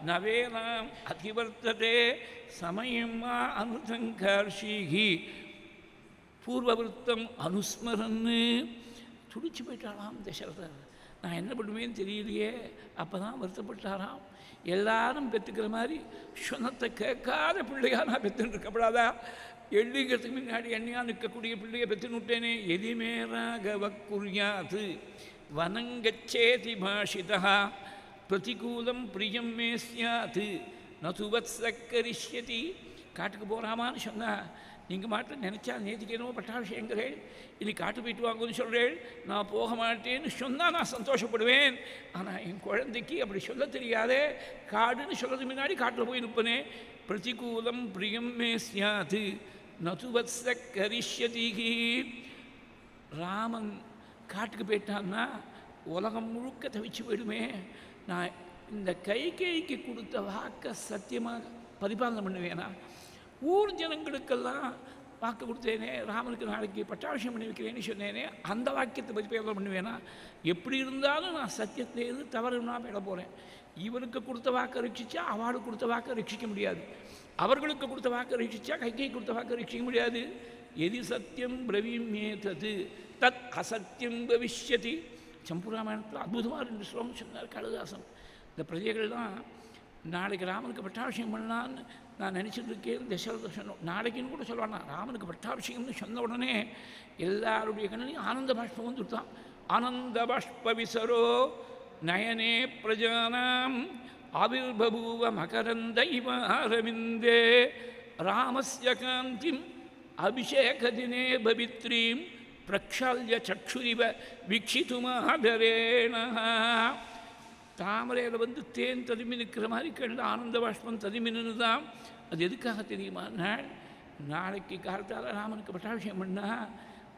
நவேனாம் அதிவர்த்ததே சமயம்மா அனுதங்கார்ஷீகி பூர்வவிருத்தம் அனுஸ்மரன்னு. துடிச்சு போயிட்டாராம் தசரதர். நான் என்ன பண்ணுவேன்னு தெரியலையே. அப்போ தான் வருத்தப்பட்டாராம். எல்லாரும் பெற்றுக்கிற மாதிரி சொன்னத்தை கேட்காத பிள்ளையா நான் பெற்றுன்னு இருக்கப்படாதா? எள்ளிங்கிறதுக்கு முன்னாடி எண்ணியாக நிற்கக்கூடிய பிள்ளையை பெற்றுன்னு விட்டேனே. எதிமே ராகவக்குரியாது வனங்கச்சேதி பாஷிதா பிரதிகூலம் பிரியம் மே ஸ்யாத் நதுவத் சக்கரிஷ்யதி. காட்டுக்கு போகலாமான்னு சொன்னால் நீங்கள் மாட்டம் நினச்சா நேற்றுக்கு என்னவோ பட்டாபிஷேகங்கிறேன், இனி காட்டு போயிட்டு வாங்கன்னு சொல்கிறேன், நான் போக மாட்டேன்னு சொன்னால் நான் சந்தோஷப்படுவேன். ஆனால் என் குழந்தைக்கு அப்படி சொல்ல தெரியாதே. காடுன்னு சொல்கிறது முன்னாடி காட்டில் போய் நிற்பனே. பிரதிகூலம் பிரியம் மே ஸ்யாத் நதுவத் சக்கரிஷ்யதி. ராமன் காட்டுக்கு போயிட்டான்னா உலகம் முழுக்க தவிச்சு போயிடுமே. நான் இந்த கைகேயிக்கு கொடுத்த வாக்கை சத்தியமாக பரிபாலனை பண்ணுவேனா? ஊர் ஜனங்களுக்கெல்லாம் வாக்கு கொடுத்தேனே, ராமனுக்கு நாளைக்கு பட்டாபிஷேகம் பண்ணி வைக்கிறேன்னு சொன்னேனே, அந்த வாக்கியத்தை பரிபாலனை பண்ணுவேனா? எப்படி இருந்தாலும் நான் சத்தியத்திலேருந்து தவறுனா போயிட போகிறேன். இவனுக்கு கொடுத்த வாக்கை ரட்சித்தா அவளுக்கு கொடுத்த வாக்கை ரட்சிக்க முடியாது. அவர்களுக்கு கொடுத்த வாக்கு ரட்சிச்சா கைகை கொடுத்த வாக்கு ரட்சிக்க முடியாது. எதி சத்தியம் பிரவீம்யே தது தத் அசத்தியம் பவிஷ்யதி. சம்புராமாயணத்தில் அற்புதமாக 2 ஸ்லோகம் சொன்னார் காளிதாசன். இந்த பிரஜைகள்லாம் நாளைக்கு ராமனுக்கு பட்டாபிஷேகம் பண்ணலான்னு நான் நினச்சிட்டு இருக்கேன். தசரத சொன்னோம், நாளைக்குன்னு கூட சொல்லுவானா. ராமனுக்கு பட்டாபிஷேகம்னு சொன்ன உடனே எல்லாருடைய கண்ணிலையும் ஆனந்த பாஷ்பம் வந்து விட்டான். ஆனந்த பாஷ்ப விசரோ நயனே பிரஜானாம் ஆவிர்பூவ மகரந்த இவ அரவிந்தே ராமஸ்ய காந்திம் அபிஷேக தினே பவித்ரீம் பிரக்ஷால்ய சக்ஷுரிவ வீக்ஷிதுமாதரேண. தாமரையில் வந்து தேன் ததுமி நிற்கிற மாதிரி கண்டு ஆனந்த பாஷ்பம் ததுமின்னு தான். அது எதுக்காக தெரியுமா? நாளைக்கு காலத்தால் ராமனுக்கு பட்டாபிஷேகம் பண்ணால்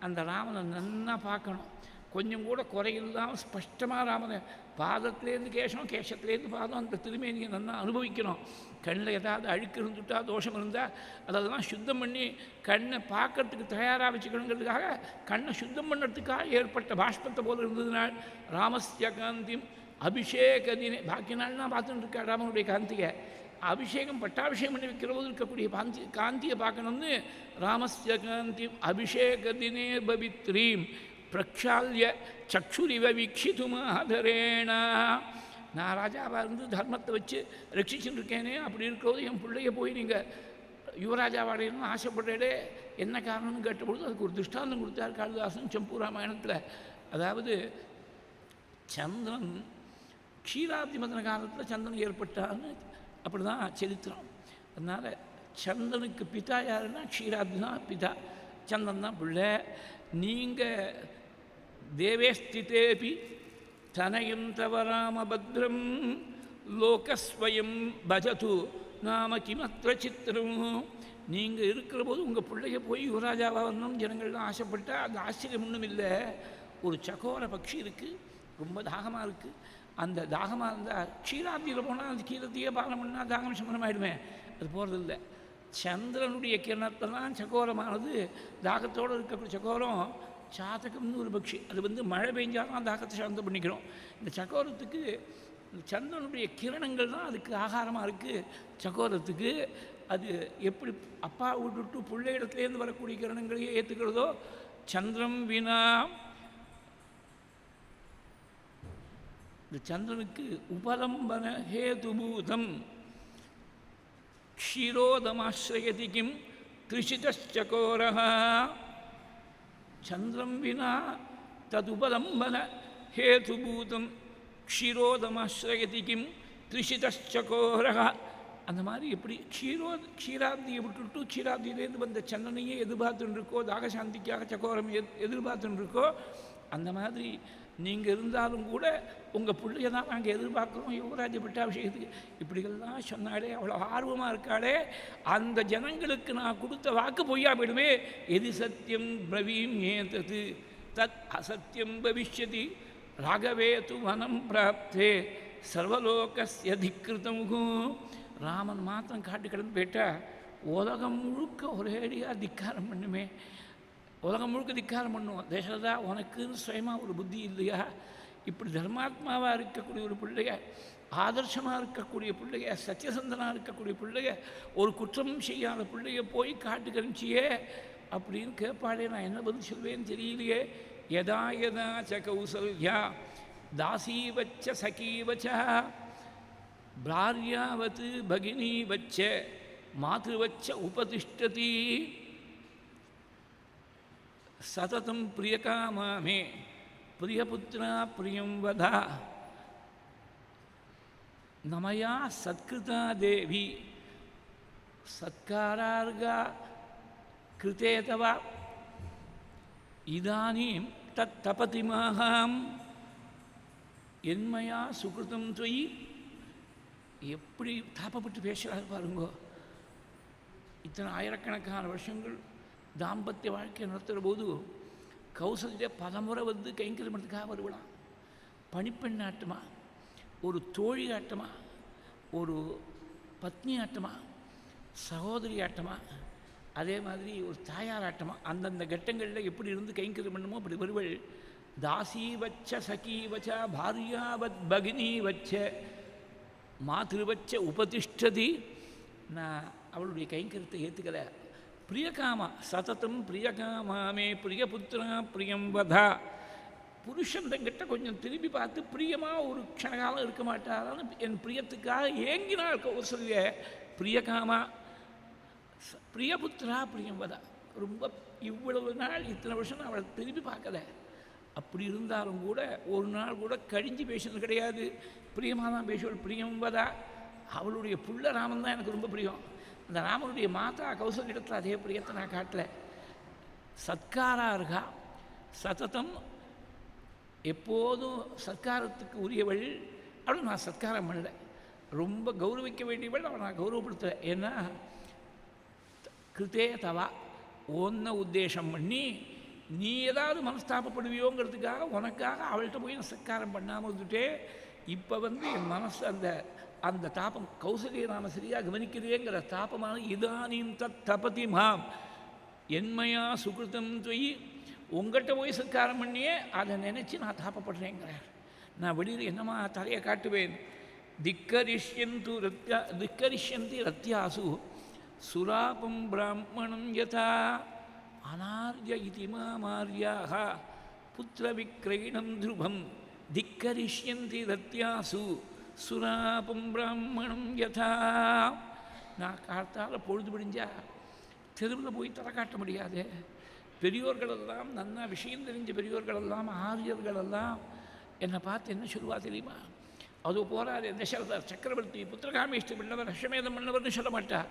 அந்த ராமனை நன்னா பார்க்கணும். கொஞ்சம் கூட குறையில்லாமல் ஸ்பஷ்டமாக ராமனை பாதத்துலேருந்து கேசம், கேசத்துலேருந்து பாதம், அந்த திருமேனியை நன்னா அனுபவிக்கணும். கண்ணில் ஏதாவது அழுக்கு இருந்துட்டா, தோஷம் இருந்தால் அதெல்லாம் சுத்தம் பண்ணி கண்ணை பார்க்கறதுக்கு தயாராக வச்சுக்கணுங்கிறதுக்காக கண்ணை சுத்தம் பண்ணுறதுக்காக ஏற்பட்ட பாஷ்பத்தை போல் இருந்ததுனால் ராமஸ்ய காந்திம் அபிஷேக தினே. பாக்கி நாள்லாம் பார்த்துட்டு இருக்கா ராமனுடைய காந்தியை. அபிஷேகம் பட்டாபிஷேகம் பண்ணி வைக்கிற போது இருக்கக்கூடிய காந்தியை பார்க்கணும்னு ராமஸ்ய காந்திம் அபிஷேக தினே பவித்ரீம் பிரக்ஷால்ய சக்ஷுரிவ வீக்ஷிதுமாதரேண. நான் ராஜாவாக இருந்து தர்மத்தை வச்சு ரட்சிச்சுட்டு இருக்கேனே, அப்படி இருக்கிறது என் பிள்ளைய போய் நீங்கள் யுவராஜாவாடையன்னு ஆசைப்படுறே, என்ன காரணம்னு கேட்டபொழுது அதுக்கு ஒரு திருஷ்டாந்தம் கொடுத்தார் காளிதாசன் சம்பூராமாயணத்தில். அதாவது சந்திரன் க்ஷீராப்தி மதன காலத்தில் சந்திரன் ஏற்பட்டான்னு அப்படி தான் சரித்திரம். அதனால் சந்திரனுக்கு பிதா யாருன்னா க்ஷீராப்தி தான் பிதா, சந்திரன் தான் பிள்ளை. நீங்கள் தேவேஸ்திதேபி தனயம் தவ ராமபத்ரம் லோகஸ்வயம் பஜது நாம கிமத்ர சித்திரம். நீங்கள் இருக்கிற போது உங்கள் பிள்ளைய போய் யுவராஜாவாக வரணும் ஜனங்கள்லாம் ஆசைப்பட்டால் அந்த ஆச்சரியம் ஒன்றும் இல்லை. ஒரு சகோர பட்சி இருக்குது, ரொம்ப தாகமாக இருக்குது. அந்த தாகமாக இருந்தால் க்ஷீராப்தியில் போனால் அந்த கீரத்தையே பானம் பண்ணால் தாகம் சமனமாயிடுமே, அது போகிறதில்லை. சந்திரனுடைய கிரணத்தெல்லாம் சகோரமானது. தாகத்தோடு இருக்கக்கூடிய சகோரம் சாதகம்னு ஒரு பட்சி. அது வந்து மழை பெஞ்சாலும் தாகத்தை சாந்தம் பண்ணிக்கிறோம். இந்த சகோரத்துக்கு சந்திரனுடைய கிரணங்கள் தான் அதுக்கு ஆகாரமாக இருக்குது. சகோரத்துக்கு அது எப்படி அப்பா விட்டுட்டு பிள்ளை இடத்துலேருந்து வரக்கூடிய கிரணங்களையே ஏற்றுக்கிறதோ, சந்திரம் வினா இந்த சந்திரனுக்கு உபலம்பன ஹேதுபூதம் க்ஷீரோதமாஸ்ரயதி கிம் திரிஷிதச்சகோரஹ. சந்திரம் வினா ததுபலம்பன ஹேதுபூதம் க்ஷீரோதமாஸ்ரயதி கிம் திரிஷிதச்சகோரஹ. அந்த மாதிரி எப்படி க்ஷீராப்தியை விட்டுட்டு க்ஷீராப்தியிலேருந்து வந்த சந்திரனையே எதிர்பார்த்துன்னு இருக்கோ, தாகசாந்திக்காக சகோரம் எதிர்பார்த்துன்னு இருக்கோ, அந்த மாதிரி நீங்கள் இருந்தாலும் கூட உங்கள் பிள்ளைய தான் நாங்கள் எதிர்பார்க்குறோம் யுவராஜ பட்டாபிஷேகத்துக்கு. இப்படிகள்லாம் சொன்னாலே அவ்வளோ ஆர்வமாக இருக்காளே, அந்த ஜனங்களுக்கு நான் கொடுத்த வாக்கு பொய்யா போயிடுமே. எது சத்தியம் பிரவீம் ஏதது தத் அசத்தியம் பவிஷ்யதி ராகவே து வனம் பிராப்தே சர்வலோகஸ்ய திக்ருதம். ராமன் மாத்திரம் காட்டு கிடந்து போயிட்டால் உலகம் முழுக்க ஒரேடியாக திக்காரம் பண்ணுமே. உலகம் முழுக்க திக்காரம் பண்ணுவோம். தசரதா, உனக்குன்னு சுயமாக ஒரு புத்தி இல்லையா? இப்படி தர்மாத்மாவாக இருக்கக்கூடிய ஒரு பிள்ளைய, ஆதர்சமாக இருக்கக்கூடிய பிள்ளைய, சத்தியசந்தனாக இருக்கக்கூடிய பிள்ளைய, ஒரு குற்றமும் செய்யாத பிள்ளைய போய் காட்டு கழிச்சியே அப்படின்னு கேட்பாளே, நான் என்ன பதில் சொல்வேன்னு தெரியலையே. யதா யதா ச கௌசல்யா தாசீவச்ச சகீவச்ச பிரார்யாவத் பகினீவச்ச மாதృவச்ச உபதிஷ்டதி சததம் பிரியகாமாமே பிரியபுத்ரா பிரியம் வதா நமயா சத்கிருதா தேவி சத்காரார்கா கிருதே தவ இதானீம் தத் தபதிமாஹாம் என்மையா சுகிருதம் தொயி. எப்படி தாப்பப்பட்டு பேசுகிறாரு பாருங்கோ. இத்தனை ஆயிரக்கணக்கான வருஷங்கள் தாம்பத்திய வாழ்க்கையை நடத்துகிற போது கௌசல்யா பலமுறை வந்து கைங்கரியம் பண்ணுறதுக்காக வருவலாம். பணிப்பெண் ஆட்டமா, ஒரு தோழி ஆட்டமா, ஒரு பத்னி ஆட்டமா, சகோதரி ஆட்டமா, அதே மாதிரி ஒரு தாயார் ஆட்டமா, அந்தந்த கட்டங்களில் எப்படி இருந்து கைங்கரியம் பண்ணுமோ அப்படி வருவள். தாசி வச்ச சகி வச்ச பாரியாவத் பகினி வச்ச மாதృவச்ச உபதிஷ்டதி. நான் அவளுடைய கைங்கரத்தை ஏற்றுக்கலை. பிரியகாமா சததம் பிரியகாமாமே பிரியபுத்திரா பிரியம்பதா. புருஷன் தங்கிட்ட கொஞ்சம் திரும்பி பார்த்து பிரியமாக ஒரு க்ஷணகாலம் இருக்க மாட்டாரான்னு என் பிரியத்துக்காக ஏங்கினாள் கௌசல்ய. பிரியகாமா பிரியபுத்திரா பிரியம்பதா. ரொம்ப இவ்வளவு நாள் இத்தனை வருஷம் அவளை திரும்பி பார்க்கல. அப்படி இருந்தாலும் கூட ஒரு நாள் கூட கழிஞ்சு பேசுறது கிடையாது. பிரியமாக தான் பேசுவாள். பிரியம்பதா. அவளுடைய புள்ள ராமன் தான் எனக்கு ரொம்ப பிரியம். அந்த ராமனுடைய மாதா கௌசல்யிடத்தில் அதே பிரியத்தை நான் காட்டல. சத்காரா இருக்கா. சததம் எப்போதும் சத்காரத்துக்கு உரியவள். அவள் நான் சத்காரம் பண்ணலை. ரொம்ப கௌரவிக்க வேண்டியவள். அவள் நான் கௌரவப்படுத்தலை. ஏன்னா கிருத்தே தவா ஒன்ன உத்தேசம் பண்ணி நீ ஏதாவது மனஸ்தாபப்படுவியோங்கிறதுக்காக உனக்காக அவள்கிட்ட போய் நான் சத்காரம் பண்ணாமல் வந்துட்டே. இப்போ என் மனசு அந்த தாபம் கௌசல்யை நாம் சரியாக கவனிக்கிறேங்கிற தாபமான இதானியும் தத் தபதி மாம் என்மையா சுகிருத்தம் தொய். உங்கள்கிட்ட போய் சத்காரம் பண்ணியே அதை நினச்சி நான் தாபப்படுறேங்கிறார். நான் வெளியில் என்னமா தலையை காட்டுவேன். திக்கரிஷ்யந்தி ரத்யாசு சுராபம் பிராமணம் யதா அனார்ய இதி மாமார்யாக புத்திர விக்ரயிணம் த்ருவம் திக்கரிஷ்யந்தி ரத்யாசு சுராபம் பிராமணம் யதா. நான் காத்தால் பொழுது பிடிஞ்சா தெருவில் போய் தலை காட்ட முடியாது. பெரியோர்களெல்லாம் நன்னா விஷயம் தெரிஞ்ச பெரியோர்களெல்லாம் ஆரியர்களெல்லாம் என்னை பார்த்து என்ன சொல்லுவா தெரியுமா? அது போராது தசரதர் சக்கரவர்த்தி புத்திரகாமேஷ்டி பண்ணவர் அஸ்வமேதம் பண்ணவர்னு சொல்ல மாட்டார்.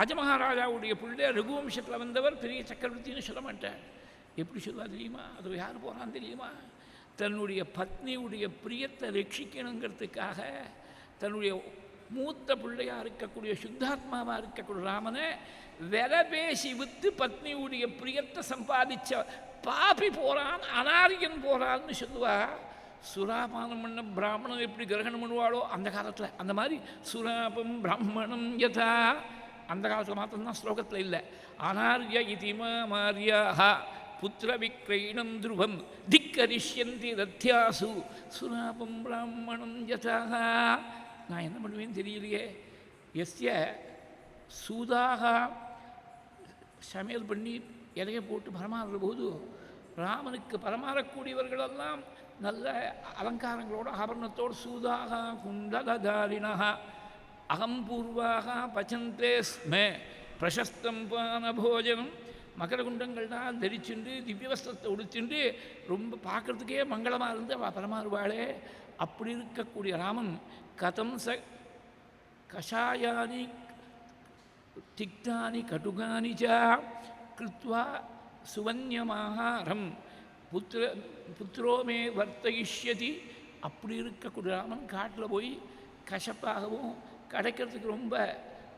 அஜமகாராஜாவுடைய பிள்ளை ரகுவம்சத்தில் வந்தவர் பெரிய சக்கரவர்த்தின்னு சொல்ல மாட்டார். எப்படி சொல்லுவா தெரியுமா? அது யார் போகிறான்னு தெரியுமா? தன்னுடைய பத்னியுடைய பிரியத்தை ரட்சிக்கணுங்கிறதுக்காக தன்னுடைய மூத்த பிள்ளையாக இருக்கக்கூடிய சுத்தாத்மாவாக இருக்கக்கூடிய ராமனை விலை பேசி விற்று பத்னியுடைய பிரியத்தை சம்பாதிச்ச பாபி போகிறான், அனாரியன் போகிறான்னு சொல்லுவா. சுராபானம் பண்ண பிராமணன் எப்படி கிரகணம் பண்ணுவாளோ அந்த காலத்தில் அந்த மாதிரி சுராபம் பிராமணம் யதா. அந்த காலத்தில் மாத்திரம்தான் ஸ்லோகத்தில் இல்லை. அனார்ய இதிமா மாரியாக புத்திர விக்ரயிணம் த்ருவம் திக்கரிஷ்யந்தி ரத்யாசு சுராபம் பிராமணம் யதா. நான் என்ன பண்ணுவேன்னு தெரியலையே. எஸ்ய சூதாக சமையல் பண்ணி இலையை போட்டு பரமாறுற போது ராமனுக்கு பரமாறக்கூடியவர்களெல்லாம் நல்ல அலங்காரங்களோட ஆபரணத்தோடு சூதாக குண்டலதாரிணா அகம் பூர்வாக பச்சந்தே ஸ்மே பிரசஸ்தம் பான போஜனம். மகர குண்டங்கள்லாம் தரிச்சுண்டு திவ்யவஸ்திரத்தை உடுத்திண்டு ரொம்ப பார்க்குறதுக்கே மங்களமாக இருந்து அவள் பரமாறுவாளே. அப்படி இருக்கக்கூடிய ராமன் கதம் ச கஷாயானி திக்தானி கட்டுகானி ச கிருத்வா சுவன்யமாகாரம் புத்திரோமே வர்த்தயிஷ்யதி. அப்படி இருக்கக்கூடிய ராமன் காட்டில் போய் கசப்பாகவும் கிடைக்கிறதுக்கு ரொம்ப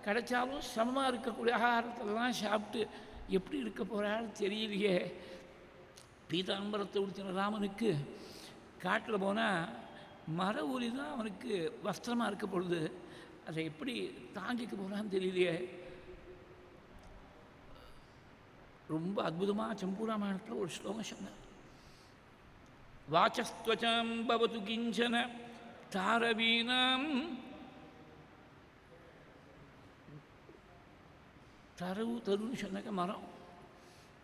கிடைச்சாலும் சமமாக இருக்கக்கூடிய ஆகாரத்தெல்லாம் சாப்பிட்டு எப்படி இருக்க போகிறான்னு தெரியலையே. பீதாம்பரத்தை உடுத்தின ராமனுக்கு காட்டில் போனால் மர ஊறி தான் அவனுக்கு வஸ்திரமாக இருக்க பொழுது அதை எப்படி தாங்கிக்க போகிறான்னு தெரியலையே. ரொம்ப அற்புதமாக சம்பூராமாயணத்தில் ஒரு ஸ்லோகம் சொன்னார். வாச்சஸ்துவச்சாம் பவது கிஞ்சன தாரவீனாம் தருன்னு சொன்னாக்க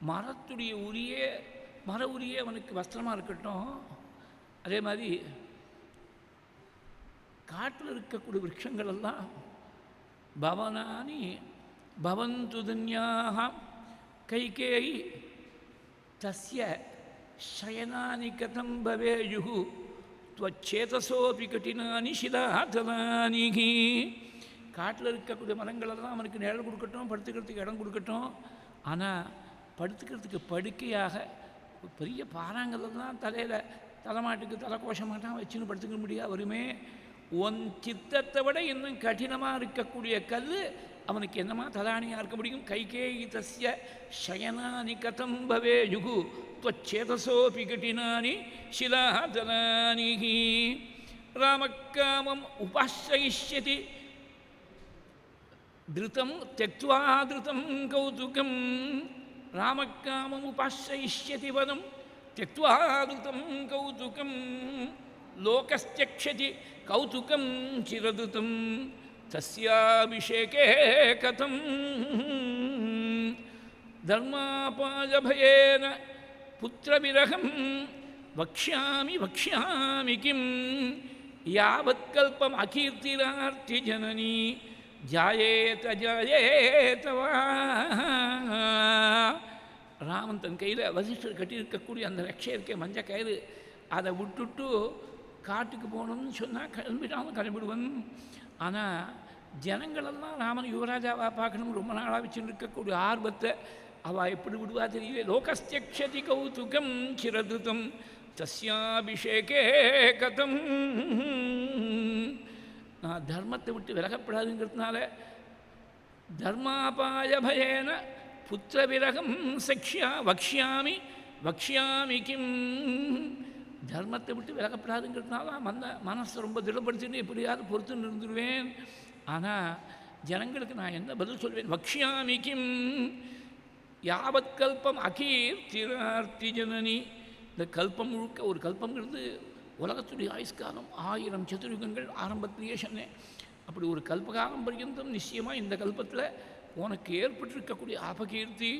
மரத்துடைய மர உரியே அவனுக்கு வஸ்திரமாக இருக்கட்டும். அதே மாதிரி காட்டில் இருக்கக்கூடிய விரக்ஷங்கள் எல்லாம் பவனானி பவந்து தன்யாக கைகேயி தஸ்ய சயனானி கதம் பவேயுஹு त्वच्छेतसोऽपि कठिनानि शिलातलानि. காட்டில் இருக்கக்கூடிய மரங்களெல்லாம் அவனுக்கு நிழல் கொடுக்கட்டும், படுத்துக்கிறதுக்கு இடம் கொடுக்கட்டும். ஆனால் படுத்துக்கிறதுக்கு படுக்கையாக பெரிய பாறாங்கல்லாம் தலையில் தலைமாட்டுக்கு தலைக்கோஷமாட்டான் வச்சுன்னு படுத்துக்க முடியாது வருமே. உன் சித்தத்தை விட இன்னும் கடினமாக இருக்கக்கூடிய கல் அவனுக்கு என்னமா தலானியாக இருக்க முடியும்? கைகேயி தஸ்ய சயனானி கதம் பவேயுஹு त्वच्छेतसोऽपि कठिनानि शिलातलानि. रामकामम् उपाश्रयिष्यति धृतं त्यक्त्वा धृतं कौतुकं. रामकामम् उपाश्रयिष्यति वनं त्यक्त्वा धृतं कौतुकं. लोकस्त्यक्षति कौतुकं चिरधृतं தஸ்யாபிஷேகே கதம் தர்மாபாயபயேன புத்திரவிரகம் வக்ஷ்யாமி வக்ஷ்யாமி கிம் யாவத் கல்பம் அகீர்த்திரார்த்தி ஜனனி ஜாயேத ஜாயேத வா. ராமன் தன் கையில் வசிஷ்டர் கட்டியிருக்கக்கூடிய அந்த ரட்சை இருக்கே மஞ்சள் கயிறு, அதை விட்டுட்டு காட்டுக்கு போகணும்னு சொன்னால் கிளம்பிட்டாலும் கிளம்பிடுவன். ஆனால் ஜனங்களெல்லாம் ராமன் யுவராஜாவாக பார்க்கணும் ரொம்ப நாளாக வச்சுட்டு இருக்கக்கூடிய ஆர்வத்தை அவள் எப்படி விடுவா தெரியவே. லோகஸ்யக்ஷதி கௌதுகம் சிரதுதம் தஸ்யாபிஷேகே கதம். நான் தர்மத்தை விட்டு விலகப்படாதுங்கிறதுனால தர்மாபாய பயேன புத்திர விரகம் வக்ஷ்யாமி வக்ஷ்யாமி கிம். தர்மத்தை விட்டு விலகப்படாதுங்கிறதுனால மனசை ரொம்ப திடப்படுத்தின்னு எப்படியாவது பொறுத்துன்னு இருந்துருவேன். ஆனால் ஜனங்களுக்கு நான் என்ன பதில் சொல்வேன்? வக்ஷ்யாமி கிம் யாவத் கல்பம் அகீர்த்திரார்த்தி ஜனனி. இந்த கல்பம் முழுக்க, ஒரு கல்பங்கிறது உலகத்துடைய ஆயுஷ்காலம் 1000 சதுர்யுகங்கள் ஆரம்பத்திலேயே சொன்னேன். அப்படி ஒரு கல்பகாலம் பர்யந்தம் நிச்சயமாக இந்த கல்பத்தில் உனக்கு ஏற்பட்டிருக்கக்கூடிய அபகீர்த்தி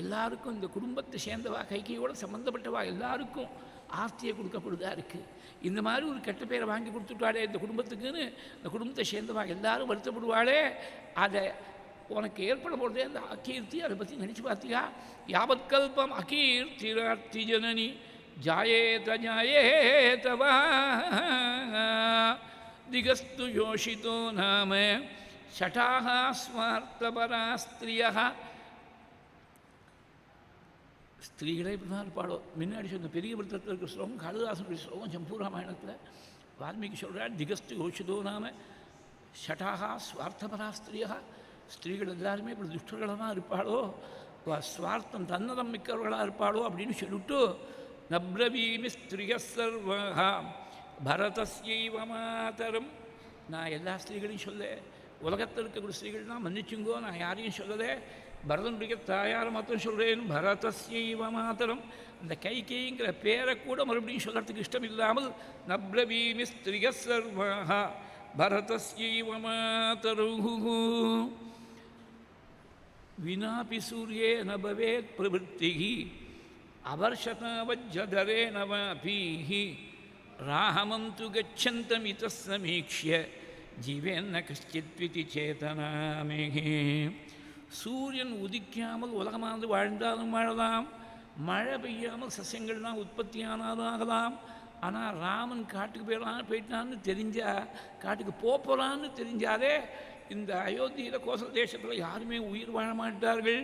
எல்லாருக்கும், இந்த குடும்பத்தை சேர்ந்தவா கைகையோடு சம்மந்தப்பட்டவா எல்லாருக்கும் ஆர்த்தியை கொடுக்கக்கூடியதாக இருக்குது. இந்த மாதிரி ஒரு கெட்ட பேரை வாங்கி கொடுத்துட்டாளே இந்த குடும்பத்துக்குன்னு இந்த குடும்பத்தை சேர்ந்தவா எல்லாரும் வருத்தப்படுவாளே, அதை உனக்கு ஏற்பட போகிறதே அந்த அகீர்த்தி. அதை பற்றி நினச்சி பார்த்தியா? யாவத் கல்பம் அகீர்த்திரார்த்தி ஜனனி ஜாயேத ஜாயேத வா. திகஸ்து யோஷிதோ நாம ஷடாஹ ஸ்வார்த்தபரா ஸ்திரியஹ. ஸ்திரீகளே இப்படிதான் இருப்பாளோ. முன்னாடி சொன்ன பெரிய விருத்தத்தில் இருக்கிற ஸ்லோகம் காளிதாசனுடைய ஸ்லோகம் சம்பூராமாயணத்தில் வால்மீகி சொல்கிறார், திகஸ்து யோஷிதோ நாம ஷடாஹ ஸ்வார்த்தபரா ஸ்திரியா. ஸ்திரீகள் எல்லாருமே இப்படி துஷ்டர்களாக தான் இருப்பாளோ, ஸ்வார்த்தம் தன்னதம் மிக்கவர்களாக இருப்பாளோ அப்படின்னு சொல்லிவிட்டு நப்ரவீமி ஸ்திரிய சர்வஹா பரதஸ்யைவ மாதரம். நான் எல்லா ஸ்திரீகளையும் சொல்ல, உலகத்தில் இருக்கக்கூடிய ஸ்திரீகள்லாம் மன்னிச்சுங்கோ, நான் யாரையும் சொல்லலை, பரதனுடைய தாயார் மாத்திரம் சொல்கிறேன். பரதஸ்யைவ மாதரம். அந்த கைகேயிங்கிற பேரை கூட மறுபடியும் சொல்கிறதுக்கு இஷ்டம் இல்லாமல் நப்ரவீமி ஸ்திரிய சர்வஹா பரதஸ்யைவ மாதருஹு வினாபி சூரியே ந பவேத் பிரவృத்திஹி அவர்ஷதாவஜ்ஜதரே நவாபீஹி ராமம் து கச்சந்தமித சமீக்ஷ்ய ஜீவேன்ன கஷ்டித்விதி சேதனாமேஹி. சூரியன் உதிக்காமல் உலகமானது வாழ்ந்தாலும் வாழலாம், மழை பெய்யாமல் சஸ்யங்கள்லாம் உற்பத்தியானாலும் ஆகலாம். ஆனால் ராமன் காட்டுக்கு போயிட்டான்னு தெரிஞ்சால், காட்டுக்கு போகிறான்னு தெரிஞ்சாலே இந்த அயோத்தியில் கோசல தேசத்தில் யாருமே உயிர் வாழ மாட்டார்கள்.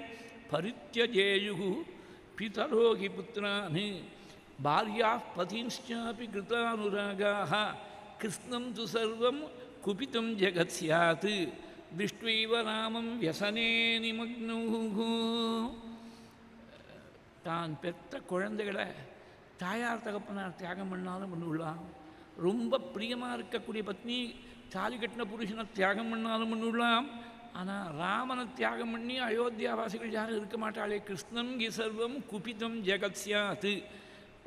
பரித்யஜேயு பிதரோகி புத்திரானு பாரியா பதின்ச்சாபி கிருதானுராகாः கிருஷ்ணம் து சர்வம் குபிதம் ஜெகத் ஸ்யாத் திருஷ்ட்வைவ ராமம் வியசனே நிமக்னுஹு. தான் பெற்ற குழந்தைகளை தாயார் தகப்பனார் தியாகம் பண்ணாலும் பண்ணிவிடலாம். ரொம்ப பிரியமாக இருக்கக்கூடிய பத்னி தாலி கட்டின புருஷனை தியாகம் பண்ணாலும் பண்ணிவிடலாம். ஆனால் ராமனை தியாகம் பண்ணி அயோத்தியாவாசிகள் யாரும் இருக்க மாட்டாளே. கிருஷ்ணம் கி சர்வம் குபிதம் ஜெகத் ஸ்யாத்.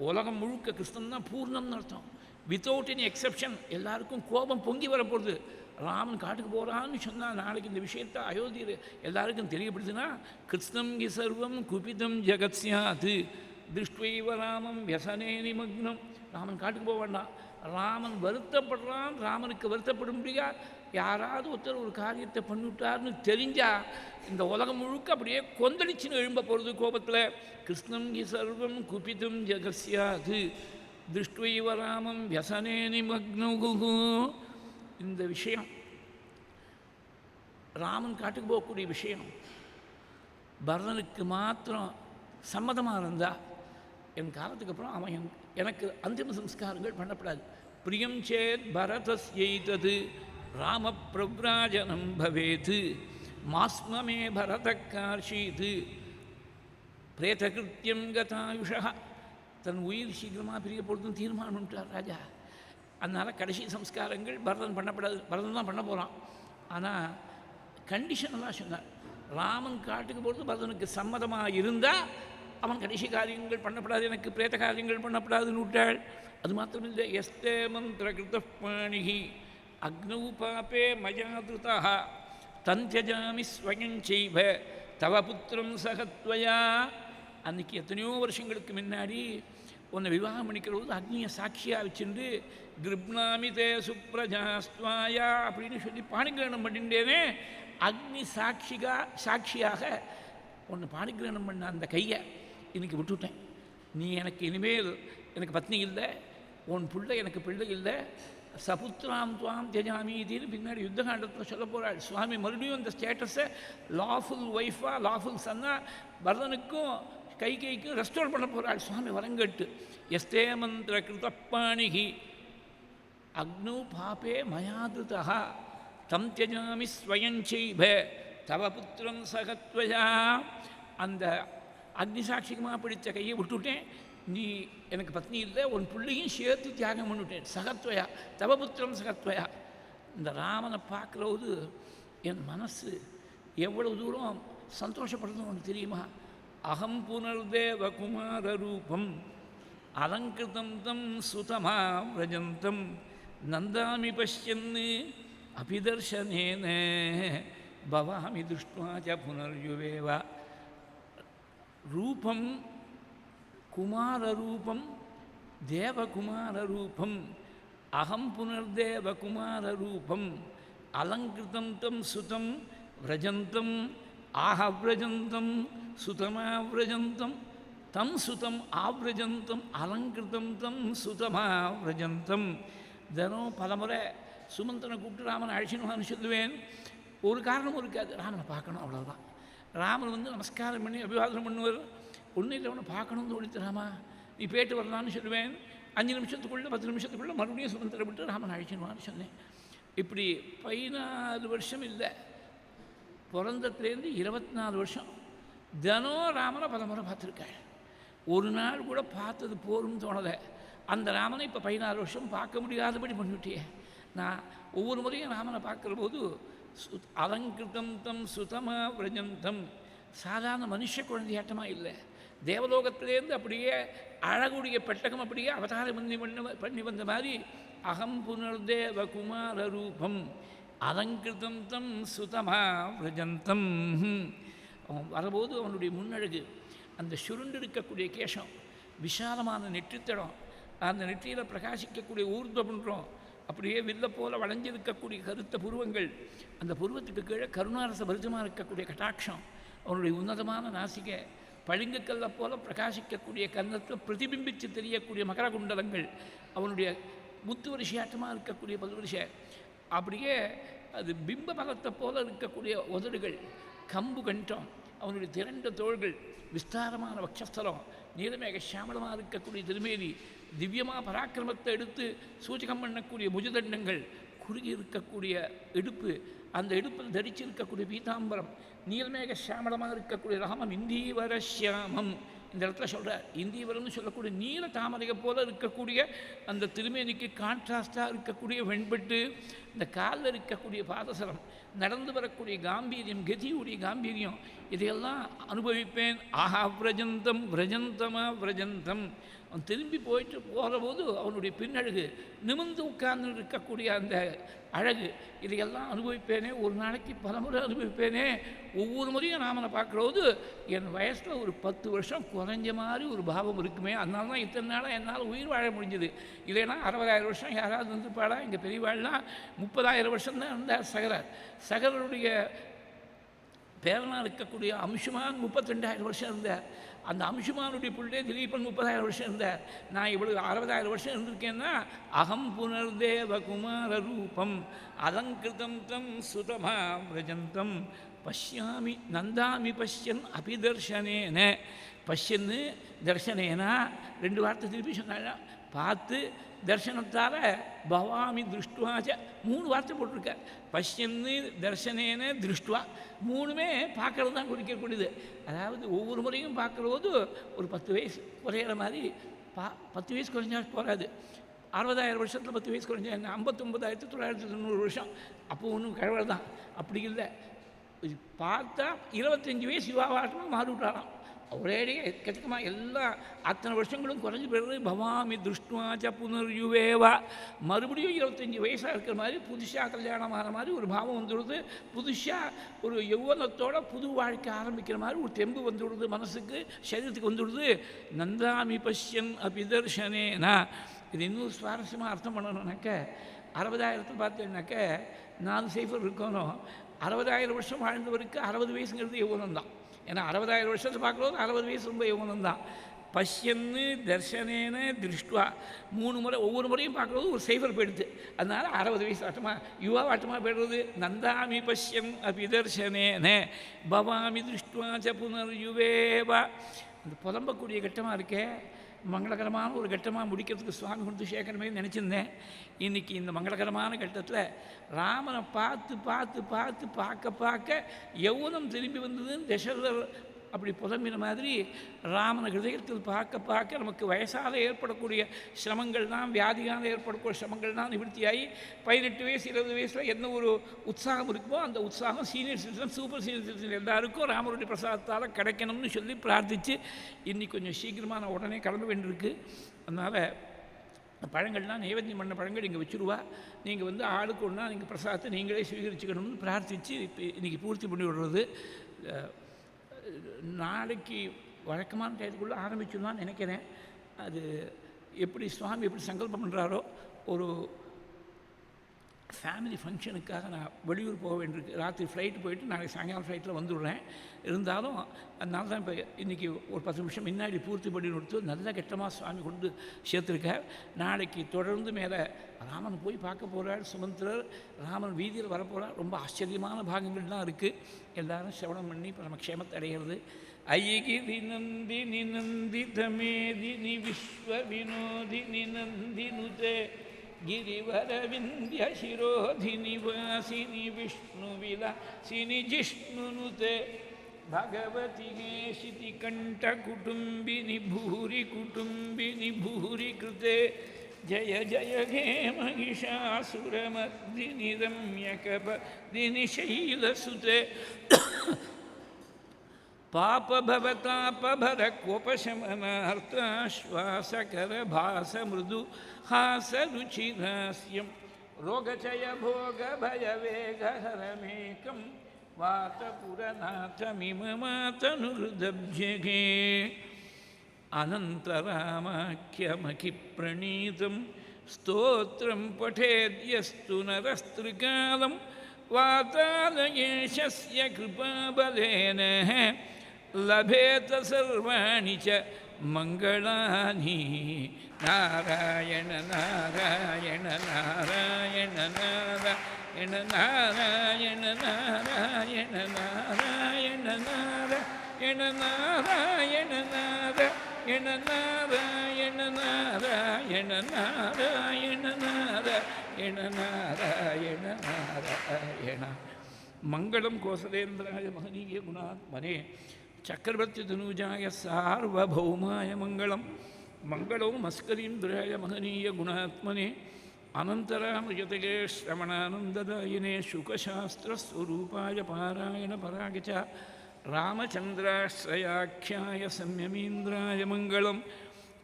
உலகம் முழுக்க கிருஷ்ணன் தான் பூர்ணம்னு அர்த்தம். வித்தவுட் எனி எக்ஸப்ஷன் எல்லாருக்கும் கோபம் பொங்கி வரப்போகுது. ராமன் காட்டுக்கு போகிறான்னு சொன்னால் நாளைக்கு இந்த விஷயத்தை அயோத்தியில் எல்லாருக்கும் தெரியப்படுதுன்னா கிருஷ்ணம் கி சர்வம் குபிதம் ஜெகத் ஸ்யாத் திருஷ்ட்வைவ ராமம் வியசனே நிமக்னம். ராமன் காட்டுக்கு போக வேண்டாம். ராமன் வருத்தப்படுறான், ராமனுக்கு வருத்தப்படும்படியா யாராவது ஒருத்தர் ஒரு காரியத்தை பண்ணிவிட்டார்னு தெரிஞ்சால் இந்த உலகம் முழுக்க அப்படியே கொந்தளிச்சுன்னு எழும்ப போகிறது கோபத்தில். கிருஷ்ணம் கி சர்வம் குபிதம் ஜெகத் ஸ்யாத் திருஷ்ட்வைவ ராமம் வியசனே நிமக்னுஹு. இந்த விஷயம் ராமன் காட்டுக்கு போகக்கூடிய விஷயம் பரதனுக்கு மாத்திரம் சம்மதமாக இருந்தால் என் காலத்துக்கு அப்புறம் அவன் எனக்கு அந்திம சம்ஸ்காரங்கள் பண்ணப்படாது. பிரியம் சேத் பரதஸ்யைதது ராம பிரவ்ராஜனம் பவேத் மாஸ்மமே பரத கார்ஷீத் பிரேதகிருத்தியம் கதாயுஷா. தன் உயிர் சீக்கிரமாக பிரிய பொழுதும் தீர்மானம் பண்ணிட்டார் ராஜா. அதனால் கடைசி சம்ஸ்காரங்கள் பரதன் பண்ணப்படாது, பரதன் தான் பண்ண போகிறான். ஆனால் கண்டிஷனெல்லாம் சொன்னார். ராமன் காட்டுக்கு போகிறது பரதனுக்கு சம்மதமாக இருந்தால் அவன் கடைசி காரியங்கள் பண்ணப்படாது, எனக்கு பிரேத காரியங்கள் பண்ணப்படாதுன்னு விட்டாள். அது மாத்திரம் இல்லை, எஸ்தே மந்திர கிருத பாணிகி அக்னௌ பாபே மயா திருதः தந்தியஜாமி ஸ்வயம் செய்வ தவ புத்திரம் சகத்வயா. அன்றைக்கி எத்தனையோ வருஷங்களுக்கு முன்னாடி உன்னை விவாகம் பண்ணிக்கிற போது அக்னியை சாட்சியாக வச்சுட்டு கிருப்னாமி தே சுப்ரஜாஸ்துவாயா அப்படின்னு சொல்லி பாணிகிரகணம் பண்ணிட்டேனே, அக்னி சாட்சியாக உன்னை பாணிகிரகணம் பண்ண அந்த கையை இன்னைக்கு விட்டுவிட்டேன். நீ எனக்கு இனிமேல் எனக்கு பத்னி இல்லை, உன் பிள்ளை எனக்கு பிள்ளை இல்லை, சபுத்திராம் துவாம் தியஜாமீதின்னு பின்னாடி யுத்தகாண்டத்தில் சொல்ல போகிறாள். சுவாமி மறுபடியும் அந்த ஸ்டேட்டஸை லாஃபுல் ஒய்ஃபாக லாஃபுல் சன்னாக பரதனுக்கும் கைகைக்கும் ரெஸ்டோர் பண்ண போகிறாள் சுவாமி வரங்கட்டு. எஸ்தே மந்திர கிருதப்பாணிகி அக்னௌ பாபே மயாதிருதः தம் தியஜாமி ஸ்வயஞ்சைவ தவ புத்திரம் சகத்வயா. அந்த அக்னி சாட்சிகமாக பிடித்த கையை விட்டுவிட்டேன். நீ எனக்கு பத்னி இல்லை, உன் பிள்ளையும் சேர்த்து தியாகம் பண்ணிவிட்டேன். சகத்வயா தவபுத்திரம் சகத்வயா. இந்த ராமனை பார்க்குறவது என் மனசு எவ்வளவு தூரம் சந்தோஷப்படுறதுன்னு உனக்கு தெரியுமா? அகம் புனர்தேவ குமார ரூபம் அலங்கிருதம் தம் சுதமா விரஜந்தம் நந்தாமி பஷ்யன்னு அபிதர்ஷனேன பவாமி திருஷ்ட்வா ச புனர்யுவேவ. ரூபம் குமாரரூபம் தேவகுமாரரூபம் அகம் புனர்தேவகுமாரரூபம் அலங்கிருதம் தம் சுதம் விரஜந்தம் ஆஹவ்ரஜந்தம் சுதமாவிரஜந்தம் தம் சுதம் ஆவிரஜந்தம் அலங்கிருதம் தம் சுதமாவிரஜந்தம். தினம் பலமுறை சுமந்தனை கூப்பிட்டு ராமனை அழிச்சினுவான்னு சொல்லுவேன். ஒரு காரணமும் இருக்காது, ராமனை பார்க்கணும் அவ்வளோதான். ராமன் வந்து நமஸ்காரம் பண்ணி அபிவாதனம் பண்ணுவார். ஒன்றும் இல்லை, அவனை பார்க்கணும்னு தோணித்து, ராமா நீ போய்ட்டு வரலான்னு சொல்லுவேன். 5 நிமிஷத்துக்குள்ளே 10 நிமிஷத்துக்குள்ளே மறுபடியும் சுமந்தரை விட்டு ராமன் அழிச்சினுவான்னு சொன்னேன். இப்படி 14 வருஷம் இல்லை, பிறந்தத்துலேருந்து 24 வருஷம் தினம் ராமனை பலமுறை பார்த்துருக்காள். ஒரு நாள் கூட பார்த்தது போரும்னு தோணலை. அந்த ராமனை இப்போ 14 வருஷம் பார்க்க முடியாதபடி பண்ணிவிட்டியே. நான் ஒவ்வொரு முறையும் ராமனை பார்க்குற போது அலங்கிருதம் தம் சுதமா விரஜந்தம், சாதாரண மனுஷ குழந்தையாட்டமாக இல்லை, தேவலோகத்திலேருந்து அப்படியே அழகுடைய பெட்டகம் அப்படியே அவதாரம் பண்ணி வந்த மாதிரி அகம் புனர்தேவ குமார ரூபம் அலங்கிருதம் தம் சுதமா விரஜந்தம். அவன் வரபோது அவனுடைய முன்னழகு, அந்த சுருண்டு இருக்கக்கூடிய கேசம், விசாலமான நெற்றித்தடம், அந்த நெற்றியில் பிரகாசிக்கக்கூடிய ஊர்துவம், அப்படியே வில்ல போல வளைஞ்சிருக்கக்கூடிய கருத்த புருவங்கள், அந்த புருவத்துக்கு கீழே கருணாரச பரிதமாக இருக்கக்கூடிய கட்டாட்சம், அவனுடைய உன்னதமான நாசிகை, பளிங்குக்கல்லை போல பிரகாசிக்கக்கூடிய கன்னத்தில் பிரதிபிம்பித்து தெரியக்கூடிய மகர குண்டலங்கள், அவனுடைய முத்து வரிசையாட்டமாக இருக்கக்கூடிய பல்வரிசை, அப்படியே அது பிம்ப பலத்தை போல இருக்கக்கூடிய உதடுகள், கம்பு கண்டம், அவனுடைய திரண்ட தோள்கள், விஸ்தாரமான வக்ஷஸ்தலம், நீலமேக சாமலமாக இருக்கக்கூடிய திருமேனி, திவ்யமாக பராக்கிரமத்தை எடுத்து சூச்சகம் பண்ணக்கூடிய முஜதண்டங்கள், குறுகி இருக்கக்கூடிய இடுப்பு, அந்த இடுப்பில் தரிச்சிருக்கக்கூடிய பீதாம்பரம், நீலமேக சாமலமாக இருக்கக்கூடிய ராமம் இந்தீவர சியாமம். இந்த இடத்துல சொல்கிறார், இந்தீவரம்னு சொல்லக்கூடிய நீல தாமரையை போல இருக்கக்கூடிய அந்த திருமேனிக்கு கான்ட்ராஸ்டாக இருக்கக்கூடிய வெண்பட்டு, இந்த காலில் இருக்கக்கூடிய பாதசரம், நடந்து வரக்கூடிய காம்பீரியம், கதியுடைய காம்பீரியம், இதையெல்லாம் அனுபவிப்பேன். ஆஹா விரஜந்தம் விரஜந்தமா விரஜந்தம். அவன் திரும்பி போயிட்டு போகிற போது அவனுடைய பின்னழகு, நிமிர்ந்து உட்கார்ந்து இருக்கக்கூடிய அந்த அழகு, இதையெல்லாம் அனுபவிப்பேனே, ஒரு நாளைக்கு பல முறை அனுபவிப்பேனே. ஒவ்வொரு முறையும் ராமனை பார்க்குறபோது என் வயசில் ஒரு 10 வருஷம் குறைஞ்ச மாதிரி ஒரு பாவம் இருக்குமே. அதனால தான் இத்தனை நாளாக என்னால் உயிர் வாழ முடிஞ்சுது. இல்லைன்னா 60,000 வருஷம் யாராவது இருந்துப்பாடா? எங்கள் பெரியவாள்லாம் 30,000 வருஷம் தான் இருந்தார் சகரர். சகரருடைய பேரனாக இருக்கக்கூடிய அம்சுமான் 32,000 வருஷம் இருந்தார். அந்த அம்சுமானுடைய பிள்ளை திலீபன் 30,000 வருஷம் இருந்தார். நான் இவ்வளவு 60,000 வருஷம் இருந்திருக்கேன்னா அகம் புனர்தேவ குமார ரூபம் அலங்கிருதம் தம் சுதமா விரஜந்தம் பஷ்யாமி நந்தாமி பஷ்யன் அபிதர்ஷனேன. பஷ்யன்னு தர்ஷனேனா 2 வார்த்தை திருப்பி சொன்னாங்க. பார்த்து, தர்ஷனத்தால் பவாமி திருஷ்டுவாச்ச 3 வார்த்தை போட்டிருக்க. பஷ்யன்னு தர்ஷனேன திருஷ்டுவா, 3மே பார்க்கறது தான் குறிக்கக்கூடியது. அதாவது ஒவ்வொரு முறையும் பார்க்குற போது ஒரு 10 வயசு குறையிற மாதிரி 10 வயசு குறைஞ்சா போகாது. 60,000 வருஷத்தில் 10 வயசு குறைஞ்சா என்ன? 59,990 வருஷம். அப்போ ஒன்றும் கழவழ தான். அப்படி இல்லை, பார்த்தா 25 வயசு யுவாவாட்டமாக மாறி விட்டாராம். ஒரேடியே எக்கச்சக்கமாக எல்லாம் அத்தனை வருஷங்களும் குறைஞ்சி போயிடுறது. பவாமி திருஷ்டுவாச்ச புனர்யுவேவா, மறுபடியும் 25 வயசாக இருக்கிற மாதிரி புதுசாக கல்யாணம் ஆகிற மாதிரி ஒரு பாவம் வந்துடுது. புதுசாக ஒரு யௌவனத்தோட புது வாழ்க்கை ஆரம்பிக்கிற மாதிரி ஒரு தெம்பு வந்துவிடுது, மனசுக்கு சரீரத்துக்கு வந்துவிடுது. நந்தாமி பஷ்யன் அபிதர்ஷனேனா. இது இன்னும் சுவாரஸ்யமாக அர்த்தம் பண்ணணுன்னாக்க 60,000 பார்த்தீங்கன்னாக்க 4 சைஃபர் இருக்கணும். 60,000 வருஷம் வாழ்ந்தவருக்கு 60 வயசுங்கிறது யௌவனம் தான். ஏன்னா 60,000 வருஷத்தை பார்க்குறது 60 வயசு ரொம்ப யௌவனம் தான். பஷ்யன்னு தர்ஷனேன திருஷ்டுவா 3 முறை, ஒவ்வொரு முறையும் பார்க்குறது ஒரு சைஃபர் போயிடுது. அதனால் 60 வயசு ஆட்டமாக யுவா ஆட்டமாக போய்டுறது. நந்தாமி பஷ்யன் அபிதர்ஷனேன பவாமி திருஷ்டுவாச்ச புனர்யுவேவா. அந்த புலம்பக்கூடிய கட்டமாக இருக்கே, மங்களகரமான ஒரு கட்டமாக முடிக்கிறதுக்கு சுவாமி கொடுத்து சேர்க்கணுமே நினச்சிருந்தேன். இன்றைக்கி இந்த மங்களகரமான கட்டத்தில் ராமனை பார்க்க யௌவனம் திரும்பி வந்ததுன்னு தசரதர் அப்படி புலம்பின மாதிரி ராமன ஹிருதயத்தில் பார்க்க நமக்கு வயசால் ஏற்படக்கூடிய சிரமங்கள் தான், வியாதியால் ஏற்படக்கூடிய சிரமங்கள் தான் நிவர்த்தியாகி 18 வயசு 20 வயசில் என்ன ஒரு உற்சாகம் இருக்குமோ அந்த உற்சாகம் senior citizen super senior citizen எல்லாருக்கும் ராமருடைய பிரசாதத்தால் கிடைக்கணும்னு சொல்லி பிரார்த்தித்து இன்றைக்கி கொஞ்சம் சீக்கிரமாக நான் உடனே கிளம்ப வேண்டியிருக்கு. அதனால் பழங்கள்லாம் நைவேத்தியம் பண்ண பழங்கள் இங்கே வச்சுருவா, நீங்கள் வந்து ஆளுக்கு ஒன்றா நீங்கள் பிரசாதத்தை நீங்களே சுவீகரிச்சுக்கணும்னு பிரார்த்தித்து இப்போ இன்றைக்கி பூர்த்தி பண்ணி விடுறது. நாளைக்கு வழக்கமான டயத்துக்குள்ளே ஆரம்பிச்சுடலான்னு நினைக்கிறேன். அது எப்படி சுவாமி எப்படி சங்கல்பம் பண்ணுறாரோ, ஒரு ஃபேமிலி ஃபங்க்ஷனுக்காக நான் வெளியூர் போக வேண்டியிருக்கு. ராத்திரி ஃப்ளைட்டு போயிட்டு நாளைக்கு சாயங்காலம் ஃப்ளைட்டில் வந்துடுறேன். இருந்தாலும் அதனால தான் இப்போ இன்றைக்கி ஒரு 10 நிமிஷம் முன்னாடி பூர்த்தி பண்ணி கொடுத்து நல்ல கட்டமாக சுவாமி கொண்டு சேர்த்துருக்கார். நாளைக்கு தொடர்ந்து மேலே ராமன் போய் பார்க்க போகிறார் சுமந்திரர், ராமன் வீதியில் வரப்போகிறார். ரொம்ப ஆச்சரியமான பாகங்கள்லாம் இருக்குது. எல்லாரும் சிரவணம் பண்ணி இப்போ நம்ம க்ஷேமத்தை அடைகிறது. ஐகிரி நந்தினி நந்திதமேதினி விஸ்வ வினோதினி நந்தினுதே गिरिवरविन्द्य शिरोधिनि वासिनि विष्णुविलासिनि जिष्णुनुते भगवति हेशिति कण्ठकुटुम्बिनि भूरि कुटुम्बिनि भूरि कृते जय जय हे महिषासुरमर्दिनि रम्यकपदिनि शैलसुते पापभवतापभरकोपशमनार्थाश्वासकर भासमृदु हासरुचिरास्यं रोगचय भोगभयवेगहरमेकं वातपुरनाथमिममातनुहृदब्जगे अनन्तरामाख्यमखिप्रणीतं स्तोत्रं पठेद्यस्तु नरस्त्रिकालं वातालयेशस्य कृपाबलेन लभेत सर्वाणि च मङ्गलानि नारायण नारायण नारायण नारायण नारायण नारायण नारायण नारायण नारायण नारायण नारायण नारायण नारायण नारायण नारायण नारायण मङ्गलं कोसलेन्द्राय महनीय गुणात्मने चक्रवर्तितनूजाय सार्वभौमाय मङ्गलं मङ्गलो मस्करीन्द्राय महनीय गुणात्मने अनन्तरामृजतये श्रवणानन्ददायिने शुकशास्त्रस्वरूपाय पारायणपराय च रामचन्द्राश्रयाख्याय संयमीन्द्राय मङ्गलं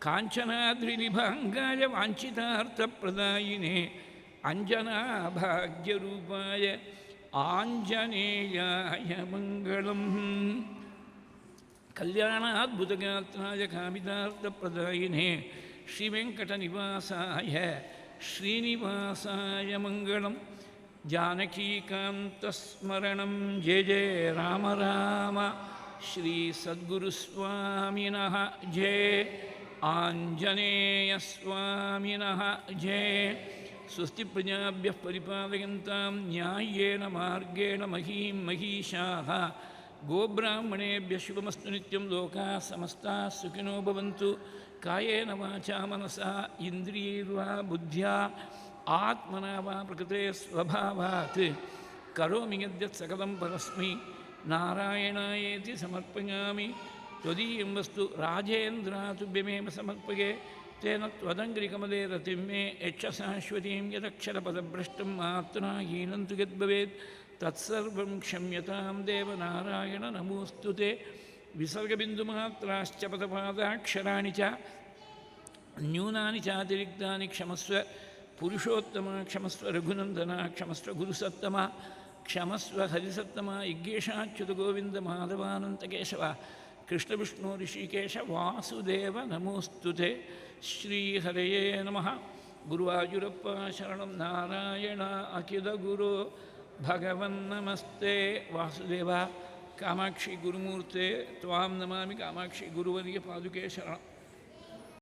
काञ्चनाद्रिनिभाङ्गाय वाञ्छितार्थप्रदायिने अञ्जनाभाग्यरूपाय आञ्जनेयाय मङ्गलम् कल्याणाद्भुतगात्राय कामितार्थप्रदायिने श्रीवेङ्कटनिवासाय श्रीनिवासाय मङ्गलं जानकीकान्तस्मरणं जय जय राम राम श्रीसद्गुरुस्वामिनः जय आञ्जनेयस्वामिनः जय स्वस्ति प्रजाभ्यः परिपालयन्तां न्याय्येन मार्गेण महीं महीषाः गोब्राह्मणेभ्यः शुभमस्तु नित्यं लोकाः समस्ताः सुखिनो भवन्तु कायेन वाचा मनसा इन्द्रियैर्वा बुद्ध्या आत्मना वा प्रकृते स्वभावात् करोमि यद्यत् सकलं परस्मै नारायणायेति समर्पयामि त्वदीयं वस्तु राजेन्द्रातुभ्यमेव समर्पये तेन त्वदङ्घ्रिकमले रतिं मे यच्छशाश्वतीं यदक्षरपदभ्रष्टं मात्रा हीनं तु यद्भवेत् तत्सर्वं क्षम्यतां देवनारायण नमोऽस्तु ते ವಿಸರ್ಗಬಿಂದುಮಾತ್ರಾಶ್ಚ ಪದಪಾದಾಕ್ಷರಾಣಿ ಚ ನ್ಯೂನಾನಿ ಚಾತಿರಿಕ್ತಾನಿ ಕ್ಷಮಸ್ವ ಪುರುಷೋತ್ತಮ, ಕ್ಷಮಸ್ವ ರಘುನಂದನ, ಕ್ಷಮಸ್ವ ಗುರುಸತ್ತಮ, ಕ್ಷಮಸ್ವ ಹರಿಸತ್ತಮ, ಯಜ್ಞೇಶಾಚ್ಯುತ ಗೋವಿಂದ ಮಾಧವಾನಂತ ಕೇಶವ, ಕೃಷ್ಣ ವಿಷ್ಣು ಋಷಿಕೇಶ ವಾಸುದೇವ ನಮೋಸ್ತುತೆ. ಶ್ರೀಹರಯೇ ನಮಃ. ಗುರುವಾಯೂರಪ್ಪ ಶರಣಂ ನಾರಾಯಣ ಅಖಿಲ ಗುರು ಭಗವನ್ನಮಸ್ತೆ. ವಾಸುದೇವ ಕಾಮಾಕ್ಷಿ ಗುರುಮೂರ್ತೆ ತ್ವಾಂ ನಮಾಮಿ. ಕಾಮಾಕ್ಷಿ ಗುರುವರಿಗೆ ಪಾದುಕೆ ಶರಣ.